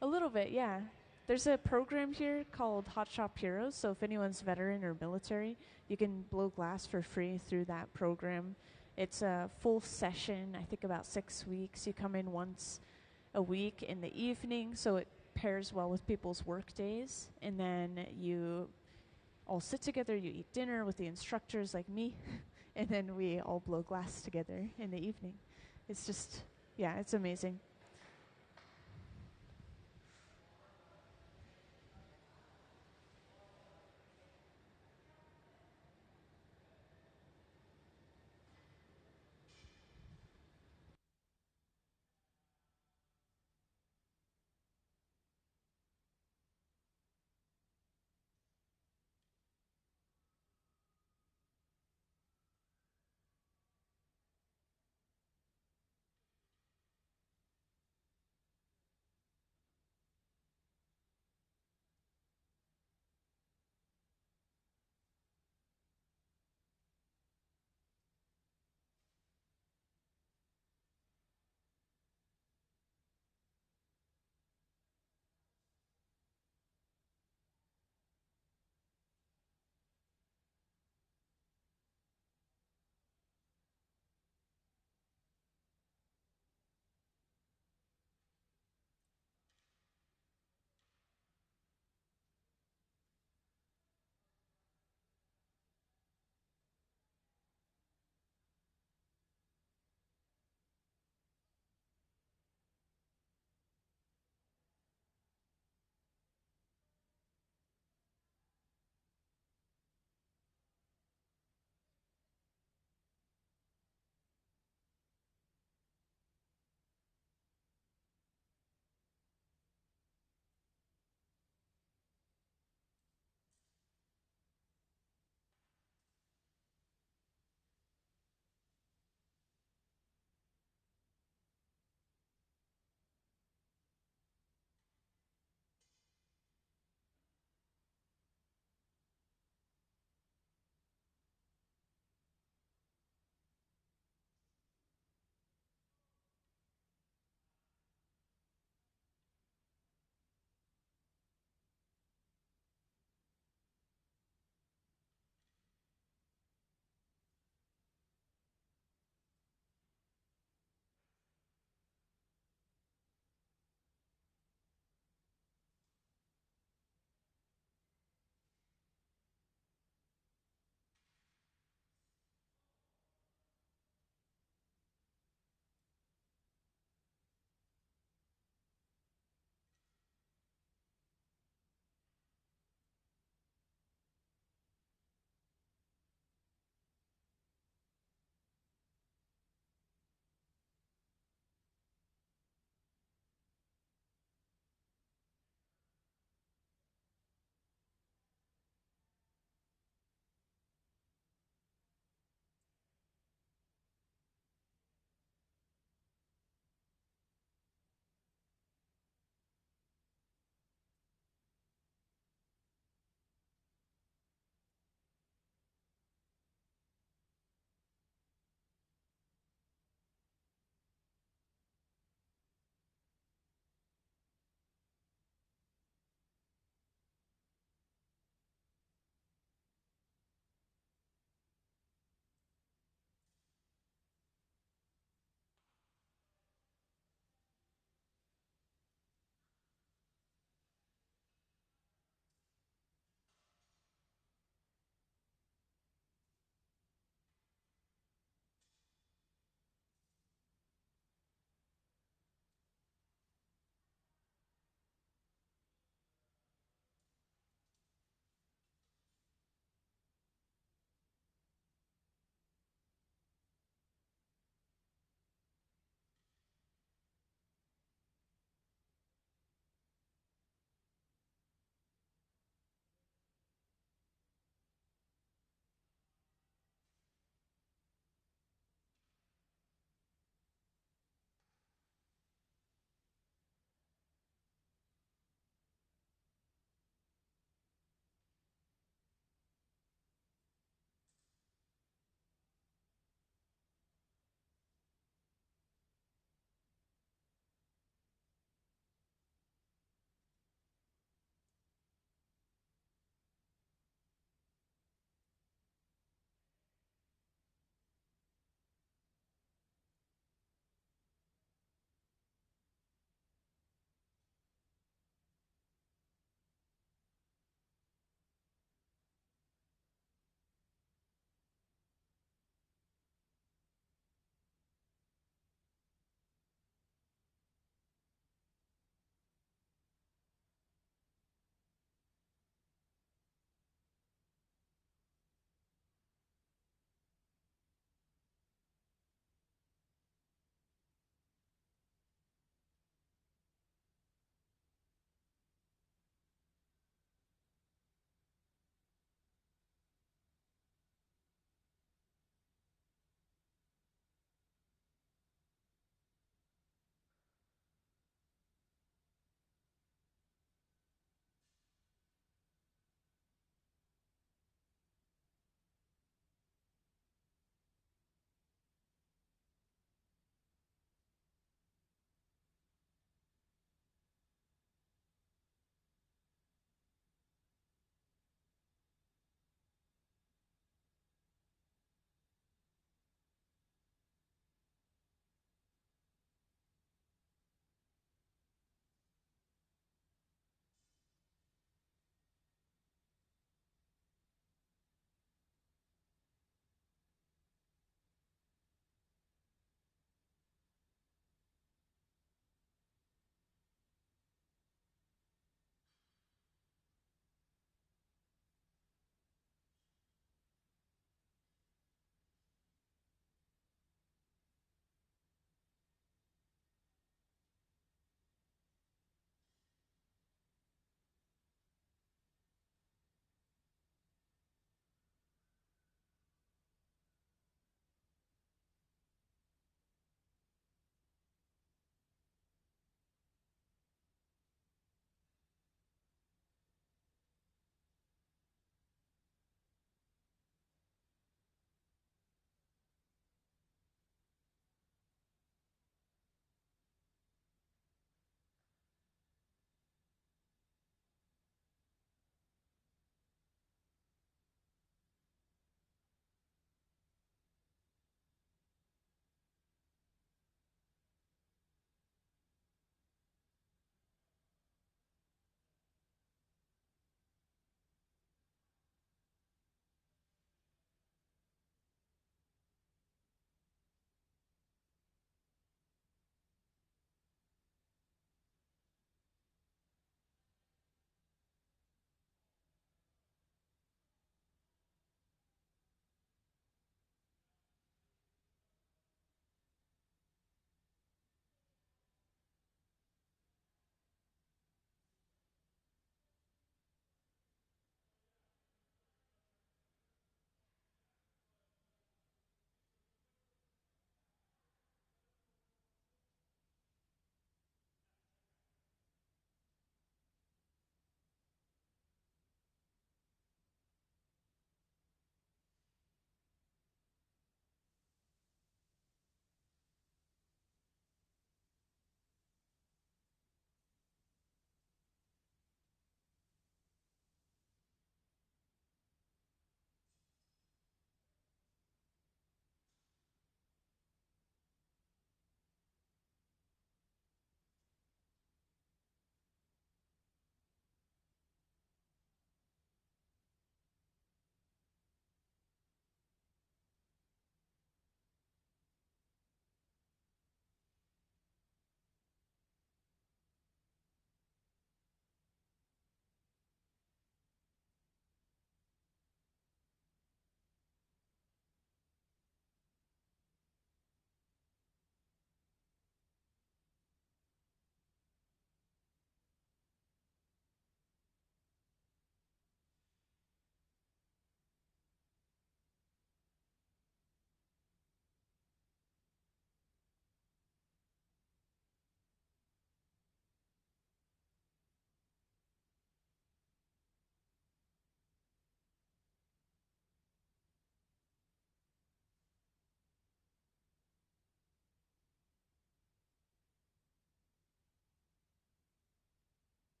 A little bit, yeah. There's a program here called Hot Shop Heroes, so if anyone's veteran or military, you can blow glass for free through that program. It's a full session, I think about 6 weeks. You come in once a week in the evening, so it pairs well with people's work days, and then you all sit together, you eat dinner with the instructors like me, and then we all blow glass together in the evening. It's just, yeah, it's amazing.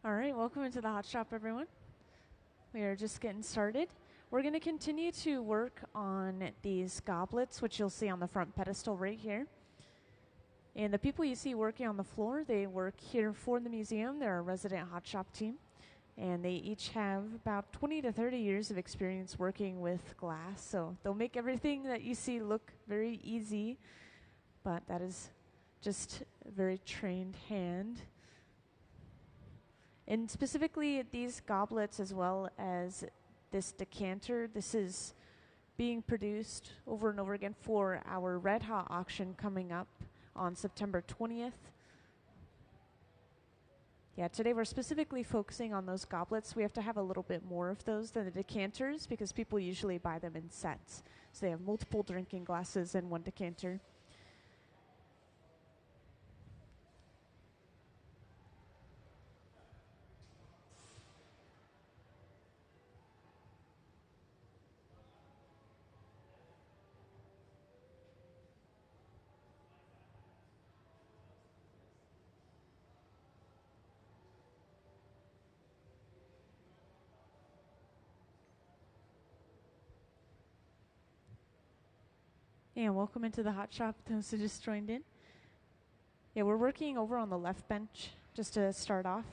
All right, welcome into the hot shop, everyone. We are just getting started. We're going to continue to work on these goblets, which you'll see on the front pedestal right here. And the people you see working on the floor, they work here for the museum. They're a resident hot shop team. And they each have about 20 to 30 years of experience working with glass. So they'll make everything that you see look very easy, but that is just a very trained hand. And specifically these goblets as well as this decanter, this is being produced over and over again for our Red Hot auction coming up on September 20th. Yeah, today we're specifically focusing on those goblets. We have to have a little bit more of those than the decanters because people usually buy them in sets. So they have multiple drinking glasses in one decanter. And welcome into the hot shop, those who just joined in. Yeah, we're working over on the left bench just to start off.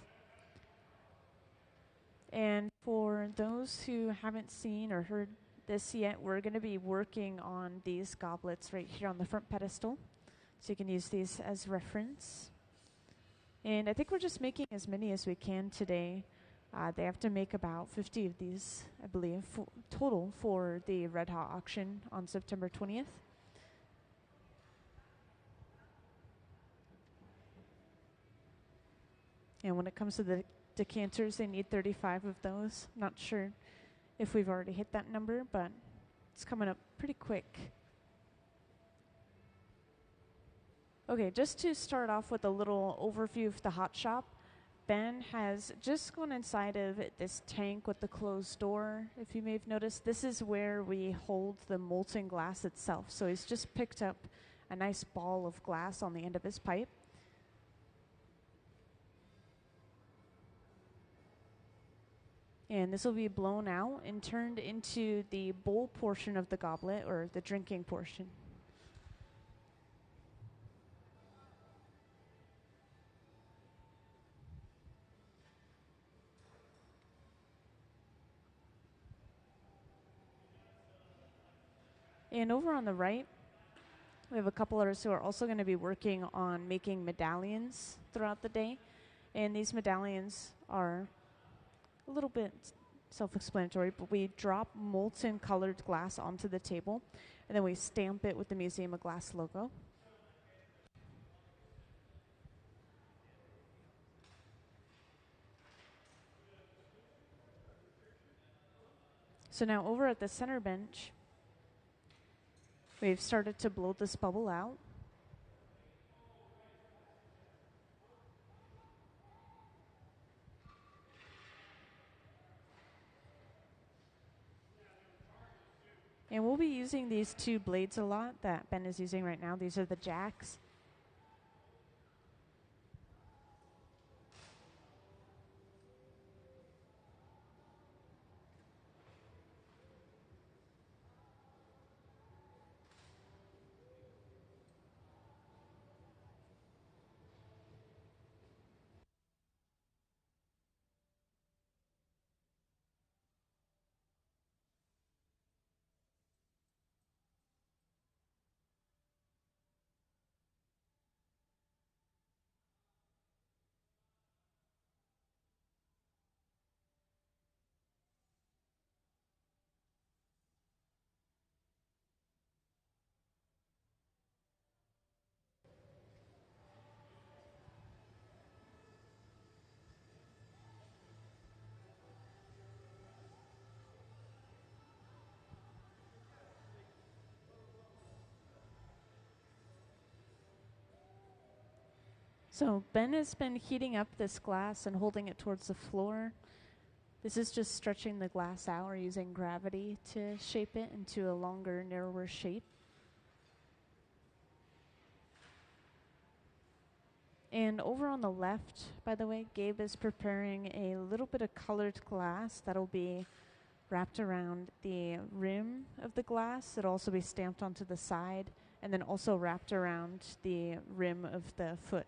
And for those who haven't seen or heard this yet, we're going to be working on these goblets right here on the front pedestal. So you can use these as reference. And I think we're just making as many as we can today. They have to make about 50 of these, I believe, total for the Red Hot auction on September 20th. And when it comes to the decanters, they need 35 of those. Not sure if we've already hit that number, but it's coming up pretty quick. Okay, just to start off with a little overview of the hot shop, Ben has just gone inside of this tank with the closed door. If you may have noticed, this is where we hold the molten glass itself. So he's just picked up a nice ball of glass on the end of his pipe. And this will be blown out and turned into the bowl portion of the goblet, or the drinking portion. And over on the right, we have a couple others who are also going to be working on making medallions throughout the day. And these medallions are a little bit self-explanatory, but we drop molten colored glass onto the table, and then we stamp it with the Museum of Glass logo. So now over at the center bench, we've started to blow this bubble out. And we'll be using these two blades a lot that Ben is using right now. These are the jacks. So Ben has been heating up this glass and holding it towards the floor. This is just stretching the glass out or using gravity to shape it into a longer, narrower shape. And over on the left, by the way, Gabe is preparing a little bit of colored glass that'll be wrapped around the rim of the glass. It'll also be stamped onto the side and then also wrapped around the rim of the foot.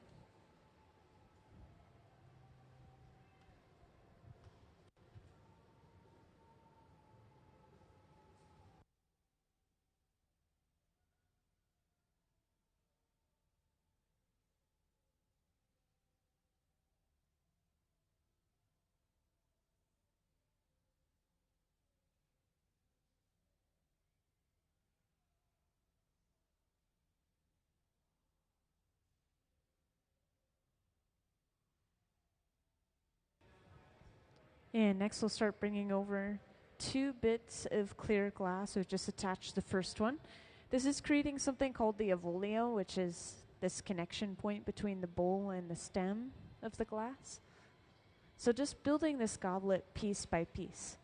And next we'll start bringing over 2 bits of clear glass. We've just attached the first one. This is creating something called the avolio, which is this connection point between the bowl and the stem of the glass. So just building this goblet piece by piece.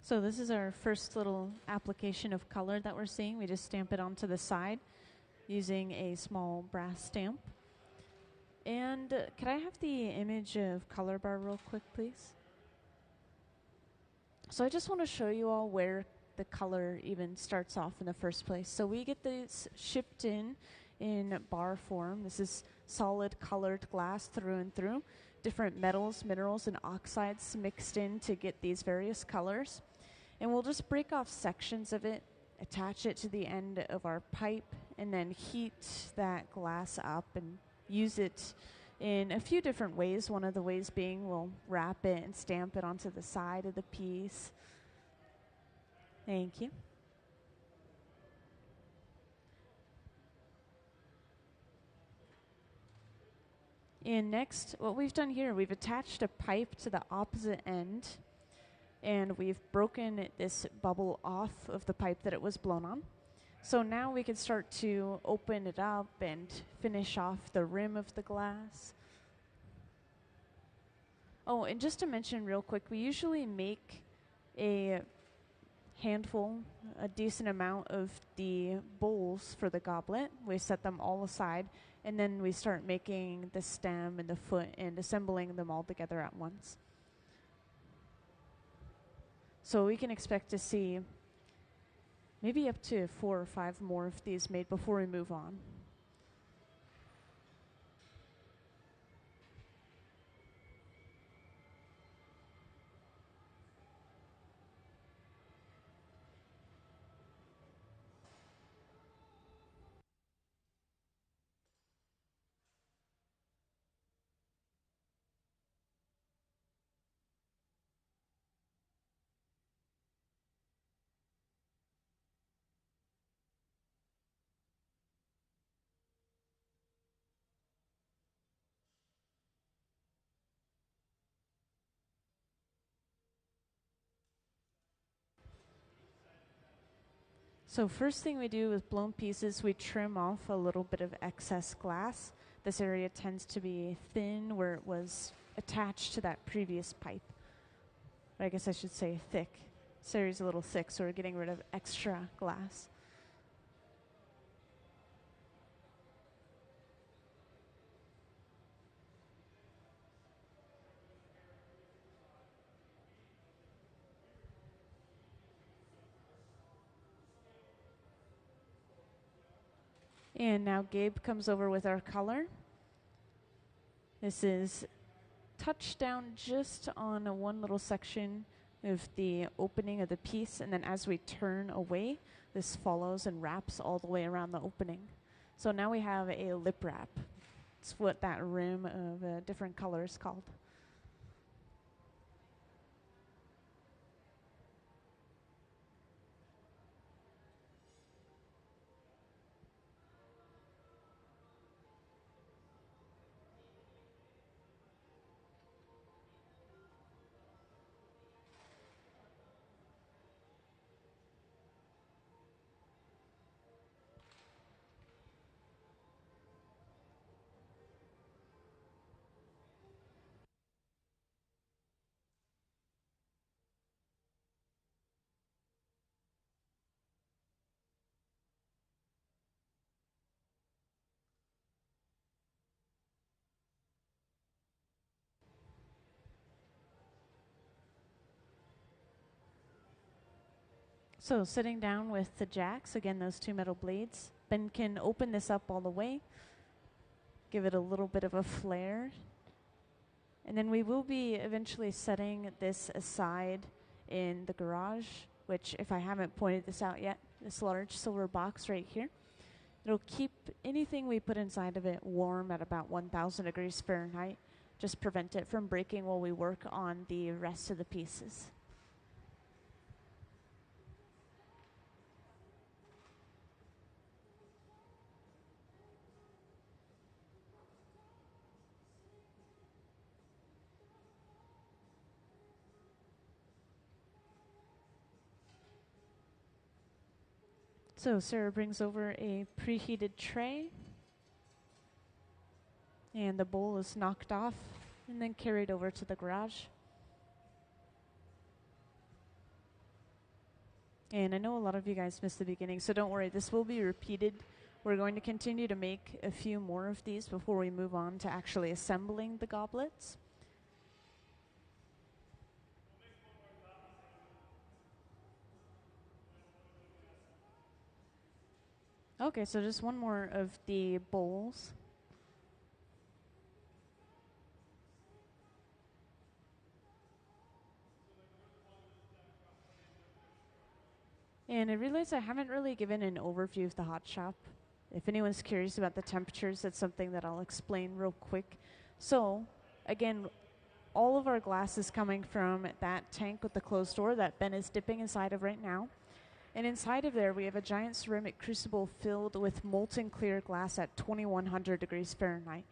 So this is our first little application of color that we're seeing. We just stamp it onto the side using a small brass stamp. And could I have the image of color bar real quick, please? So I just want to show you all where the color even starts off in the first place. So we get these shipped in bar form. This is solid colored glass through and through. Different metals, minerals, and oxides mixed in to get these various colors. And we'll just break off sections of it, attach it to the end of our pipe, and then heat that glass up and use it in a few different ways. One of the ways being we'll wrap it and stamp it onto the side of the piece. Thank you. And next, what we've done here, we've attached a pipe to the opposite end, and we've broken this bubble off of the pipe that it was blown on. So now we can start to open it up and finish off the rim of the glass. Oh, and just to mention real quick, we usually make a handful, a decent amount of the bowls for the goblet. We set them all aside, and then we start making the stem and the foot and assembling them all together at once. So we can expect to see maybe up to 4 or 5 more of these made before we move on. So first thing we do with blown pieces, we trim off a little bit of excess glass. This area tends to be thin where it was attached to that previous pipe. I guess I should say thick. Sari's a little sick, so we're getting rid of extra glass. And now Gabe comes over with our color. This is touched down just on one little section of the opening of the piece, and then as we turn away, this follows and wraps all the way around the opening. So now we have a lip wrap. It's what that rim of different colors is called. So sitting down with the jacks, again, those two metal blades, Ben can open this up all the way, give it a little bit of a flare, and then we will be eventually setting this aside in the garage, which, if I haven't pointed this out yet, this large silver box right here, it'll keep anything we put inside of it warm at about 1,000 degrees Fahrenheit, just prevent it from breaking while we work on the rest of the pieces. So Sarah brings over a preheated tray, and the bowl is knocked off and then carried over to the garage. And I know a lot of you guys missed the beginning, so don't worry, this will be repeated. We're going to continue to make a few more of these before we move on to actually assembling the goblets. Okay, so just one more of the bowls. And I realize I haven't really given an overview of the hot shop. If anyone's curious about the temperatures, that's something that I'll explain real quick. So, again, all of our glass is coming from that tank with the closed door that Ben is dipping inside of right now. And inside of there, we have a giant ceramic crucible filled with molten clear glass at 2100 degrees Fahrenheit.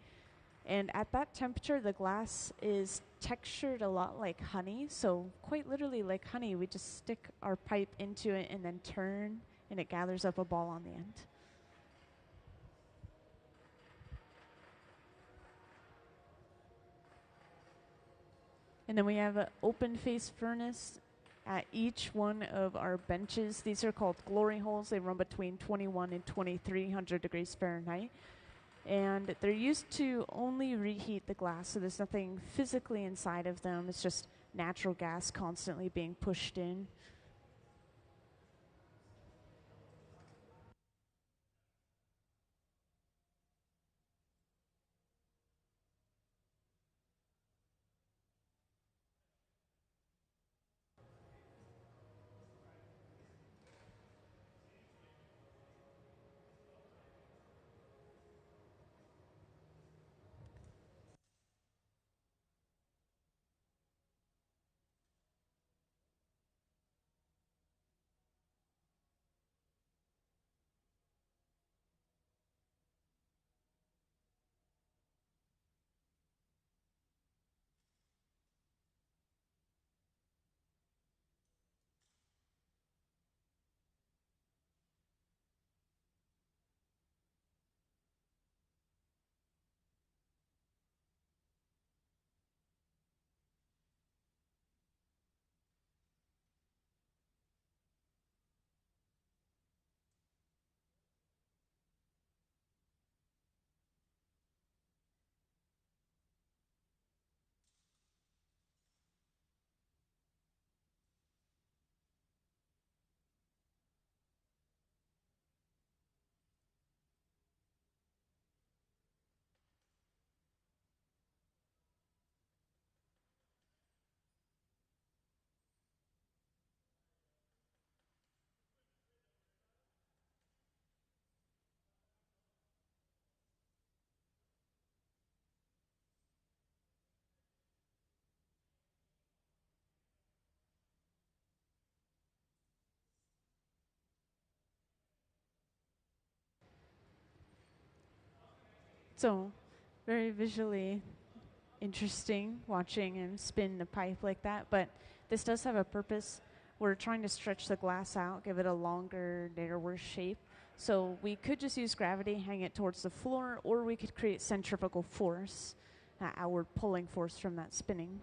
And at that temperature, the glass is textured a lot like honey. So quite literally like honey, we just stick our pipe into it and then turn, and it gathers up a ball on the end. And then we have an open face furnace at each one of our benches. These are called glory holes. They run between 21 and 2300 degrees Fahrenheit. And they're used to only reheat the glass, so there's nothing physically inside of them. It's just natural gas constantly being pushed in. So, very visually interesting watching him spin the pipe like that, but this does have a purpose. We're trying to stretch the glass out, give it a longer, narrower shape. So we could just use gravity, hang it towards the floor, or we could create centrifugal force, outward pulling force from that spinning.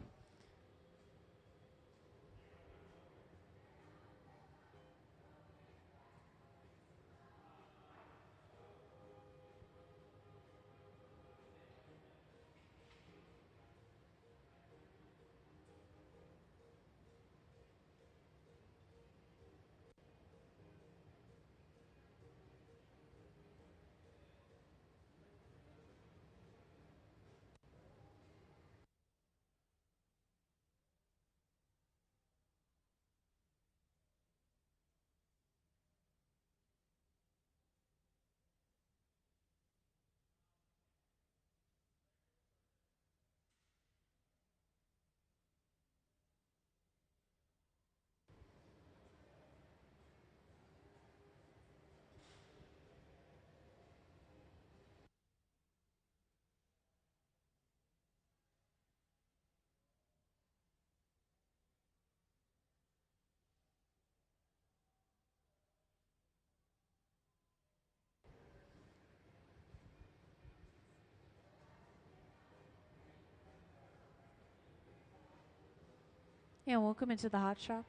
Yeah, welcome into the hot shop.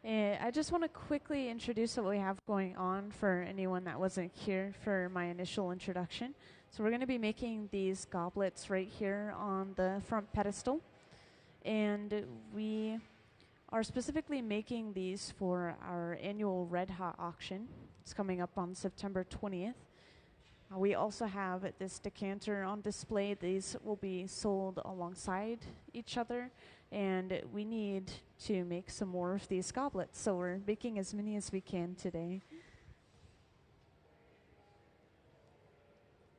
I just want to quickly introduce what we have going on for anyone that wasn't here for my initial introduction. So we're going to be making these goblets right here on the front pedestal. And we are specifically making these for our annual Red Hot auction. It's coming up on September 20th. We also have this decanter on display. These will be sold alongside each other, and we need to make some more of these goblets, so we're making as many as we can today.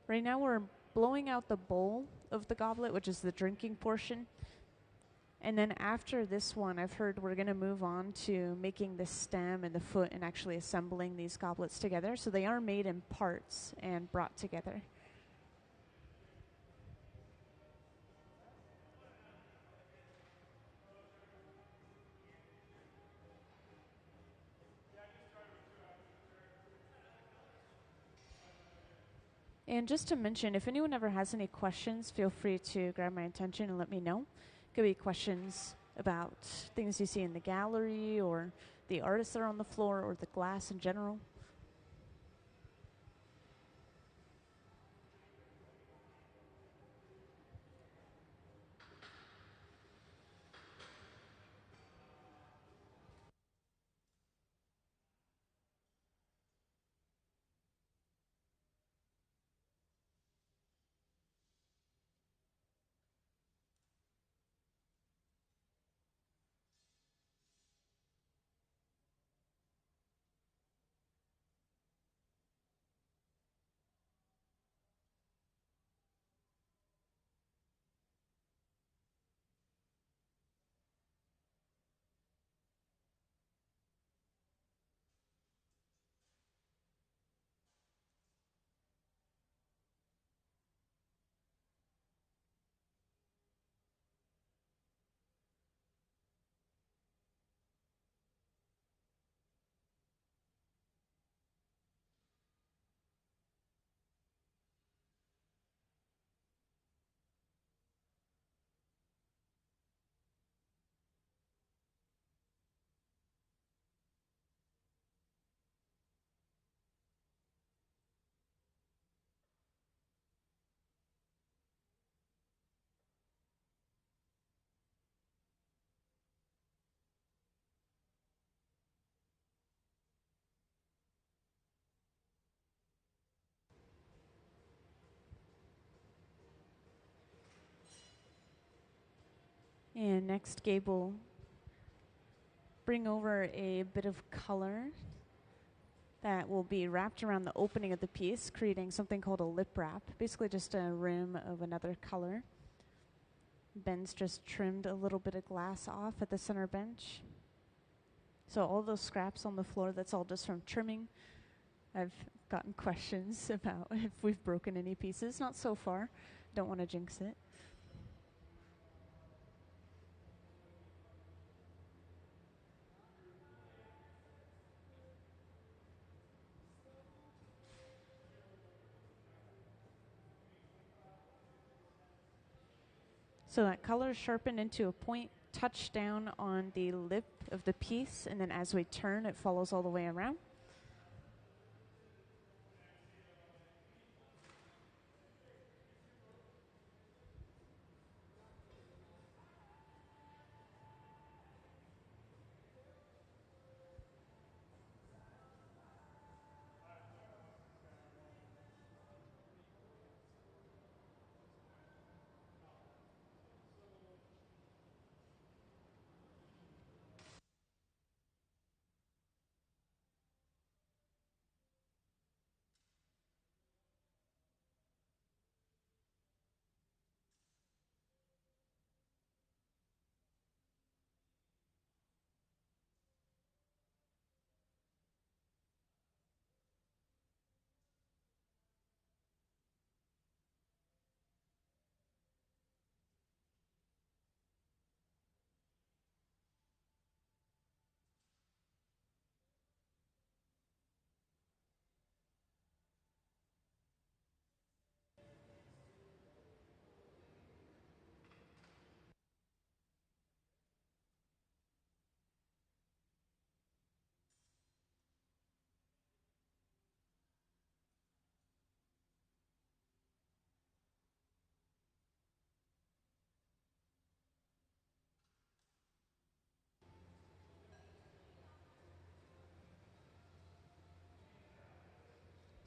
Right now we're blowing out the bowl of the goblet, which is the drinking portion. And then after this one, I've heard we're going to move on to making the stem and the foot and actually assembling these goblets together. So they are made in parts and brought together. And just to mention, if anyone ever has any questions, feel free to grab my attention and let me know. It could be questions about things you see in the gallery or the artists that are on the floor or the glass in general. And next, Gabe will bring over a bit of color that will be wrapped around the opening of the piece, creating something called a lip wrap, basically just a rim of another color. Ben's just trimmed a little bit of glass off at the center bench. So all those scraps on the floor, that's all just from trimming. I've gotten questions about if we've broken any pieces. Not so far. Don't want to jinx it. So that color is sharpened into a point, touch down on the lip of the piece, and then as we turn, it follows all the way around.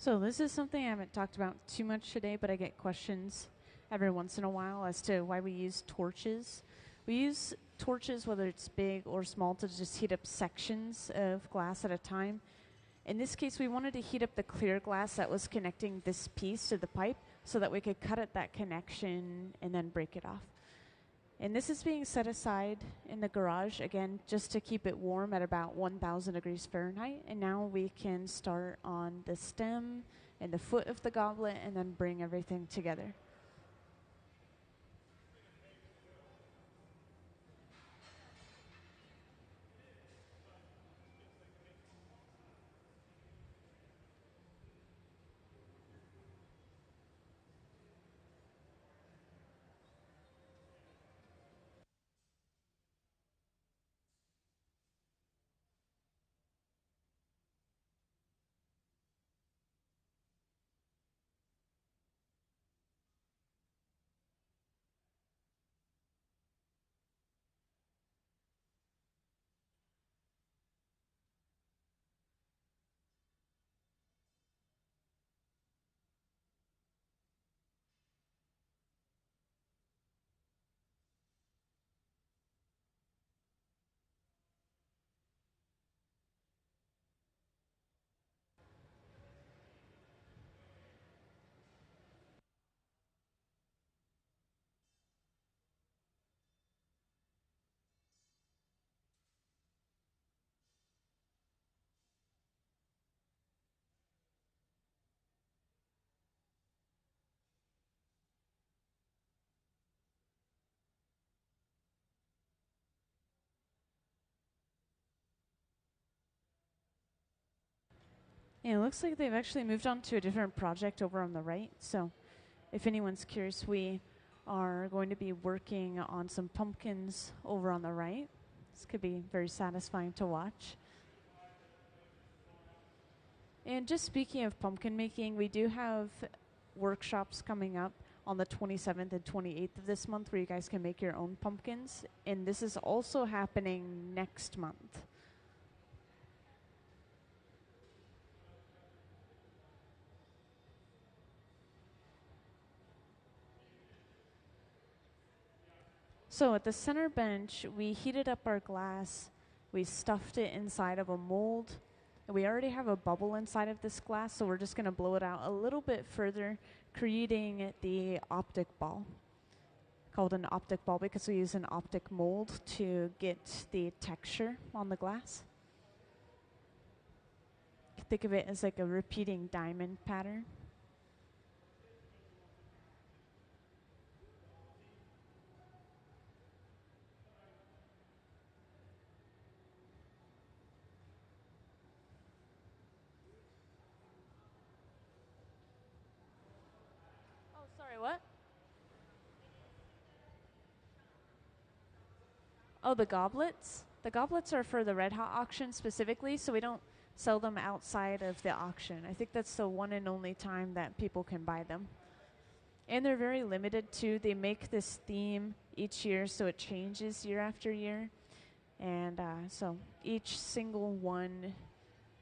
So this is something I haven't talked about too much today, but I get questions every once in a while as to why we use torches. We use torches, whether it's big or small, to just heat up sections of glass at a time. In this case, we wanted to heat up the clear glass that was connecting this piece to the pipe so that we could cut at that connection and then break it off. And this is being set aside in the garage, again, just to keep it warm at about 1,000 degrees Fahrenheit. And now we can start on the stem and the foot of the goblet and then bring everything together. And it looks like they've actually moved on to a different project over on the right. So if anyone's curious, we are going to be working on some pumpkins over on the right. This could be very satisfying to watch. And just speaking of pumpkin making, we do have workshops coming up on the 27th and 28th of this month where you guys can make your own pumpkins. And this is also happening next month. So at the center bench, we heated up our glass, we stuffed it inside of a mold, and we already have a bubble inside of this glass, so we're just going to blow it out a little bit further, creating the optic ball. Called an optic ball because we use an optic mold to get the texture on the glass. think of it as like a repeating diamond pattern. Oh, sorry, what? Oh, the goblets? The goblets are for the Red Hot auction specifically, so we don't sell them outside of the auction. I think that's the one and only time that people can buy them. And they're very limited too. They make this theme each year, so it changes year after year. And so each single one,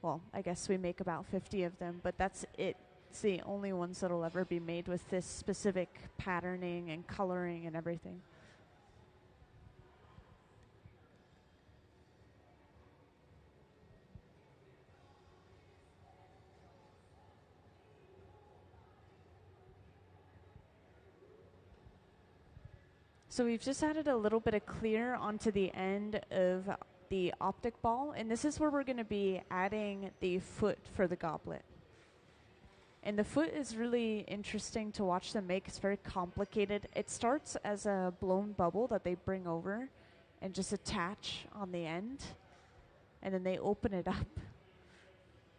well, I guess we make about 50 of them, but that's it. It's the only ones that'll ever be made with this specific patterning and coloring and everything. So we've just added a little bit of clear onto the end of the optic ball, and this is where we're going to be adding the foot for the goblet. And the foot is really interesting to watch them make. It's very complicated. It starts as a blown bubble that they bring over and just attach on the end, and then they open it up.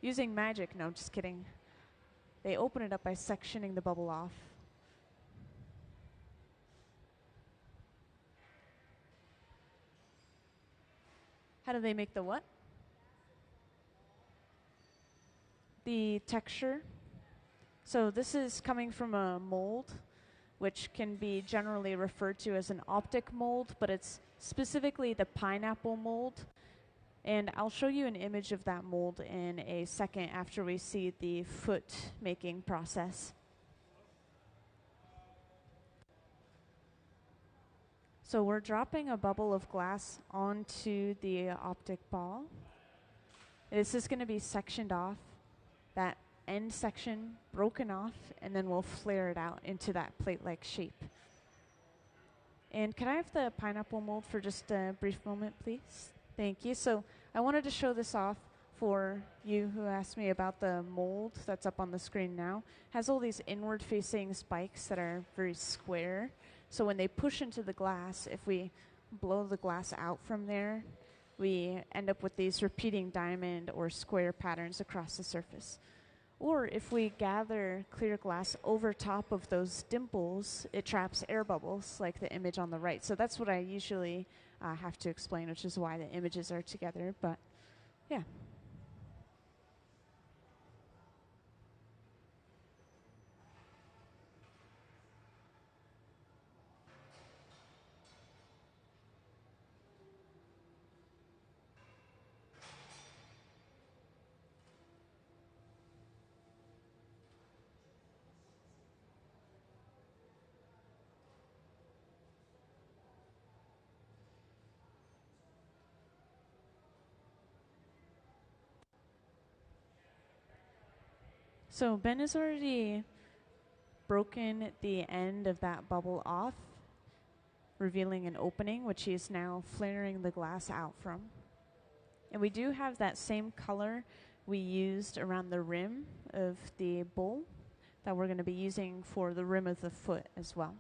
Using magic, no, just kidding. They open it up by sectioning the bubble off. How do they make the what? The texture. So this is coming from a mold, which can be generally referred to as an optic mold, but it's specifically the pineapple mold. And I'll show you an image of that mold in a second after we see the foot making process. So we're dropping a bubble of glass onto the optic ball. This is going to be sectioned off, that end section broken off, and then we'll flare it out into that plate-like shape. And can I have the pineapple mold for just a brief moment, please? Thank you. So I wanted to show this off for you who asked me about the mold that's up on the screen now. It has all these inward-facing spikes that are very square. So when they push into the glass, if we blow the glass out from there, we end up with these repeating diamond or square patterns across the surface. Or if we gather clear glass over top of those dimples, it traps air bubbles like the image on the right. So that's what I usually have to explain, which is why the images are together. But yeah. So Ben has already broken the end of that bubble off, revealing an opening, which he is now flaring the glass out from. And we do have that same color we used around the rim of the bowl that we're going to be using for the rim of the foot as well.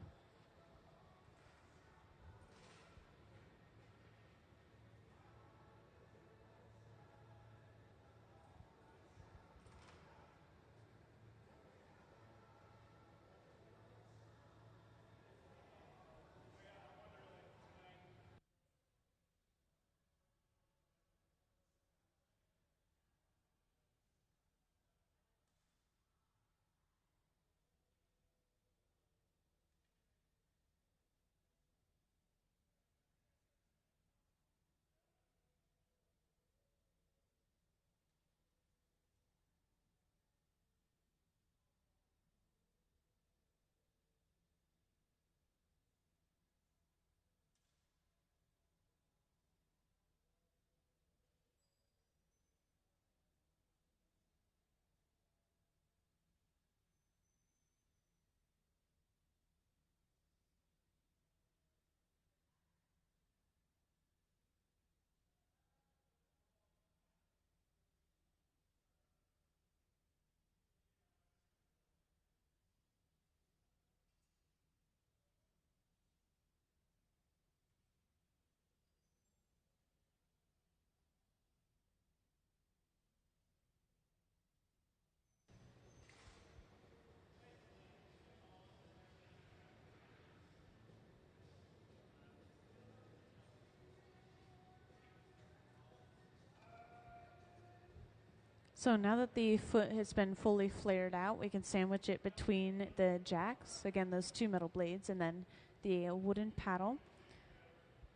So now that the foot has been fully flared out, we can sandwich it between the jacks, again those two metal blades, and then the wooden paddle.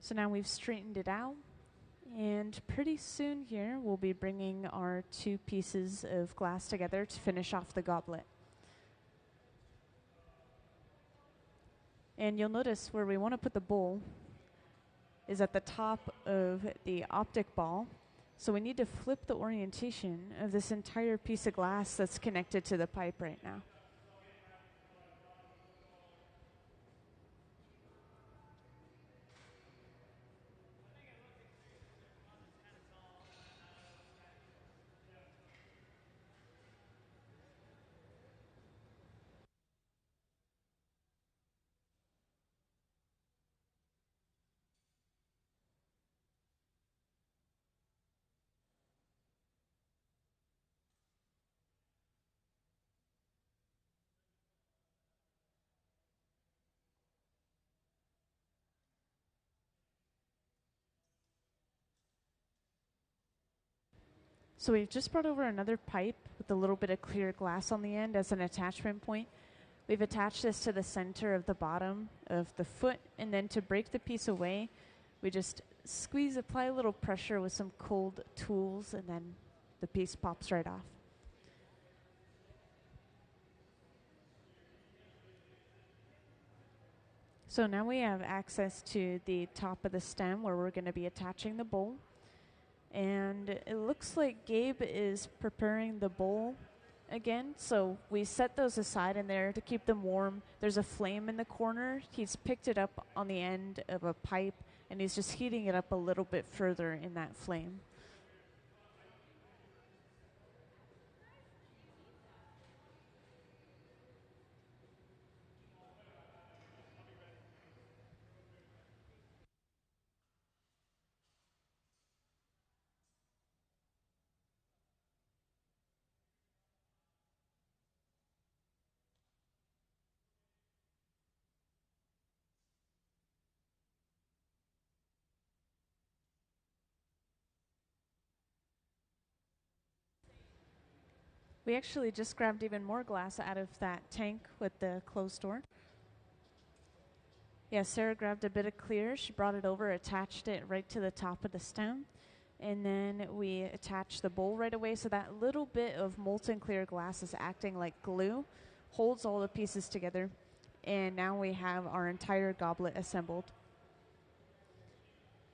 So now we've straightened it out, and pretty soon here we'll be bringing our two pieces of glass together to finish off the goblet. And you'll notice where we want to put the bowl is at the top of the optic ball. So we need to flip the orientation of this entire piece of glass that's connected to the pipe right now. So we've just brought over another pipe with a little bit of clear glass on the end as an attachment point. We've attached this to the center of the bottom of the foot, and then to break the piece away, we just apply a little pressure with some cold tools, and then the piece pops right off. So now we have access to the top of the stem where we're going to be attaching the bowl. And it looks like Gabe is preparing the bowl again. So we set those aside in there to keep them warm. There's a flame in the corner. He's picked it up on the end of a pipe, and he's just heating it up a little bit further in that flame. We actually just grabbed even more glass out of that tank with the closed door. Yeah, Sarah grabbed a bit of clear. She brought it over, attached it right to the top of the stem. And then we attached the bowl right away. So that little bit of molten clear glass is acting like glue, holds all the pieces together. And now we have our entire goblet assembled.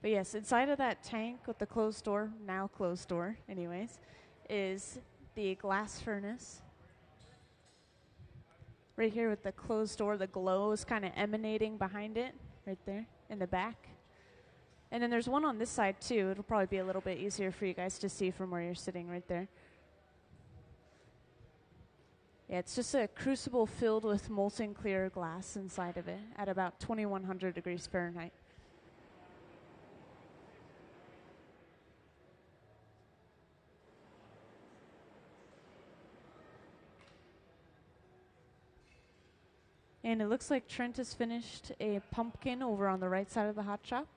But yes, inside of that tank with the closed door, now closed door anyways, is the glass furnace. Right here with the closed door, the glow is kind of emanating behind it, right there in the back. And then there's one on this side too. It'll probably be a little bit easier for you guys to see from where you're sitting right there. Yeah, it's just a crucible filled with molten clear glass inside of it at about 2100 degrees Fahrenheit. And it looks like Trent has finished a pumpkin over on the right side of the hot shop,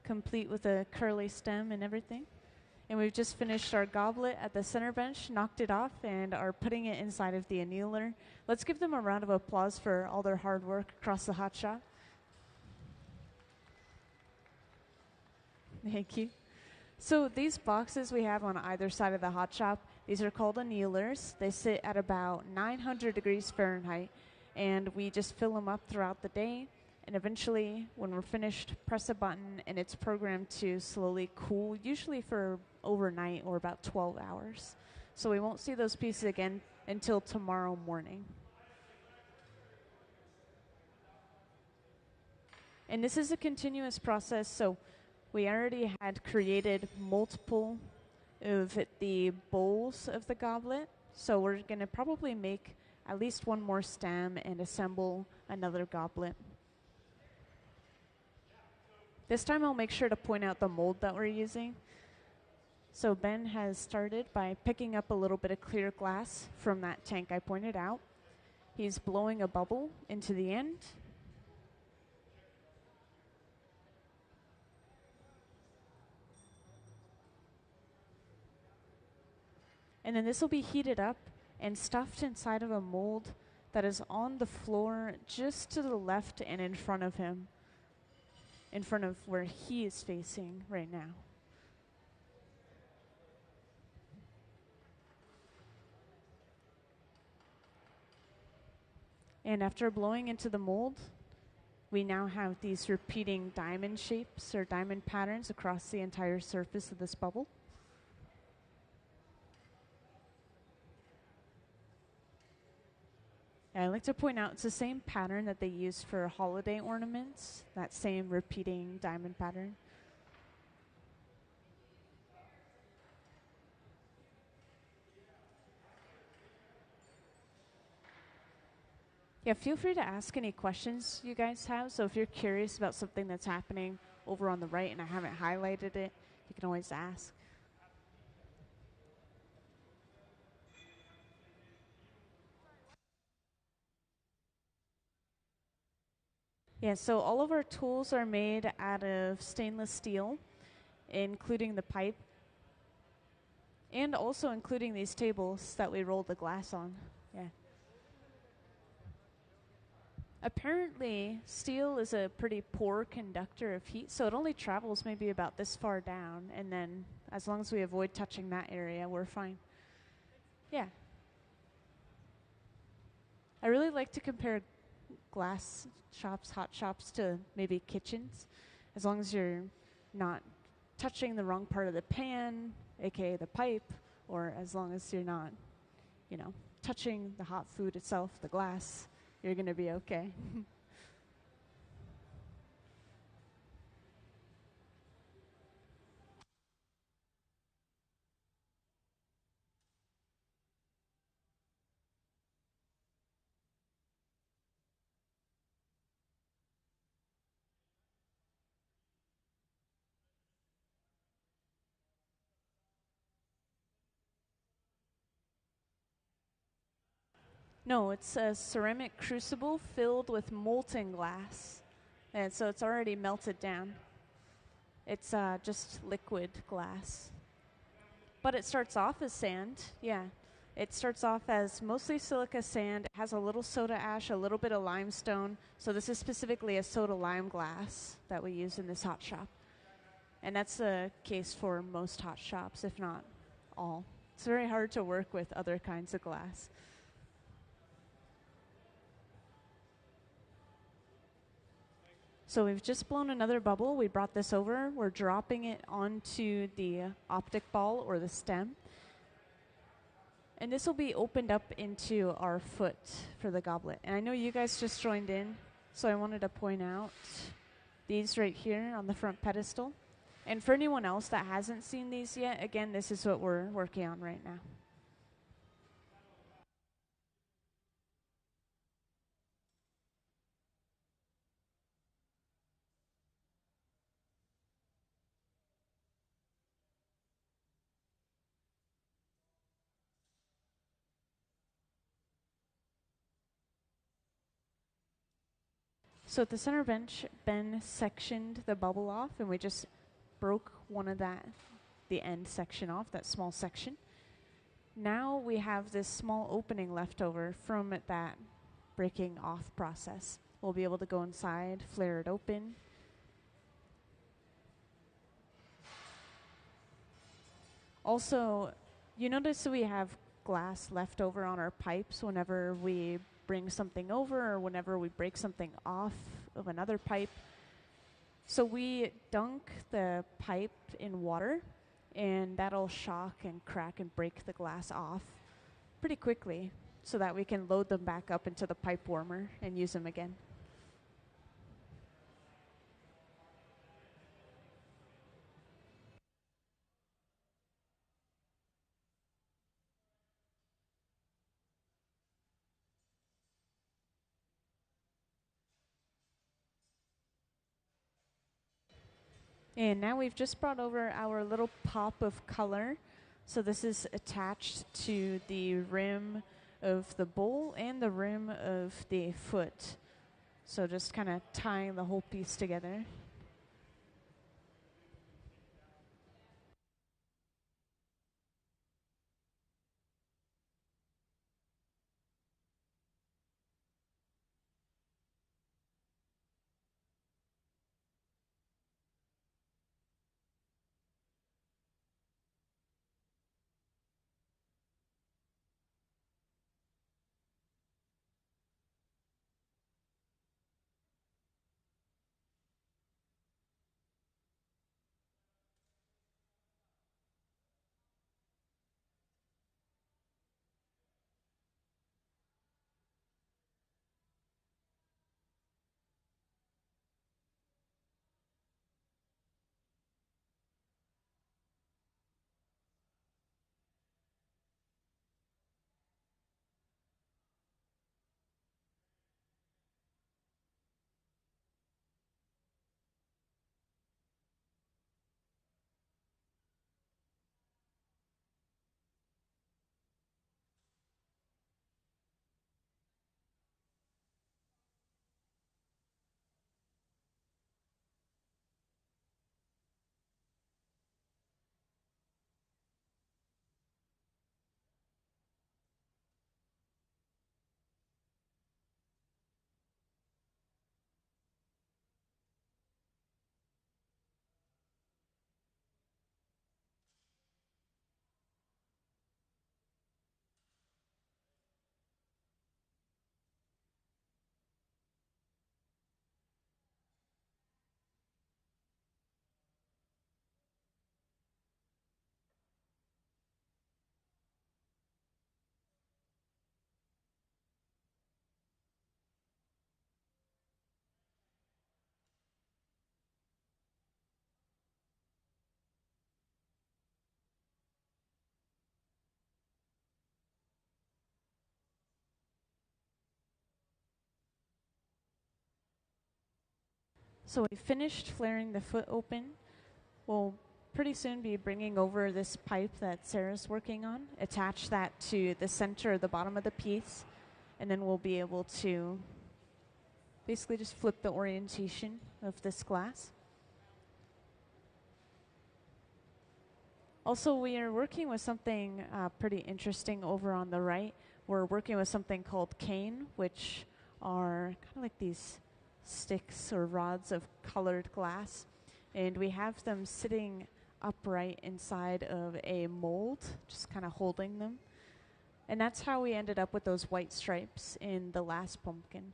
complete with a curly stem and everything. And we've just finished our goblet at the center bench, knocked it off, and are putting it inside of the annealer. Let's give them a round of applause for all their hard work across the hot shop. Thank you. So these boxes we have on either side of the hot shop, these are called annealers. They sit at about 900 degrees Fahrenheit, and we just fill them up throughout the day. And eventually, when we're finished, press a button, and it's programmed to slowly cool, usually for overnight or about 12 hours. So we won't see those pieces again until tomorrow morning. And this is a continuous process, so we already had created multiple of the bowls of the goblet. So we're going to probably make at least one more stem and assemble another goblet. This time I'll make sure to point out the mold that we're using. So Ben has started by picking up a little bit of clear glass from that tank I pointed out. He's blowing a bubble into the end. And then this will be heated up and stuffed inside of a mold that is on the floor just to the left and in front of him, in front of where he is facing right now. And after blowing into the mold, we now have these repeating diamond shapes or diamond patterns across the entire surface of this bubble. And I like to point out it's the same pattern that they use for holiday ornaments, that same repeating diamond pattern. Yeah, feel free to ask any questions you guys have. So if you're curious about something that's happening over on the right and I haven't highlighted it, you can always ask. Yeah, so all of our tools are made out of stainless steel, including the pipe, and also including these tables that we rolled the glass on. Yeah. Apparently, steel is a pretty poor conductor of heat, so it only travels maybe about this far down, and then as long as we avoid touching that area, we're fine. Yeah. I really like to compare glass shops, hot shops, to maybe kitchens, as long as you're not touching the wrong part of the pan, aka the pipe, or as long as you're not, touching the hot food itself, the glass, you're going to be okay. No, it's a ceramic crucible filled with molten glass. And so it's already melted down. It's just liquid glass. But it starts off as sand, yeah. It starts off as mostly silica sand. It has a little soda ash, a little bit of limestone. So this is specifically a soda lime glass that we use in this hot shop. And that's the case for most hot shops, if not all. It's very hard to work with other kinds of glass. So we've just blown another bubble. We brought this over. We're dropping it onto the optic ball or the stem. And this will be opened up into our foot for the goblet. And I know you guys just joined in, so I wanted to point out these right here on the front pedestal. And for anyone else that hasn't seen these yet, again, this is what we're working on right now. So at the center bench, Ben sectioned the bubble off, and we just broke the end section off, that small section. Now we have this small opening left over from that breaking off process. We'll be able to go inside, flare it open. Also, you notice that we have glass left over on our pipes whenever we bring something over or whenever we break something off of another pipe. So we dunk the pipe in water, and that'll shock and crack and break the glass off pretty quickly so that we can load them back up into the pipe warmer and use them again. And now we've just brought over our little pop of color. So this is attached to the rim of the bowl and the rim of the foot. So just kind of tying the whole piece together. So we finished flaring the foot open. We'll pretty soon be bringing over this pipe that Sarah's working on, attach that to the center or the bottom of the piece, and then we'll be able to basically just flip the orientation of this glass. Also, we are working with something pretty interesting over on the right. We're working with something called cane, which are kind of like these sticks or rods of colored glass. And we have them sitting upright inside of a mold, just kind of holding them. And that's how we ended up with those white stripes in the last pumpkin.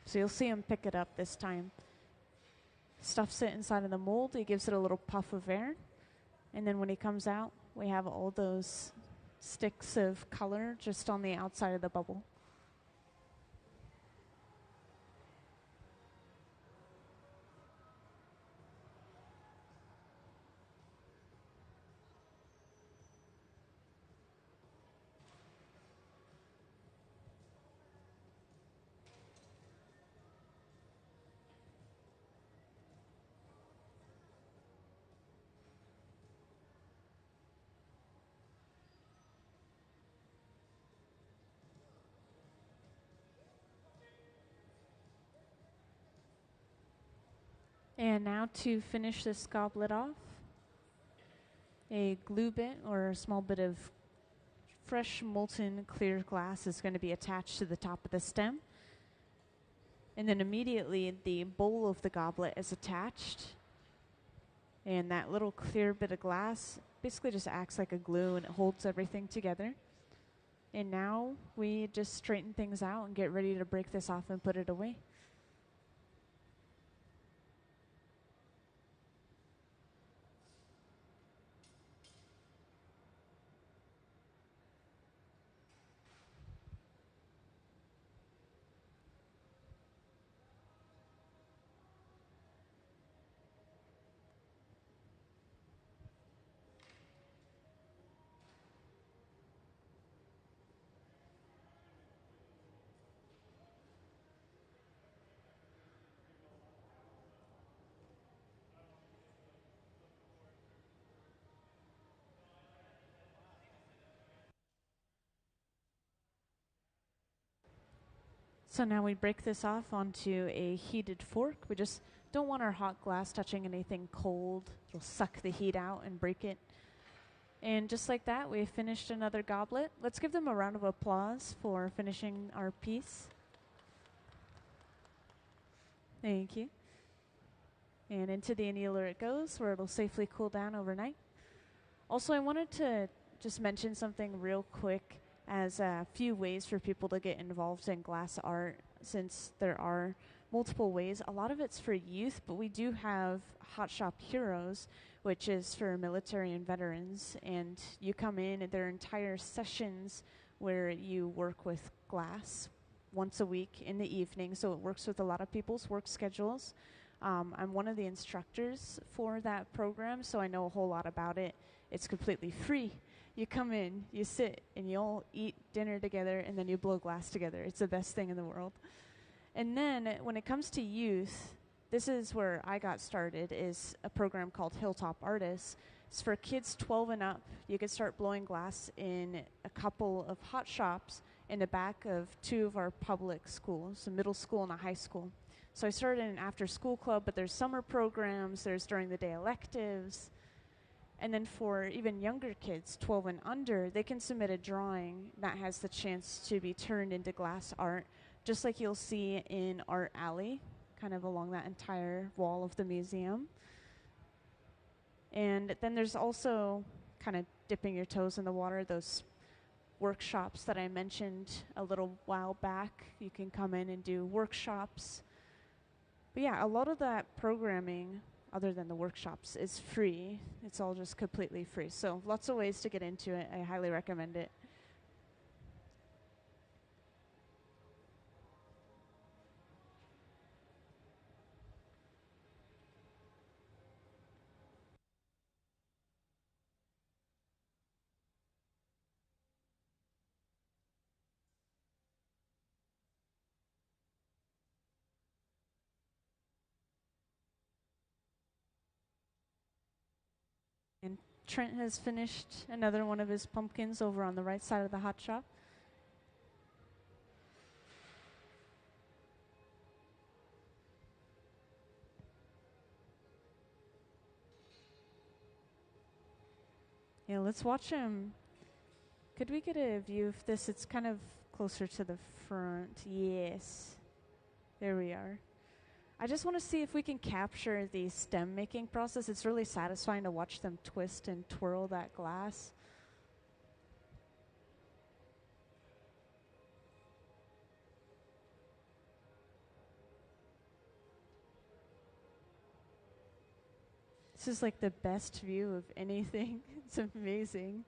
So you'll see him pick it up this time. Stuffs it inside of the mold. He gives it a little puff of air. And then when he comes out, we have all those sticks of color just on the outside of the bubble. And now to finish this goblet off, a glue bit or a small bit of fresh molten clear glass is going to be attached to the top of the stem. And then immediately the bowl of the goblet is attached. And that little clear bit of glass basically just acts like a glue and it holds everything together. And now we just straighten things out and get ready to break this off and put it away. So now we break this off onto a heated fork. We just don't want our hot glass touching anything cold. It'll suck the heat out and break it. And just like that, we finished another goblet. Let's give them a round of applause for finishing our piece. Thank you. And into the annealer it goes, where it'll safely cool down overnight. Also, I wanted to just mention something real quick as a few ways for people to get involved in glass art, since there are multiple ways. A lot of it's for youth, but we do have Hot Shop Heroes, which is for military and veterans, and you come in and there are entire sessions where you work with glass once a week in the evening, so it works with a lot of people's work schedules. I'm one of the instructors for that program, so I know a whole lot about it. It's completely free. You come in, you sit, and you all eat dinner together, and then you blow glass together. It's the best thing in the world. And then when it comes to youth, this is where I got started, is a program called Hilltop Artists. It's for kids 12 and up. You can start blowing glass in a couple of hot shops in the back of two of our public schools, a middle school and a high school. So I started in an after-school club, but there's summer programs, there's during the day electives. And then for even younger kids, 12 and under, they can submit a drawing that has the chance to be turned into glass art, just like you'll see in Art Alley, kind of along that entire wall of the museum. And then there's also kind of dipping your toes in the water, those workshops that I mentioned a little while back. You can come in and do workshops. But yeah, a lot of that programming, other than the workshops, is free. It's all just completely free. So lots of ways to get into it. I highly recommend it. Trent has finished another one of his pumpkins over on the right side of the hot shop. Yeah, let's watch him. Could we get a view of this? It's kind of closer to the front. Yes. There we are. I just want to see if we can capture the stem making process. It's really satisfying to watch them twist and twirl that glass. This is like the best view of anything. It's amazing.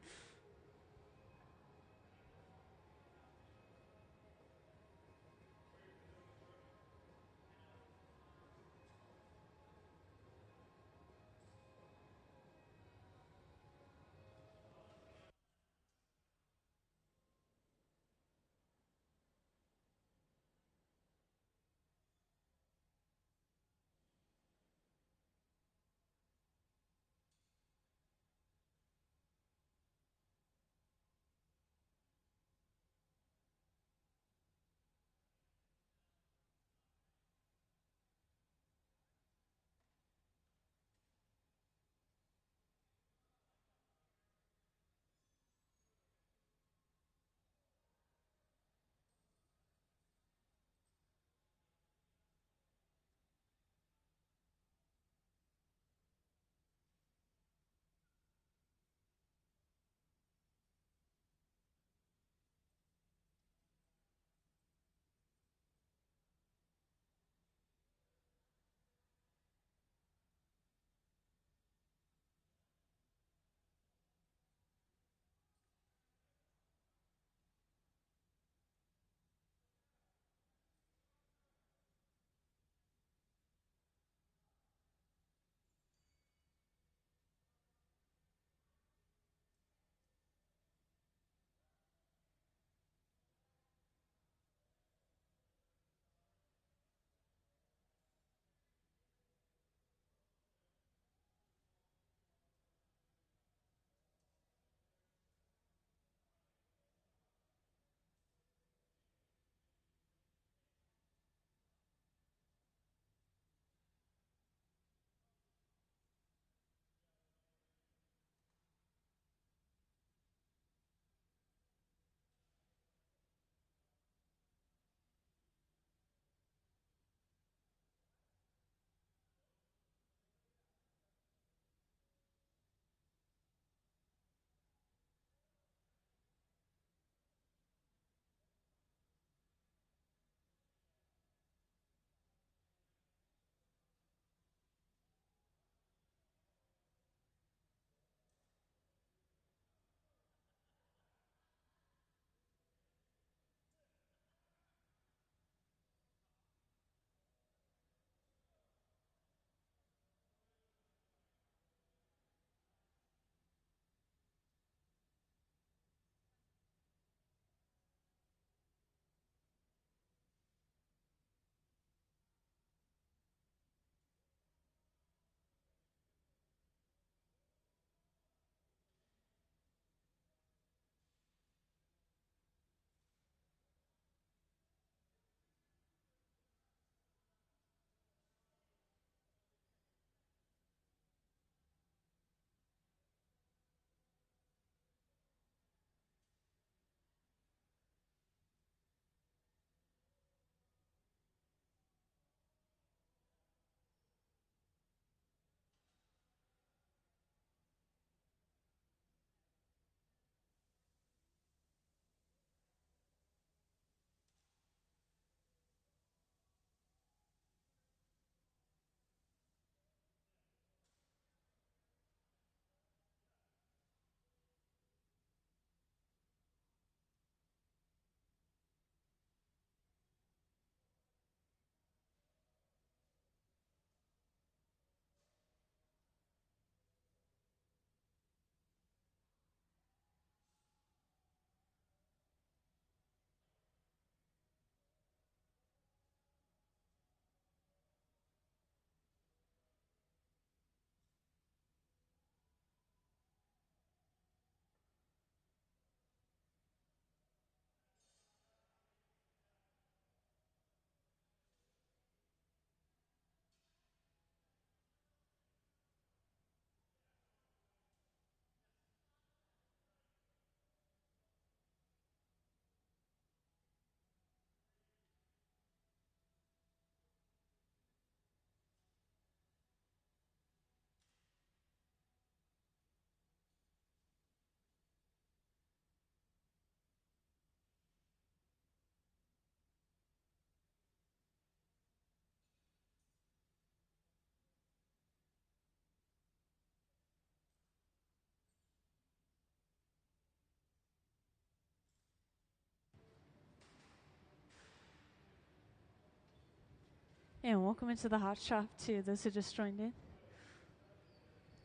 And welcome into the hot shop to those who just joined in.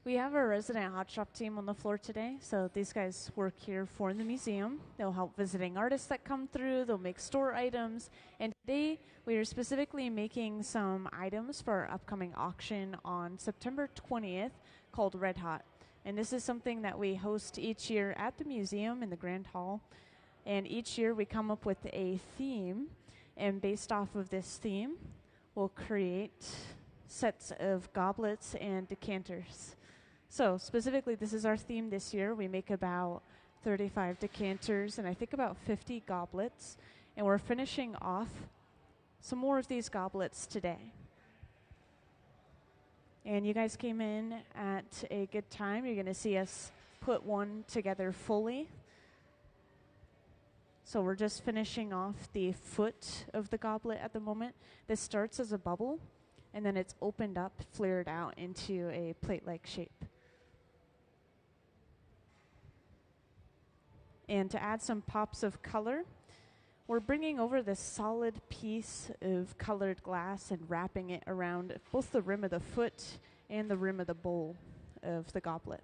We have our resident hot shop team on the floor today, so these guys work here for the museum. They'll help visiting artists that come through, they'll make store items, and today we are specifically making some items for our upcoming auction on September 20th called Red Hot. And this is something that we host each year at the museum in the Grand Hall, and each year we come up with a theme, and based off of this theme, we'll create sets of goblets and decanters. So specifically, this is our theme this year. We make about 35 decanters and I think about 50 goblets. And we're finishing off some more of these goblets today. And you guys came in at a good time. You're going to see us put one together fully. So we're just finishing off the foot of the goblet at the moment. This starts as a bubble, and then it's opened up, flared out into a plate-like shape. And to add some pops of color, we're bringing over this solid piece of colored glass and wrapping it around both the rim of the foot and the rim of the bowl of the goblet.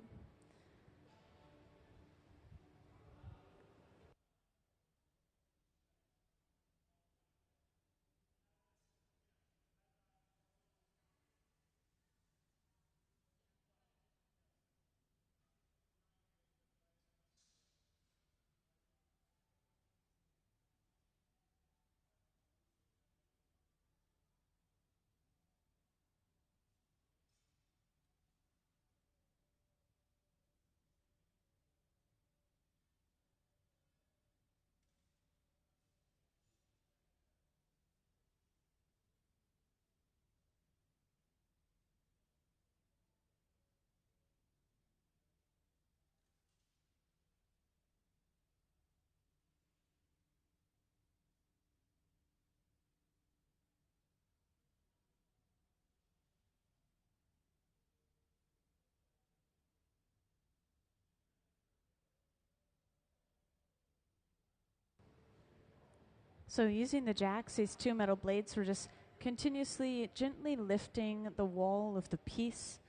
So using the jacks, these two metal blades, we're just continuously, gently lifting the wall of the piece.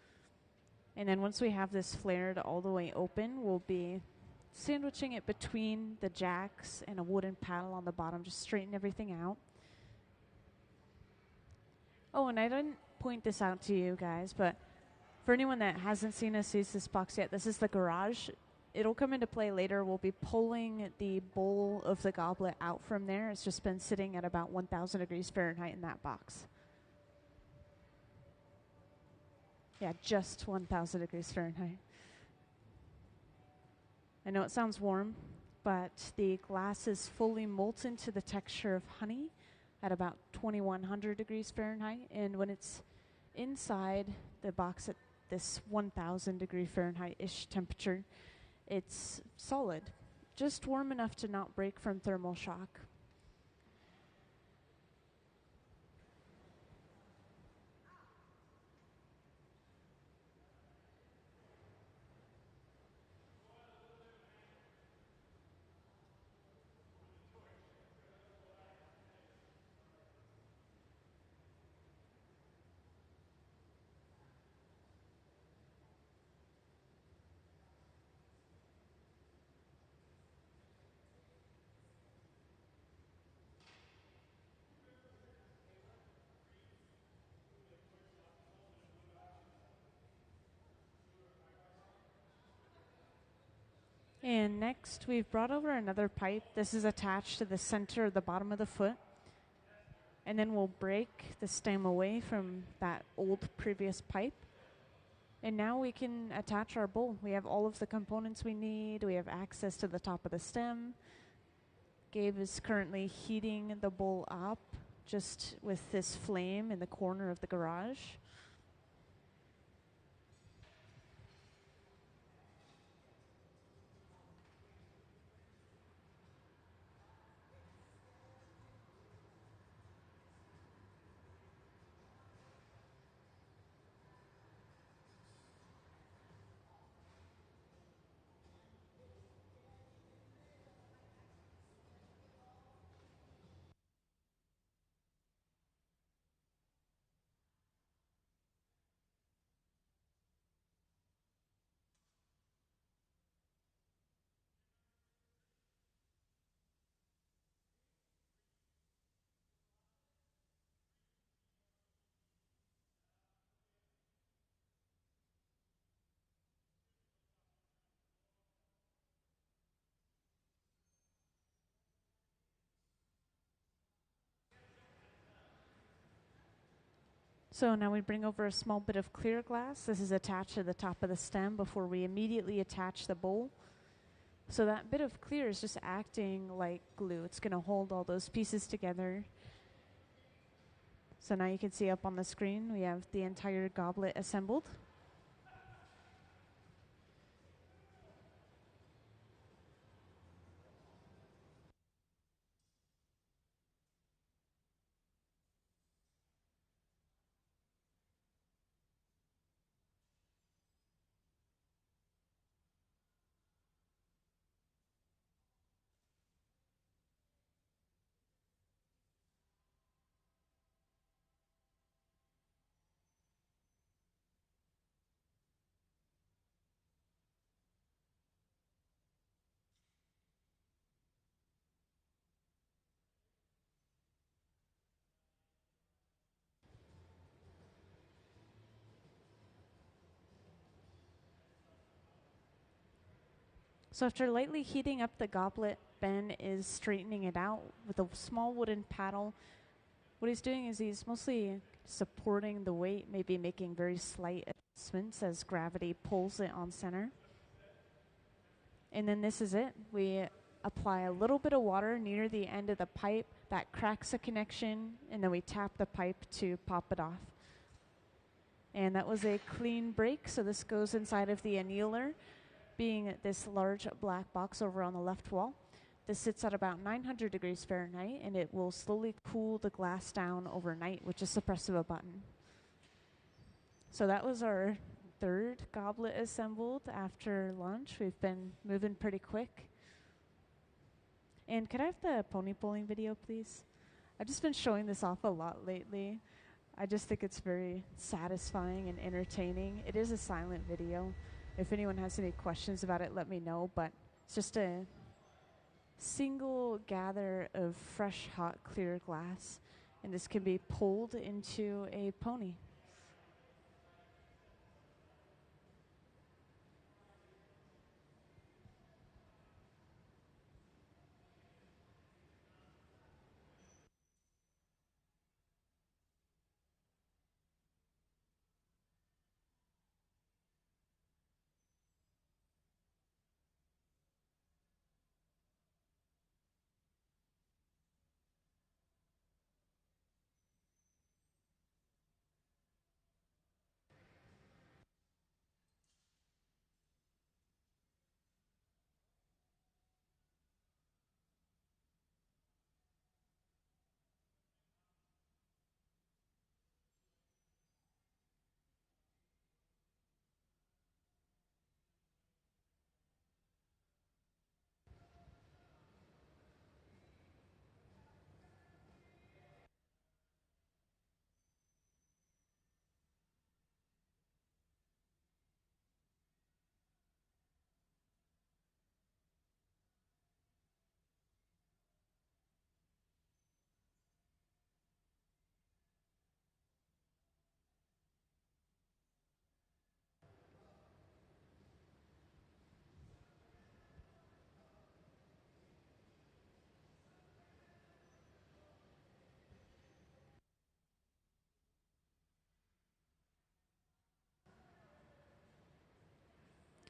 And then once we have this flared all the way open, we'll be sandwiching it between the jacks and a wooden paddle on the bottom, just straighten everything out. Oh, and I didn't point this out to you guys, but for anyone that hasn't seen us use this box yet, this is the garage. It'll come into play later. We'll be pulling the bowl of the goblet out from there. It's just been sitting at about 1,000 degrees Fahrenheit in that box. Yeah, just 1,000 degrees Fahrenheit. I know it sounds warm, but the glass is fully molten to the texture of honey at about 2,100 degrees Fahrenheit. And when it's inside the box at this 1,000 degree Fahrenheit-ish temperature, it's solid, just warm enough to not break from thermal shock. And next, we've brought over another pipe. This is attached to the center of the bottom of the foot. And then we'll break the stem away from that old previous pipe. And now we can attach our bowl. We have all of the components we need. We have access to the top of the stem. Gabe is currently heating the bowl up just with this flame in the corner of the garage. So now we bring over a small bit of clear glass. This is attached to the top of the stem before we immediately attach the bowl. So that bit of clear is just acting like glue. It's going to hold all those pieces together. So now you can see up on the screen we have the entire goblet assembled. So after lightly heating up the goblet, Ben is straightening it out with a small wooden paddle. What he's doing is he's mostly supporting the weight, maybe making very slight adjustments as gravity pulls it on center. And then this is it. We apply a little bit of water near the end of the pipe that cracks a connection, and then we tap the pipe to pop it off. And that was a clean break, so this goes inside of the annealer, being this large black box over on the left wall. This sits at about 900 degrees Fahrenheit, and it will slowly cool the glass down overnight with just the press of a button. So that was our third goblet assembled after lunch. We've been moving pretty quick. And could I have the pony pulling video, please? I've just been showing this off a lot lately. I just think it's very satisfying and entertaining. It is a silent video. If anyone has any questions about it, let me know. But it's just a single gather of fresh, hot, clear glass. And this can be pulled into a pony.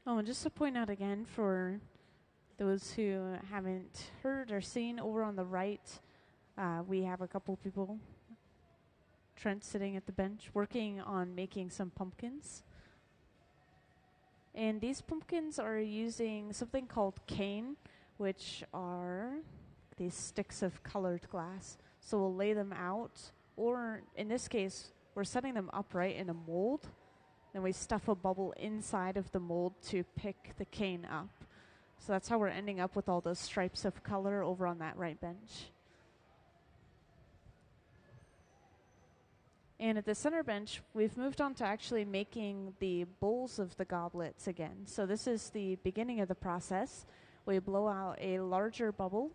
Oh, and just to point out again for those who haven't heard or seen, over on the right, we have a couple people, Trent sitting at the bench, working on making some pumpkins. And these pumpkins are using something called cane, which are these sticks of colored glass. So we'll lay them out, or in this case, we're setting them upright in a mold. Then we stuff a bubble inside of the mold to pick the cane up. So that's how we're ending up with all those stripes of color over on that right bench. And at the center bench, we've moved on to actually making the bowls of the goblets again. So this is the beginning of the process. We blow out a larger bubble.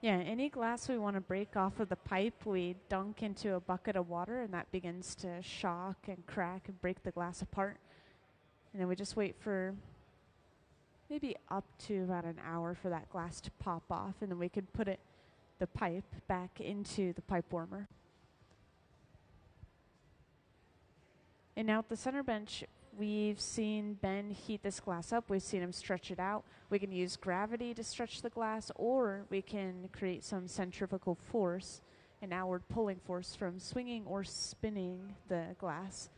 Yeah, any glass we want to break off of the pipe, we dunk into a bucket of water, and that begins to shock and crack and break the glass apart. And then we just wait for maybe up to about an hour for that glass to pop off, and then we can put the pipe back into the pipe warmer. And now at the center bench, we've seen Ben heat this glass up. We've seen him stretch it out. We can use gravity to stretch the glass, or we can create some centrifugal force, an outward pulling force from swinging or spinning the glass.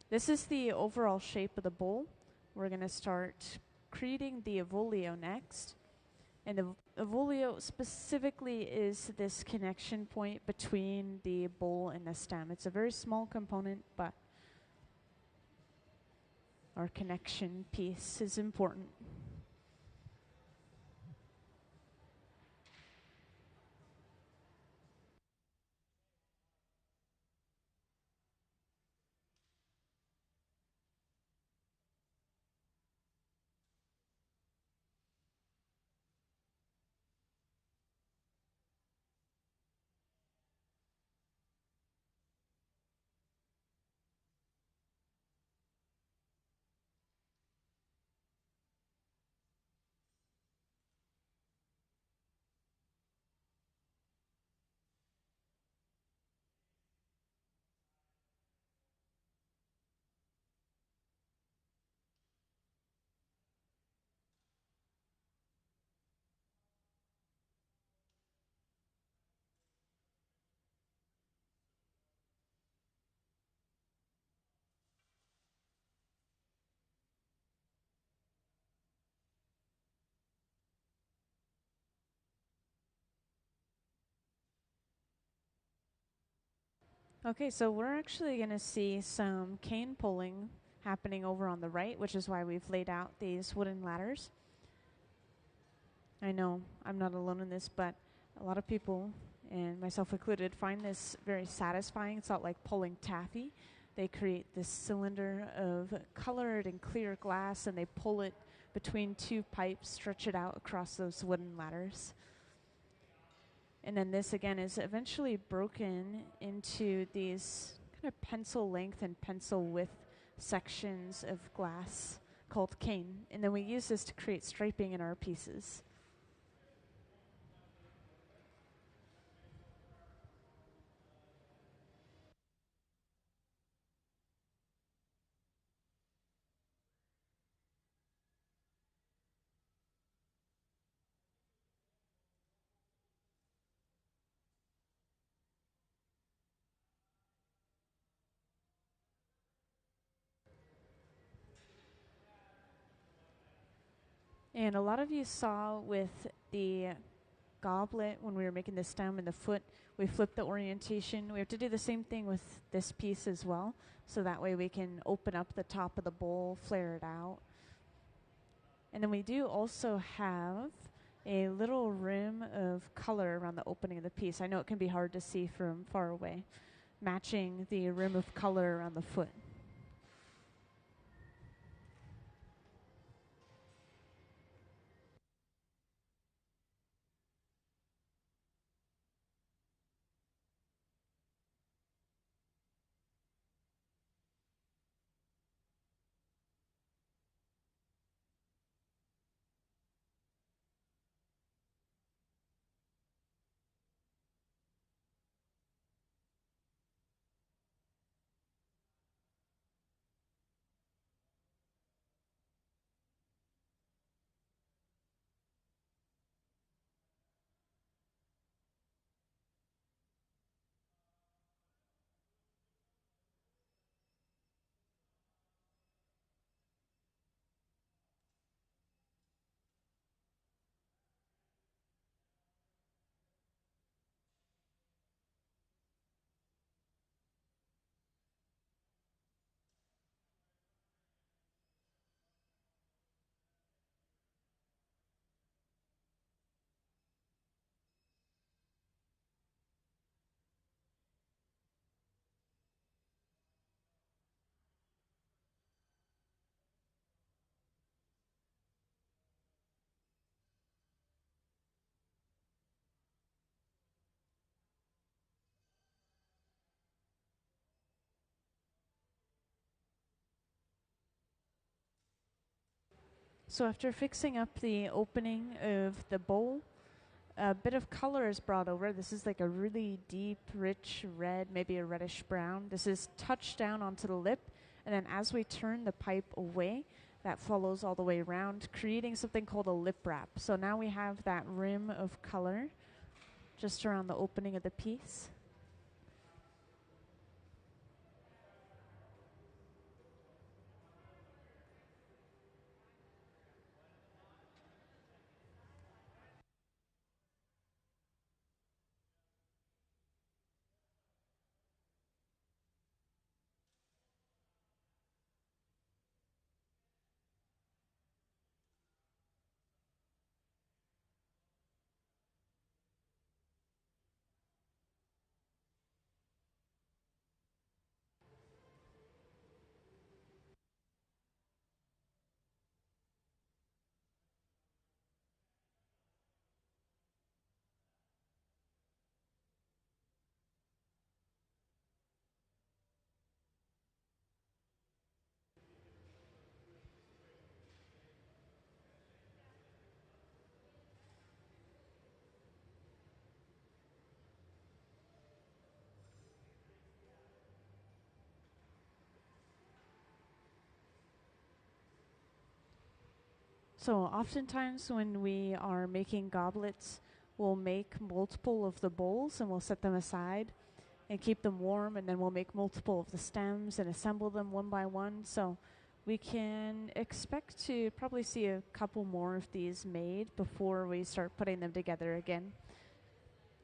This is the overall shape of the bowl. We're going to start creating the evolio next. And the evolio specifically is this connection point between the bowl and the stem. It's a very small component, but our connection piece is important. Okay, so we're actually going to see some cane pulling happening over on the right, which is why we've laid out these wooden ladders. I know I'm not alone in this, but a lot of people, and myself included, find this very satisfying. It's not like pulling taffy. They create this cylinder of colored and clear glass, and they pull it between two pipes, stretch it out across those wooden ladders. And then this again is eventually broken into these kind of pencil length and pencil width sections of glass called cane. And then we use this to create striping in our pieces. And a lot of you saw with the goblet when we were making the stem and the foot, we flipped the orientation. We have to do the same thing with this piece as well. So that way we can open up the top of the bowl, flare it out. And then we do also have a little rim of color around the opening of the piece. I know it can be hard to see from far away, matching the rim of color around the foot. So after fixing up the opening of the bowl, a bit of color is brought over. This is like a really deep, rich red, maybe a reddish brown. This is touched down onto the lip, and then as we turn the pipe away, that follows all the way around, creating something called a lip wrap. So now we have that rim of color just around the opening of the piece. So oftentimes when we are making goblets, we'll make multiple of the bowls and we'll set them aside and keep them warm, and then we'll make multiple of the stems and assemble them one by one. So we can expect to probably see a couple more of these made before we start putting them together again.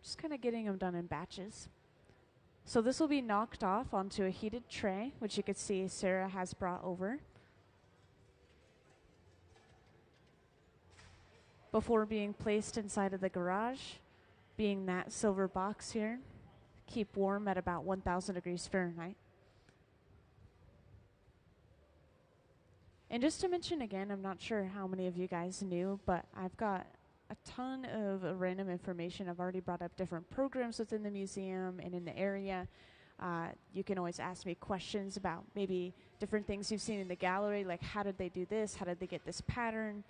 Just kind of getting them done in batches. So this will be knocked off onto a heated tray, which you can see Sarah has brought over, before being placed inside of the garage, being that silver box here. Keep warm at about 1,000 degrees Fahrenheit. And just to mention again, I'm not sure how many of you guys knew, but I've got a ton of random information. I've already brought up different programs within the museum and in the area. You can always ask me questions about maybe different things you've seen in the gallery, like how did they do this? How did they get this pattern?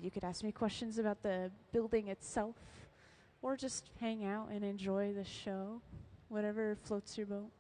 You could ask me questions about the building itself, or just hang out and enjoy the show, whatever floats your boat.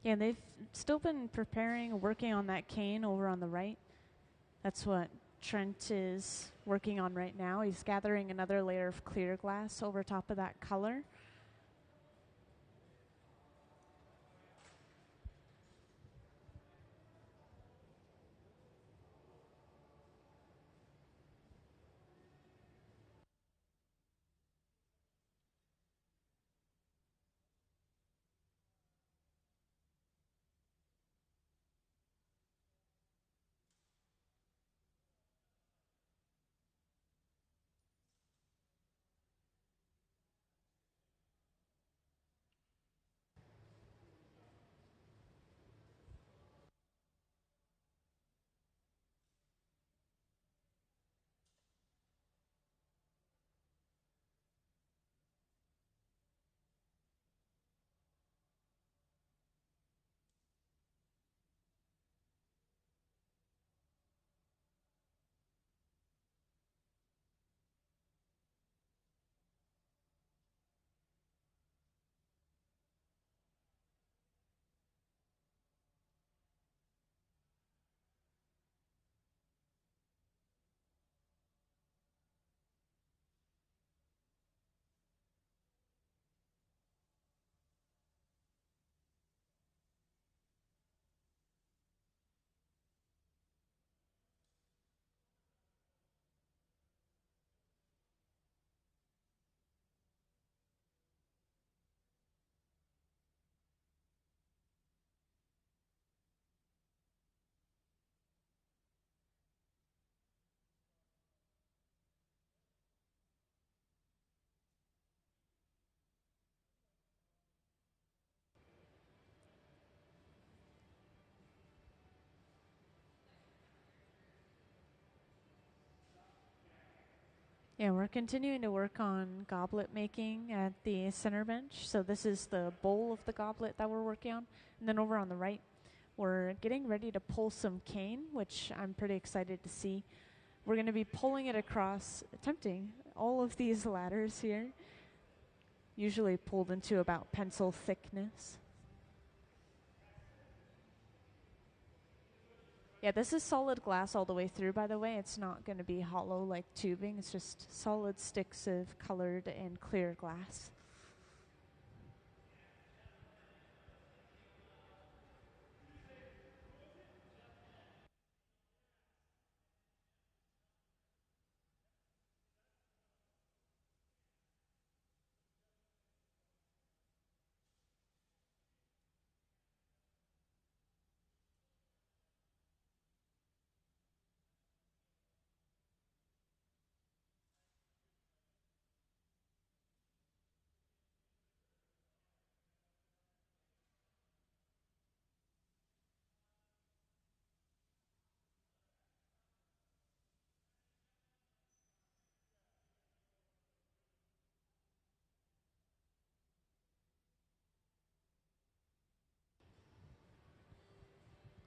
Yeah, they've still been preparing, working on that cane over on the right. That's what Trent is working on right now. He's gathering another layer of clear glass over top of that color. Yeah, we're continuing to work on goblet making at the center bench. So this is the bowl of the goblet that we're working on. And then over on the right, we're getting ready to pull some cane, which I'm pretty excited to see. We're going to be pulling it across, attempting all of these ladders here, usually pulled into about pencil thickness. Yeah, this is solid glass all the way through, by the way. It's not going to be hollow like tubing. It's just solid sticks of colored and clear glass.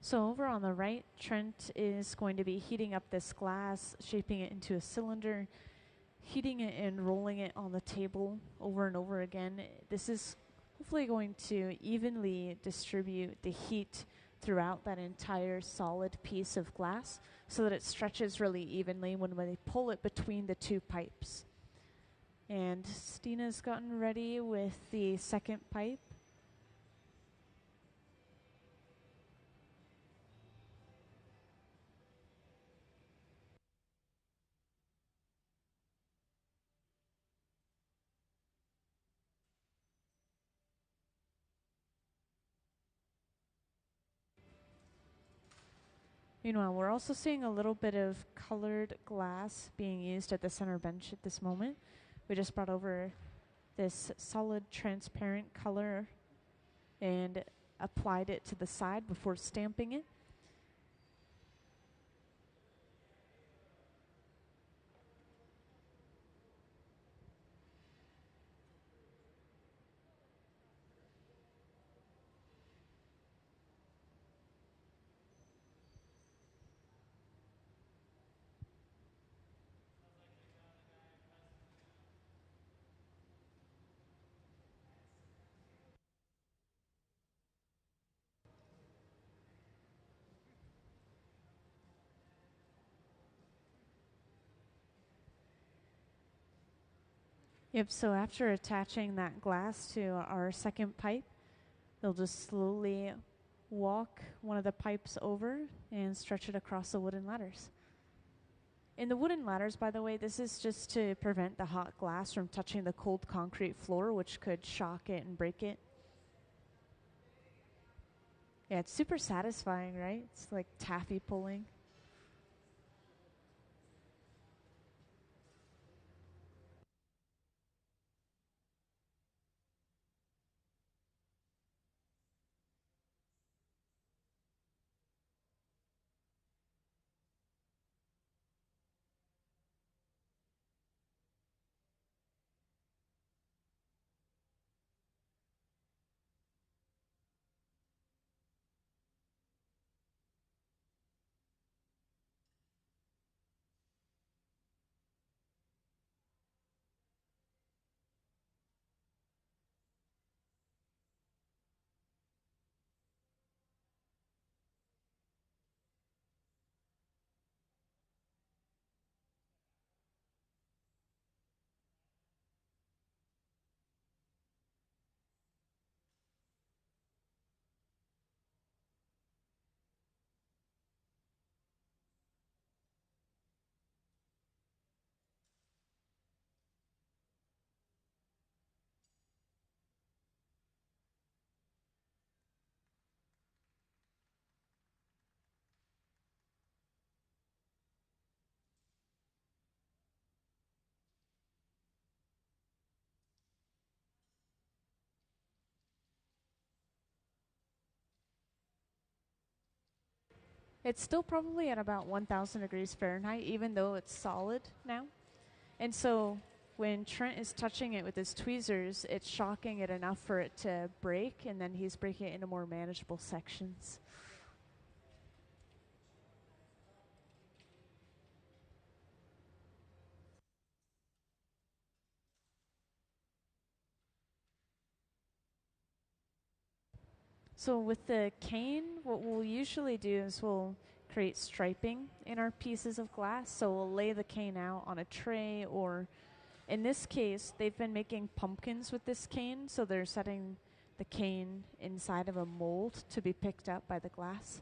So over on the right, Trent is going to be heating up this glass, shaping it into a cylinder, heating it and rolling it on the table over and over again. This is hopefully going to evenly distribute the heat throughout that entire solid piece of glass so that it stretches really evenly when they pull it between the two pipes. And Stina's gotten ready with the second pipe. Meanwhile, we're also seeing a little bit of colored glass being used at the center bench at this moment. We just brought over this solid transparent color and applied it to the side before stamping it. Yep, so after attaching that glass to our second pipe, they'll just slowly walk one of the pipes over and stretch it across the wooden ladders. In the wooden ladders, by the way, this is just to prevent the hot glass from touching the cold concrete floor, which could shock it and break it. Yeah, it's super satisfying, right? It's like taffy pulling. It's still probably at about 1,000 degrees Fahrenheit, even though it's solid now. And so when Trent is touching it with his tweezers, it's shocking it enough for it to break, and then he's breaking it into more manageable sections. So with the cane, what we'll usually do is we'll create striping in our pieces of glass. So we'll lay the cane out on a tray, or in this case, they've been making pumpkins with this cane, so they're setting the cane inside of a mold to be picked up by the glass.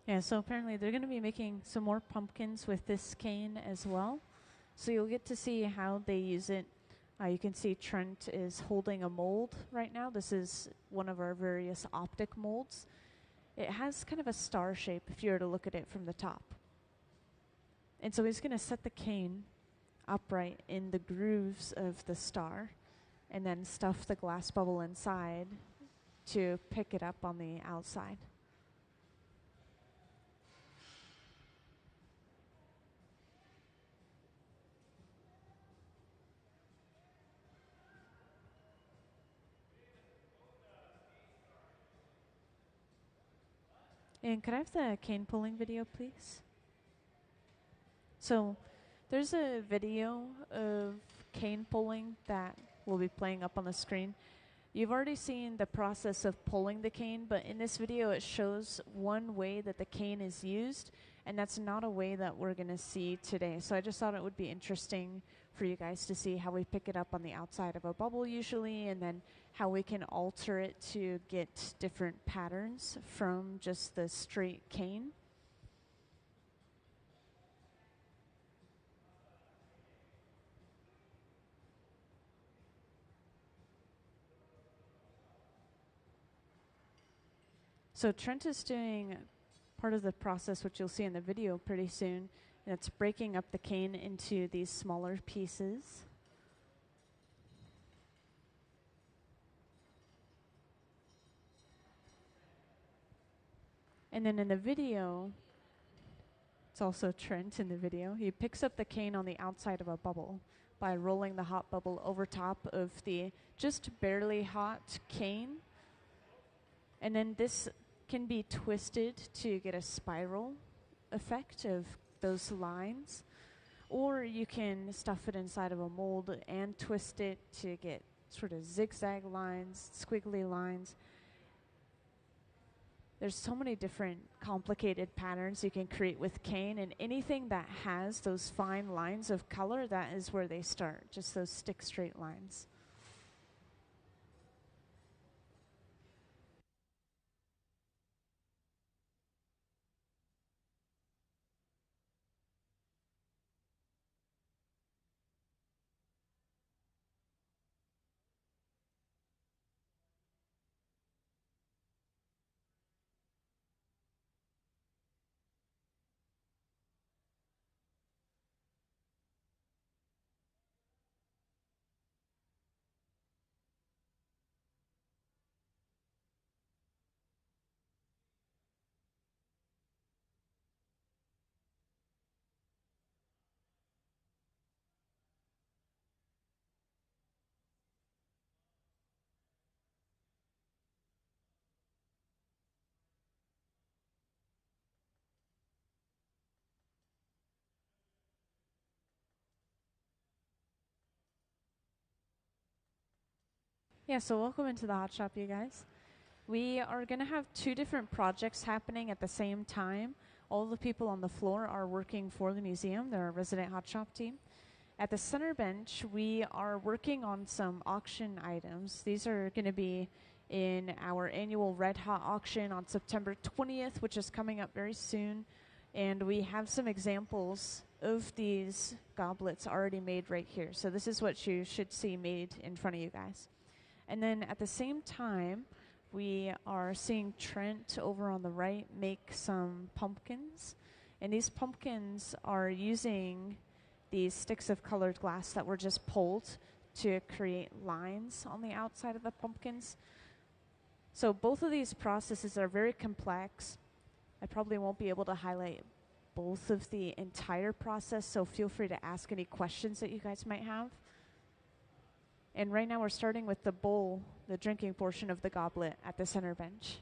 Yeah, so apparently they're going to be making some more pumpkins with this cane as well. So you'll get to see how they use it. You can see Trent is holding a mold right now. This is one of our various optic molds. It has kind of a star shape if you were to look at it from the top. And so he's going to set the cane upright in the grooves of the star and then stuff the glass bubble inside to pick it up on the outside. And could I have the cane pulling video, please? So there's a video of cane pulling that will be playing up on the screen. You've already seen the process of pulling the cane, but in this video it shows one way that the cane is used, and that's not a way that we're going to see today. So I just thought it would be interesting for you guys to see how we pick it up on the outside of a bubble usually, and then how we can alter it to get different patterns from just the straight cane. So Trent is doing part of the process, which you'll see in the video pretty soon, and it's breaking up the cane into these smaller pieces. And then in the video, it's also Trent in the video, he picks up the cane on the outside of a bubble by rolling the hot bubble over top of the just barely hot cane. And then this can be twisted to get a spiral effect of those lines, or you can stuff it inside of a mold and twist it to get sort of zigzag lines, squiggly lines. There's so many different complicated patterns you can create with cane, and anything that has those fine lines of color, that is where they start, just those stick straight lines. Yeah, so welcome into the hot shop, you guys. We are going to have two different projects happening at the same time. All the people on the floor are working for the museum. They're our resident hot shop team. At the center bench, we are working on some auction items. These are going to be in our annual Red Hot auction on September 20th, which is coming up very soon. And we have some examples of these goblets already made right here. So this is what you should see made in front of you guys. And then at the same time, we are seeing Trent over on the right make some pumpkins. And these pumpkins are using these sticks of colored glass that were just pulled to create lines on the outside of the pumpkins. So both of these processes are very complex. I probably won't be able to highlight both of the entire process, so feel free to ask any questions that you guys might have. And right now we're starting with the bowl, the drinking portion of the goblet at the center bench.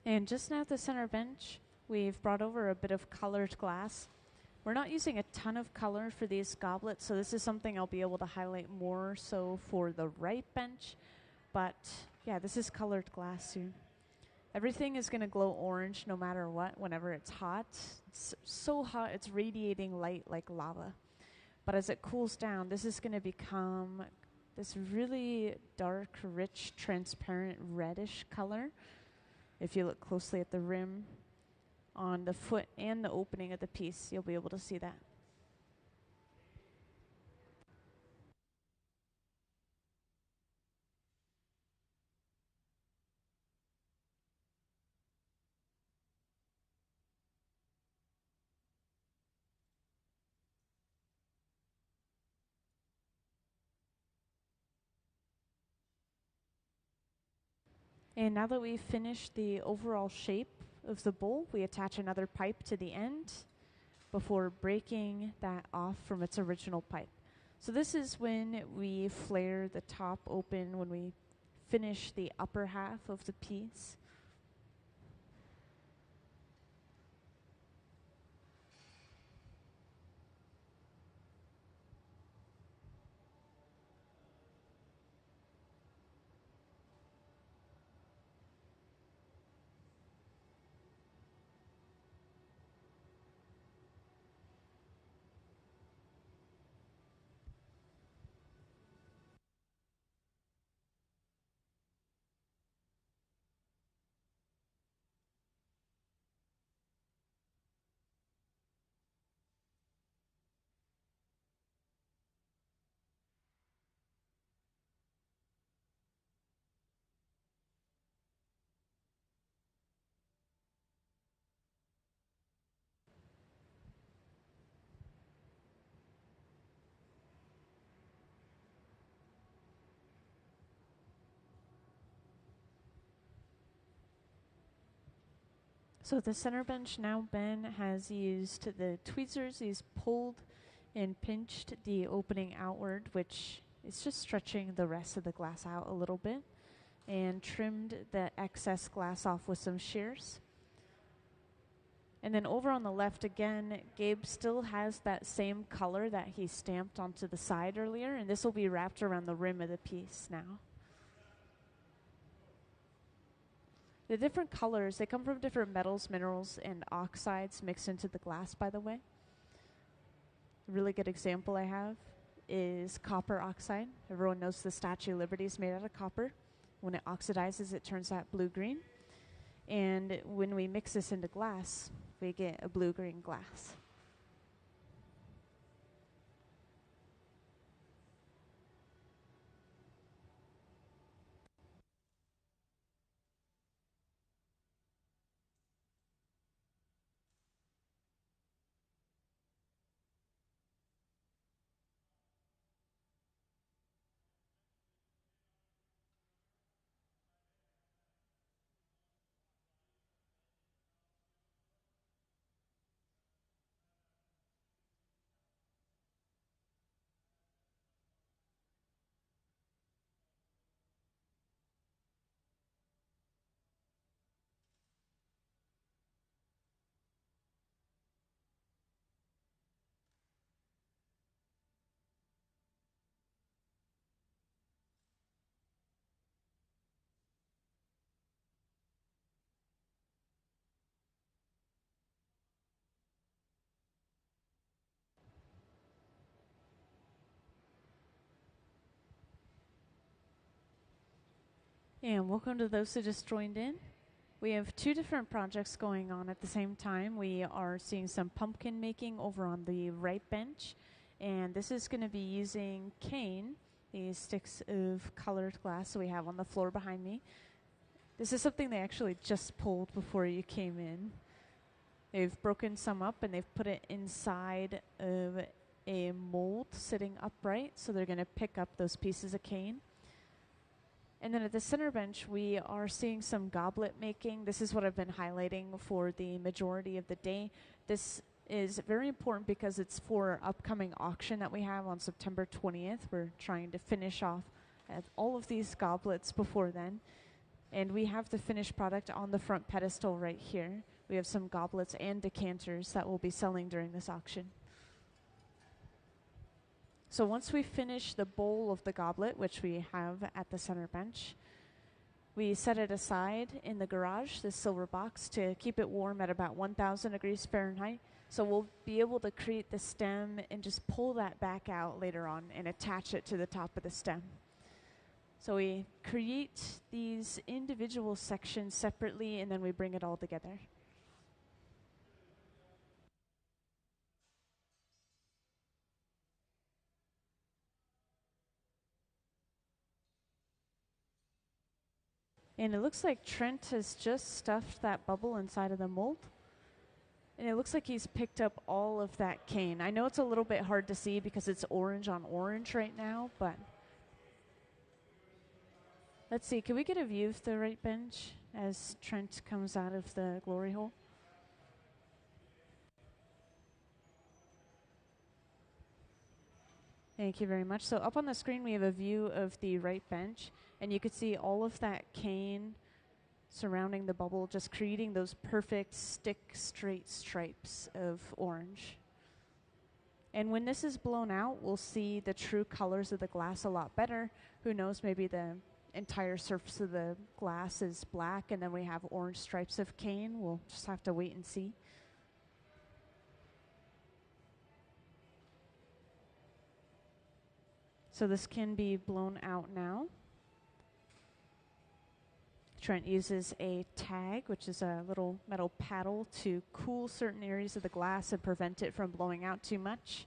And just now at the center bench, we've brought over a bit of colored glass. We're not using a ton of color for these goblets, so this is something I'll be able to highlight more so for the right bench. But yeah, this is colored glass soon. Everything is going to glow orange no matter what whenever it's hot. It's so hot, it's radiating light like lava. But as it cools down, this is going to become this really dark, rich, transparent, reddish color. If you look closely at the rim, on the foot and the opening of the piece, you'll be able to see that. And now that we've finished the overall shape of the bowl, we attach another pipe to the end before breaking that off from its original pipe. So this is when we flare the top open, when we finish the upper half of the piece. So the center bench now, Ben has used the tweezers. He's pulled and pinched the opening outward, which is just stretching the rest of the glass out a little bit, and trimmed the excess glass off with some shears. And then over on the left again, Gabe still has that same color that he stamped onto the side earlier, and this will be wrapped around the rim of the piece now. The different colors, they come from different metals, minerals, and oxides mixed into the glass, by the way. A really good example I have is copper oxide. Everyone knows the Statue of Liberty is made out of copper. When it oxidizes, it turns that blue-green. And when we mix this into glass, we get a blue-green glass. And welcome to those who just joined in. We have two different projects going on at the same time. We are seeing some pumpkin making over on the right bench, and this is going to be using cane, these sticks of colored glass that we have on the floor behind me. This is something they actually just pulled before you came in. They've broken some up and they've put it inside of a mold sitting upright, so they're going to pick up those pieces of cane. And then at the center bench, we are seeing some goblet making. This is what I've been highlighting for the majority of the day. This is very important because it's for our upcoming auction that we have on September 20th. We're trying to finish off all of these goblets before then. And we have the finished product on the front pedestal right here. We have some goblets and decanters that we'll be selling during this auction. So once we finish the bowl of the goblet, which we have at the center bench, we set it aside in the garage, this silver box, to keep it warm at about 1,000 degrees Fahrenheit. So we'll be able to create the stem and just pull that back out later on and attach it to the top of the stem. So we create these individual sections separately, and then we bring it all together. And it looks like Trent has just stuffed that bubble inside of the mold. And it looks like he's picked up all of that cane. I know it's a little bit hard to see because it's orange on orange right now, but let's see. Can we get a view of the right bench as Trent comes out of the glory hole? Thank you very much. So up on the screen, we have a view of the right bench, and you can see all of that cane surrounding the bubble, just creating those perfect stick straight stripes of orange. And when this is blown out, we'll see the true colors of the glass a lot better. Who knows, maybe the entire surface of the glass is black and then we have orange stripes of cane. We'll just have to wait and see. So this can be blown out now. Trent uses a tag, which is a little metal paddle, to cool certain areas of the glass and prevent it from blowing out too much.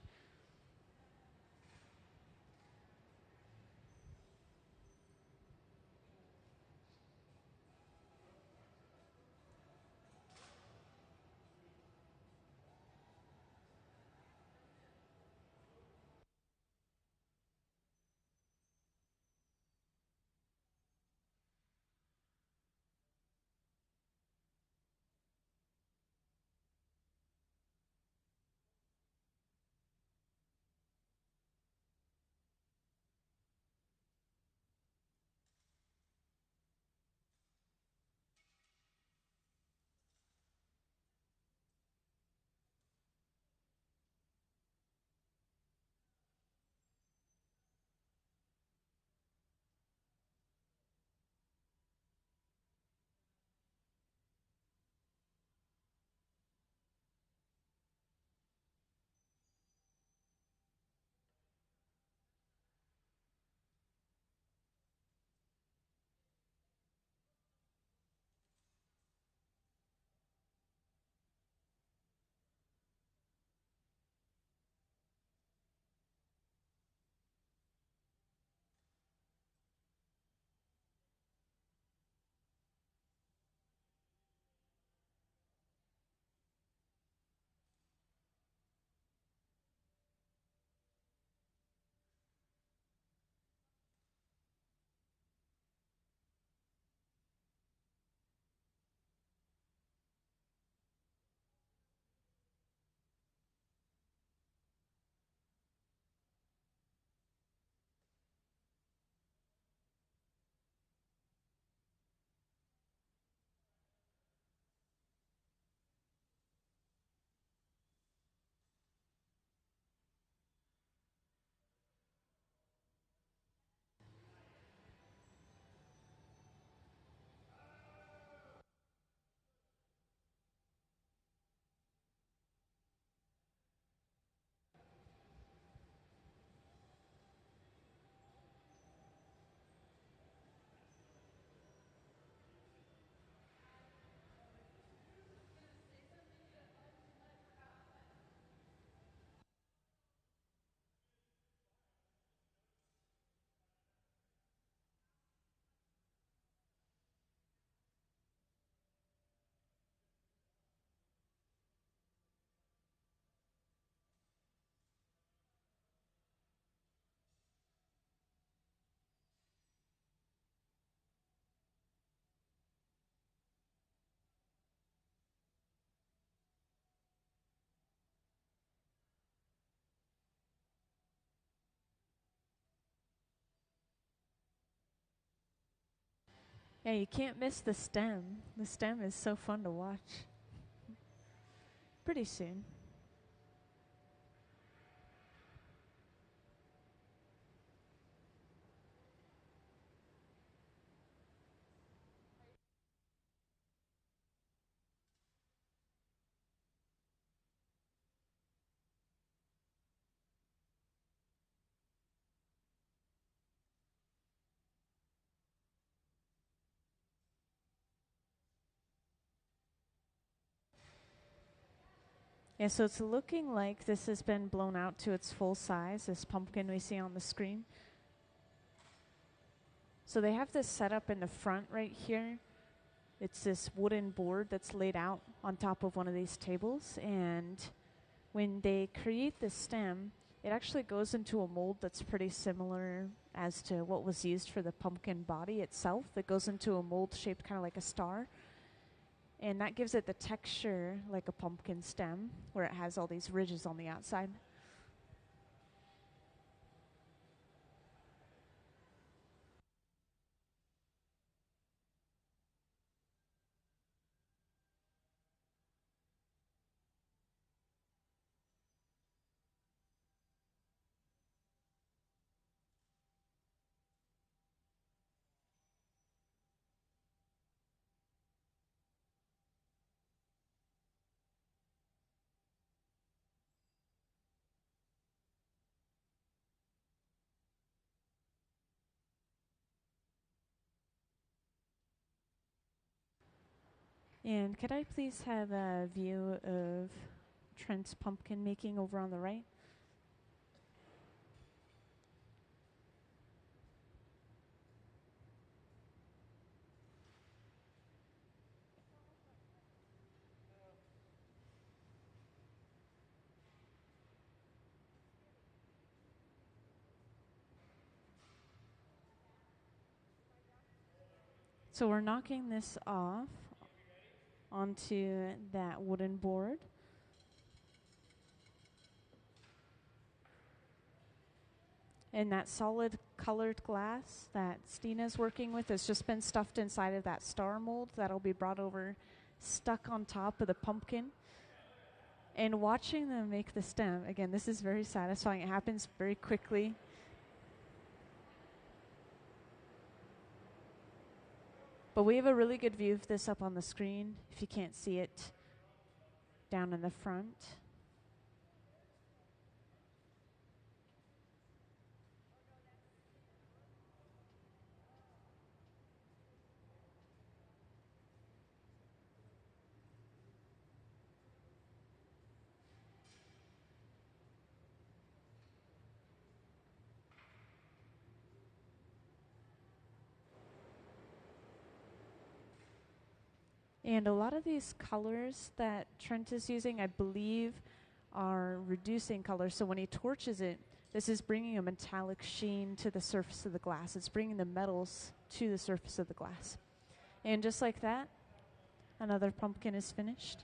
Yeah, you can't miss the stem. The stem is so fun to watch. pretty soon. Yeah, so it's looking like this has been blown out to its full size, this pumpkin we see on the screen. So they have this set up in the front right here. It's this wooden board that's laid out on top of one of these tables, and when they create the stem, it actually goes into a mold that's pretty similar as to what was used for the pumpkin body itself. It goes into a mold shaped kind of like a star. And that gives it the texture like a pumpkin stem, where it has all these ridges on the outside. And could I please have a view of Trent's pumpkin making over on the right? So we're knocking this off onto that wooden board. And that solid colored glass that Stina's working with has just been stuffed inside of that star mold that'll be brought over, stuck on top of the pumpkin. And watching them make the stem, again, this is very satisfying. It happens very quickly. But we have a really good view of this up on the screen, if you can't see it down in the front. And a lot of these colors that Trent is using, I believe, are reducing color. So when he torches it, this is bringing a metallic sheen to the surface of the glass. It's bringing the metals to the surface of the glass. And just like that, another pumpkin is finished.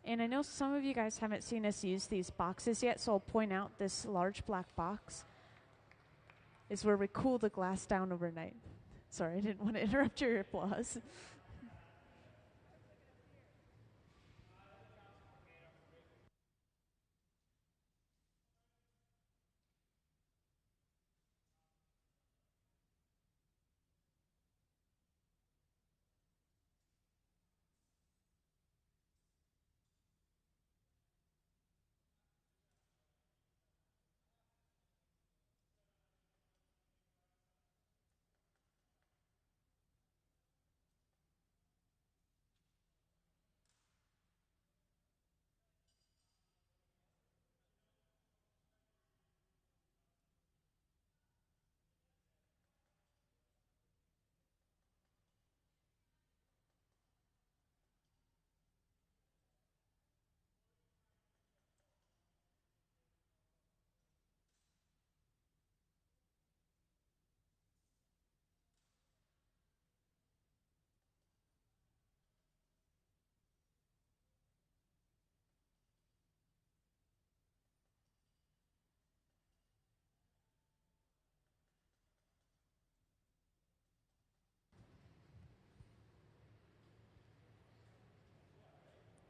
And I know some of you guys haven't seen us use these boxes yet, so I'll point out this large black box is where we cool the glass down overnight. Sorry, I didn't want to interrupt your applause.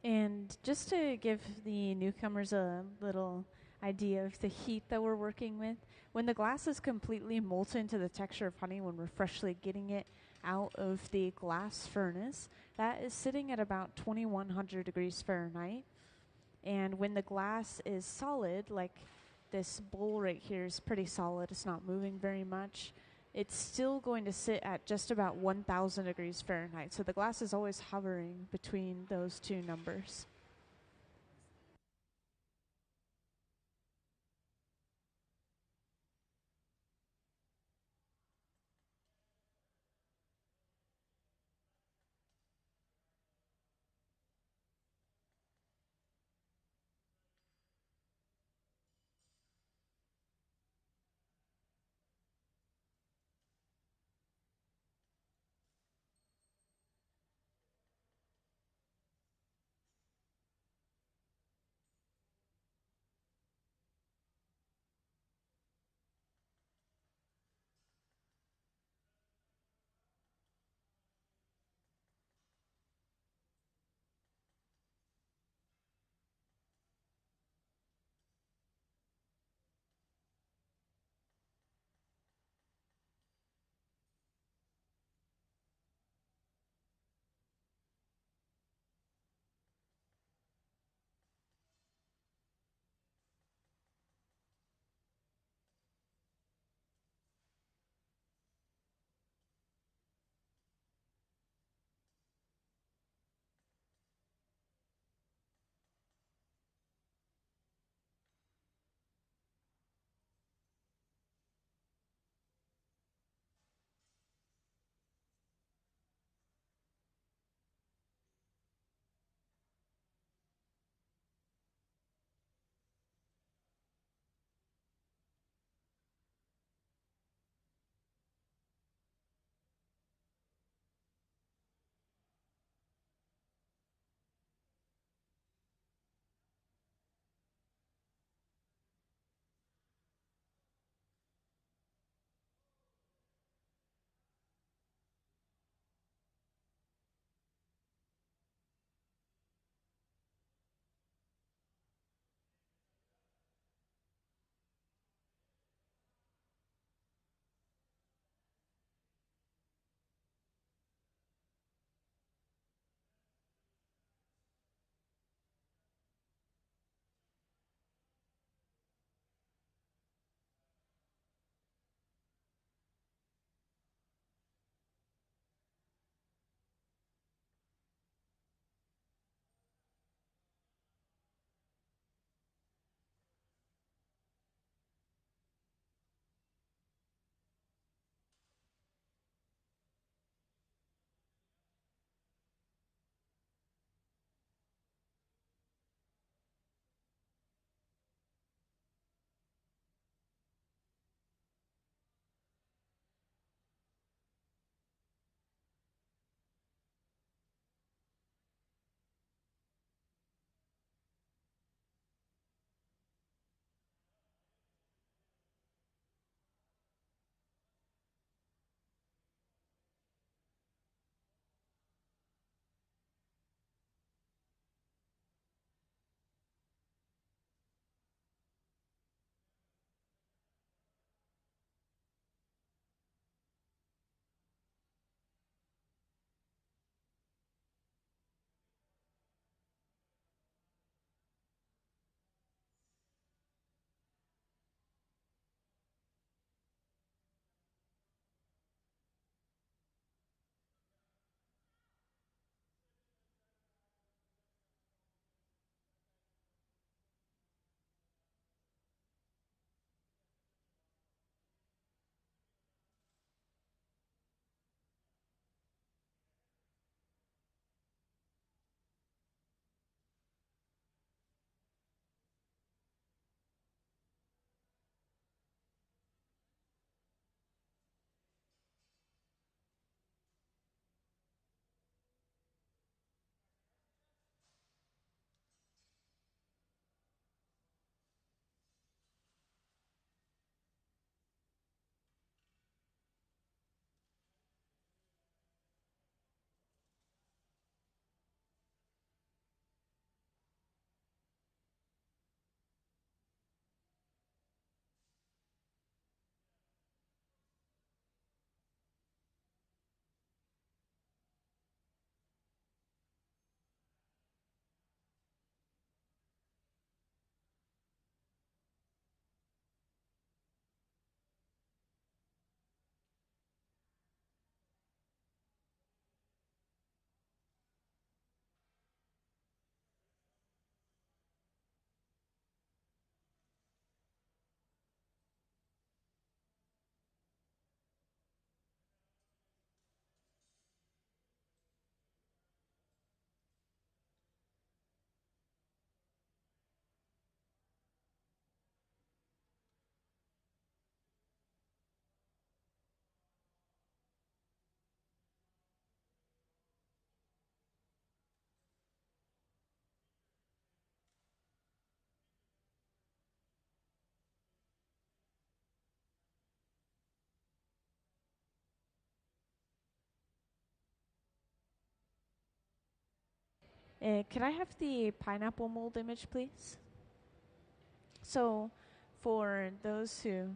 And just to give the newcomers a little idea of the heat that we're working with, when the glass is completely molten to the texture of honey, when we're freshly getting it out of the glass furnace, that is sitting at about 2100 degrees Fahrenheit. And when the glass is solid, like this bowl right here is pretty solid, it's not moving very much, it's still going to sit at just about 1000 degrees Fahrenheit. So the glass is always hovering between those two numbers. Could I have the pineapple mold image, please? So, for those who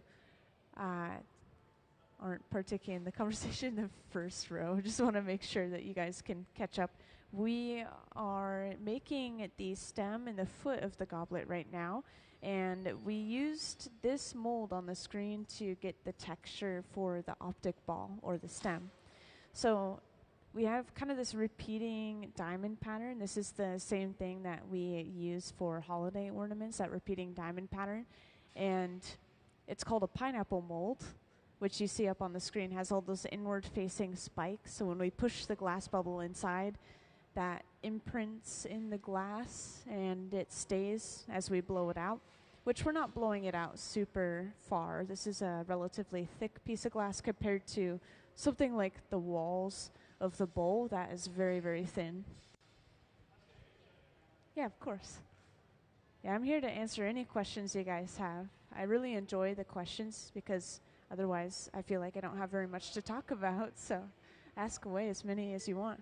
aren't partaking in the conversation in the first row, just want to make sure that you guys can catch up. We are making the stem and the foot of the goblet right now, and we used this mold on the screen to get the texture for the optic ball or the stem. So we have kind of this repeating diamond pattern. This is the same thing that we use for holiday ornaments, that repeating diamond pattern. And it's called a pineapple mold, which you see up on the screen, has all those inward-facing spikes. So when we push the glass bubble inside, that imprints in the glass and it stays as we blow it out, which we're not blowing it out super far. This is a relatively thick piece of glass compared to something like the walls of the bowl that is very, very thin. Yeah, of course. Yeah, I'm here to answer any questions you guys have. I really enjoy the questions because otherwise I feel like I don't have very much to talk about, so ask away as many as you want.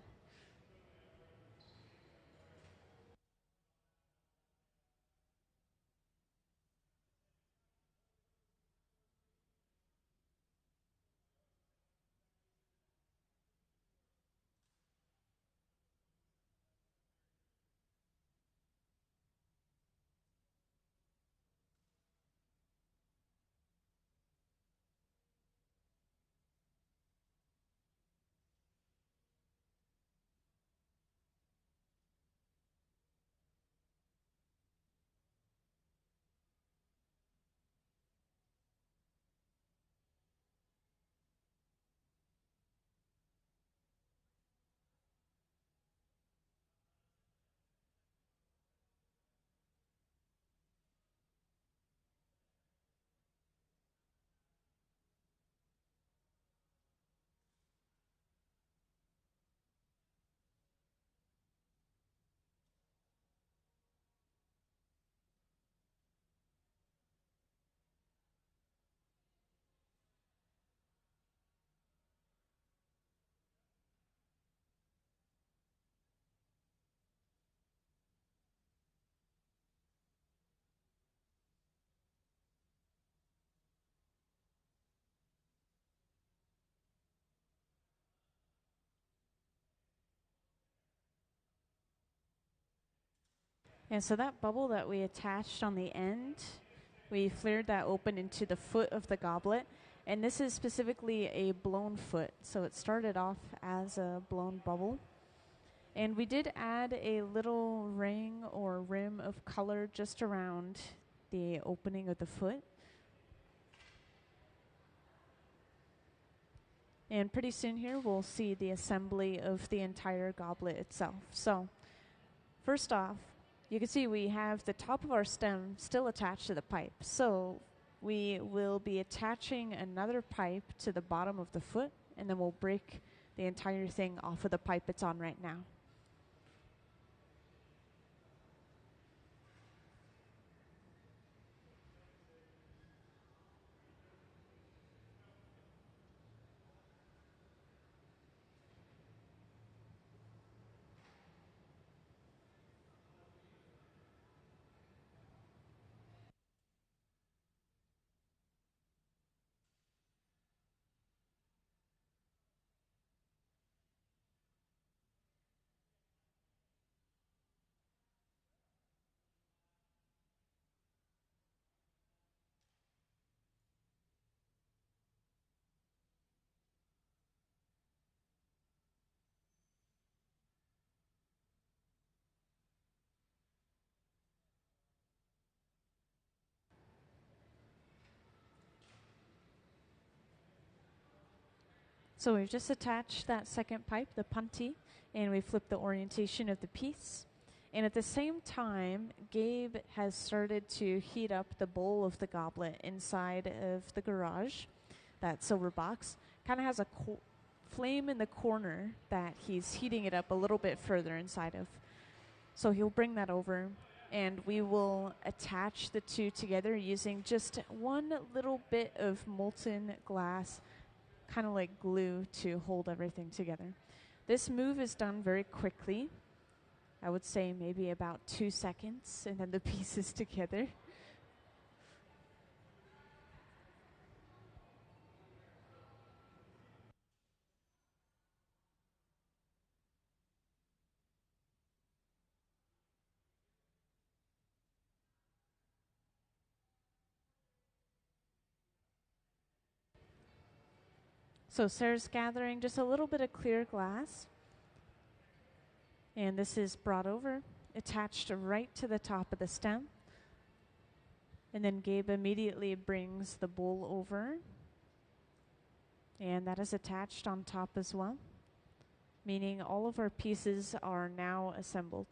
And so that bubble that we attached on the end, we flared that open into the foot of the goblet. And this is specifically a blown foot. So it started off as a blown bubble. And we did add a little ring or rim of color just around the opening of the foot. And pretty soon here we'll see the assembly of the entire goblet itself. So first off, you can see we have the top of our stem still attached to the pipe. So we will be attaching another pipe to the bottom of the foot, and then we'll break the entire thing off of the pipe it's on right now. So we've just attached that second pipe, the punty, and we flipped the orientation of the piece. And at the same time, Gabe has started to heat up the bowl of the goblet inside of the garage. That silver box kind of has a flame in the corner that he's heating it up a little bit further inside of. So he'll bring that over, and we will attach the two together using just one little bit of molten glass, kind of like glue, to hold everything together. This move is done very quickly. I would say maybe about 2 seconds, and then the pieces together. So Sarah's gathering just a little bit of clear glass. And this is brought over, attached right to the top of the stem. And then Gabe immediately brings the bowl over. And that is attached on top as well, meaning all of our pieces are now assembled.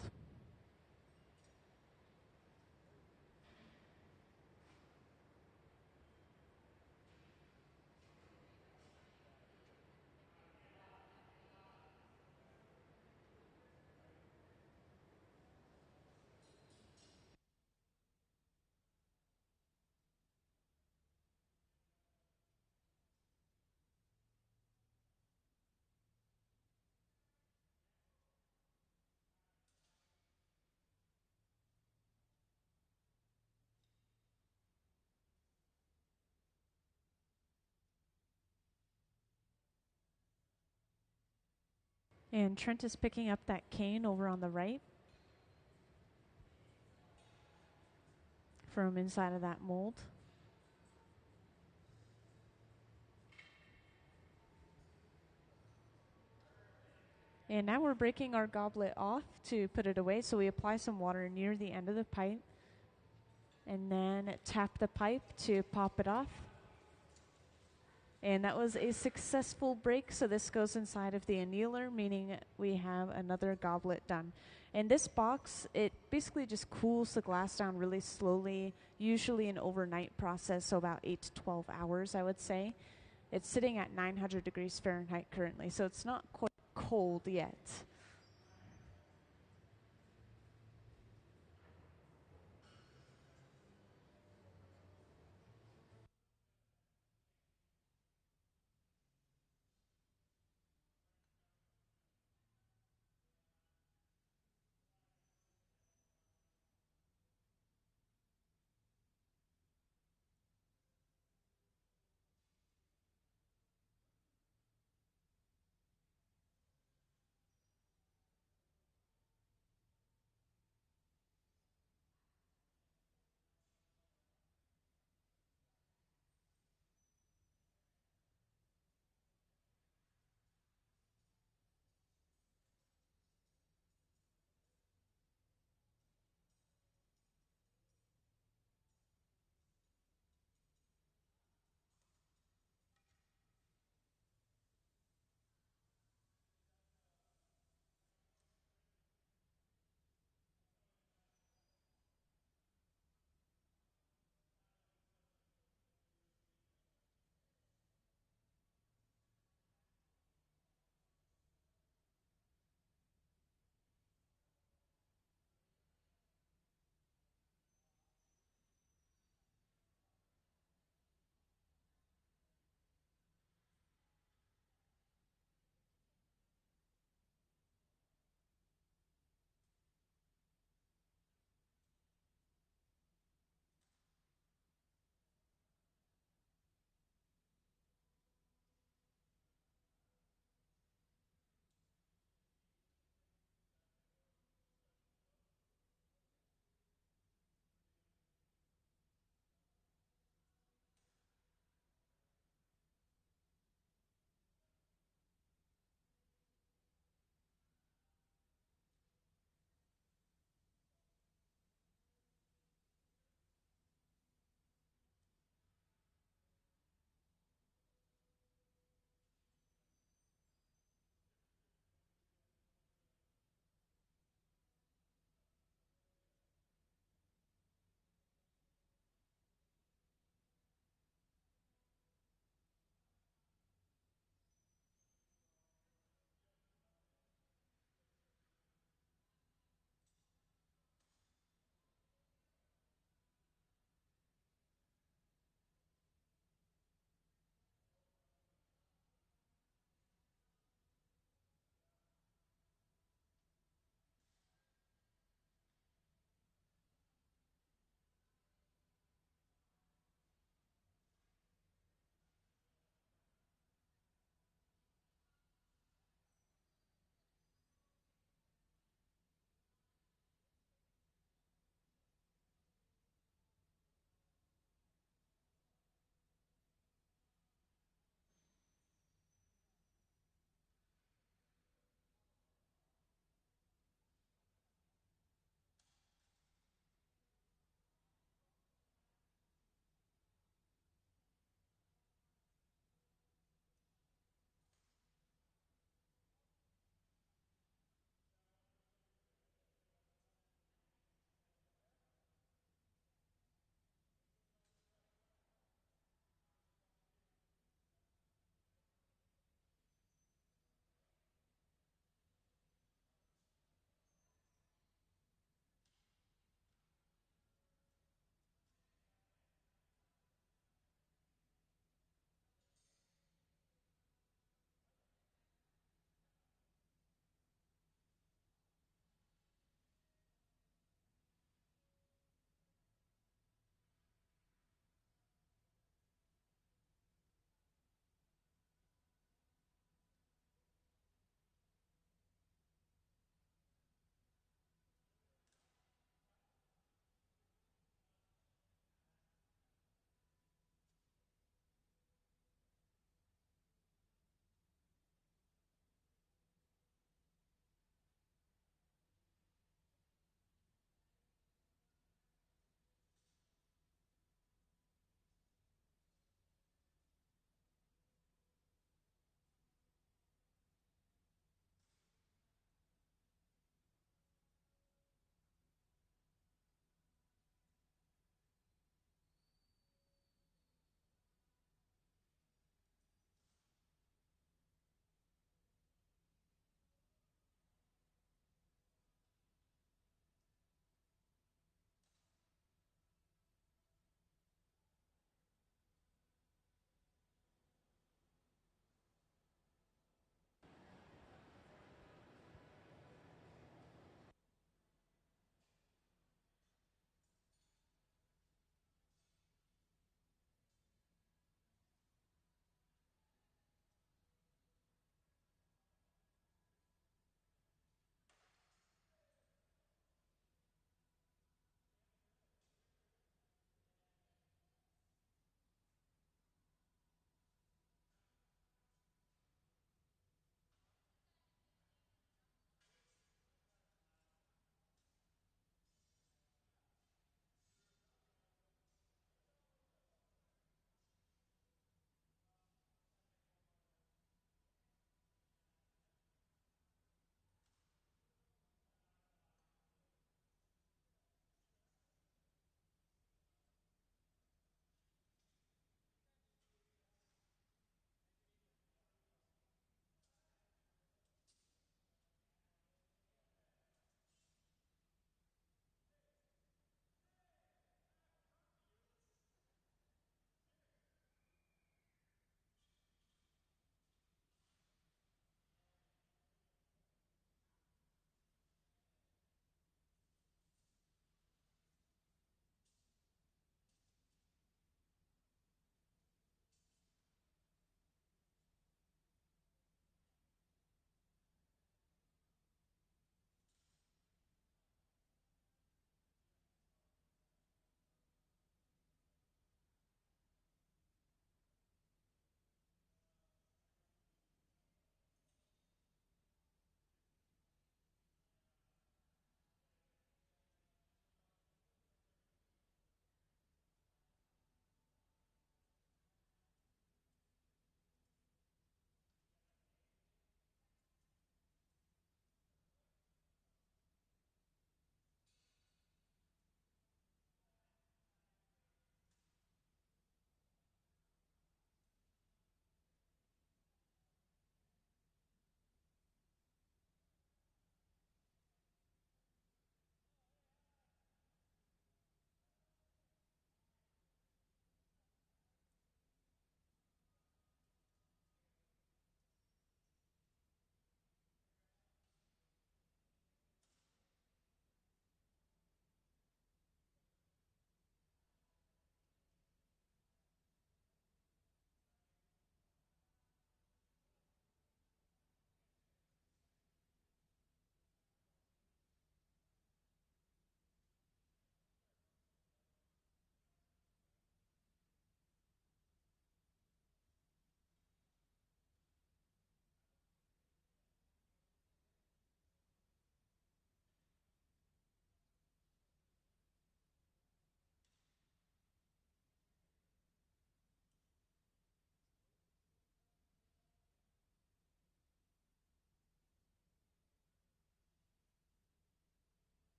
And Trent is picking up that cane over on the right from inside of that mold. And now we're breaking our goblet off to put it away. So we apply some water near the end of the pipe and then tap the pipe to pop it off. And that was a successful break. So this goes inside of the annealer, meaning we have another goblet done. And this box, it basically just cools the glass down really slowly, usually an overnight process, so about 8 to 12 hours, I would say. It's sitting at 900 degrees Fahrenheit currently, so it's not quite cold yet.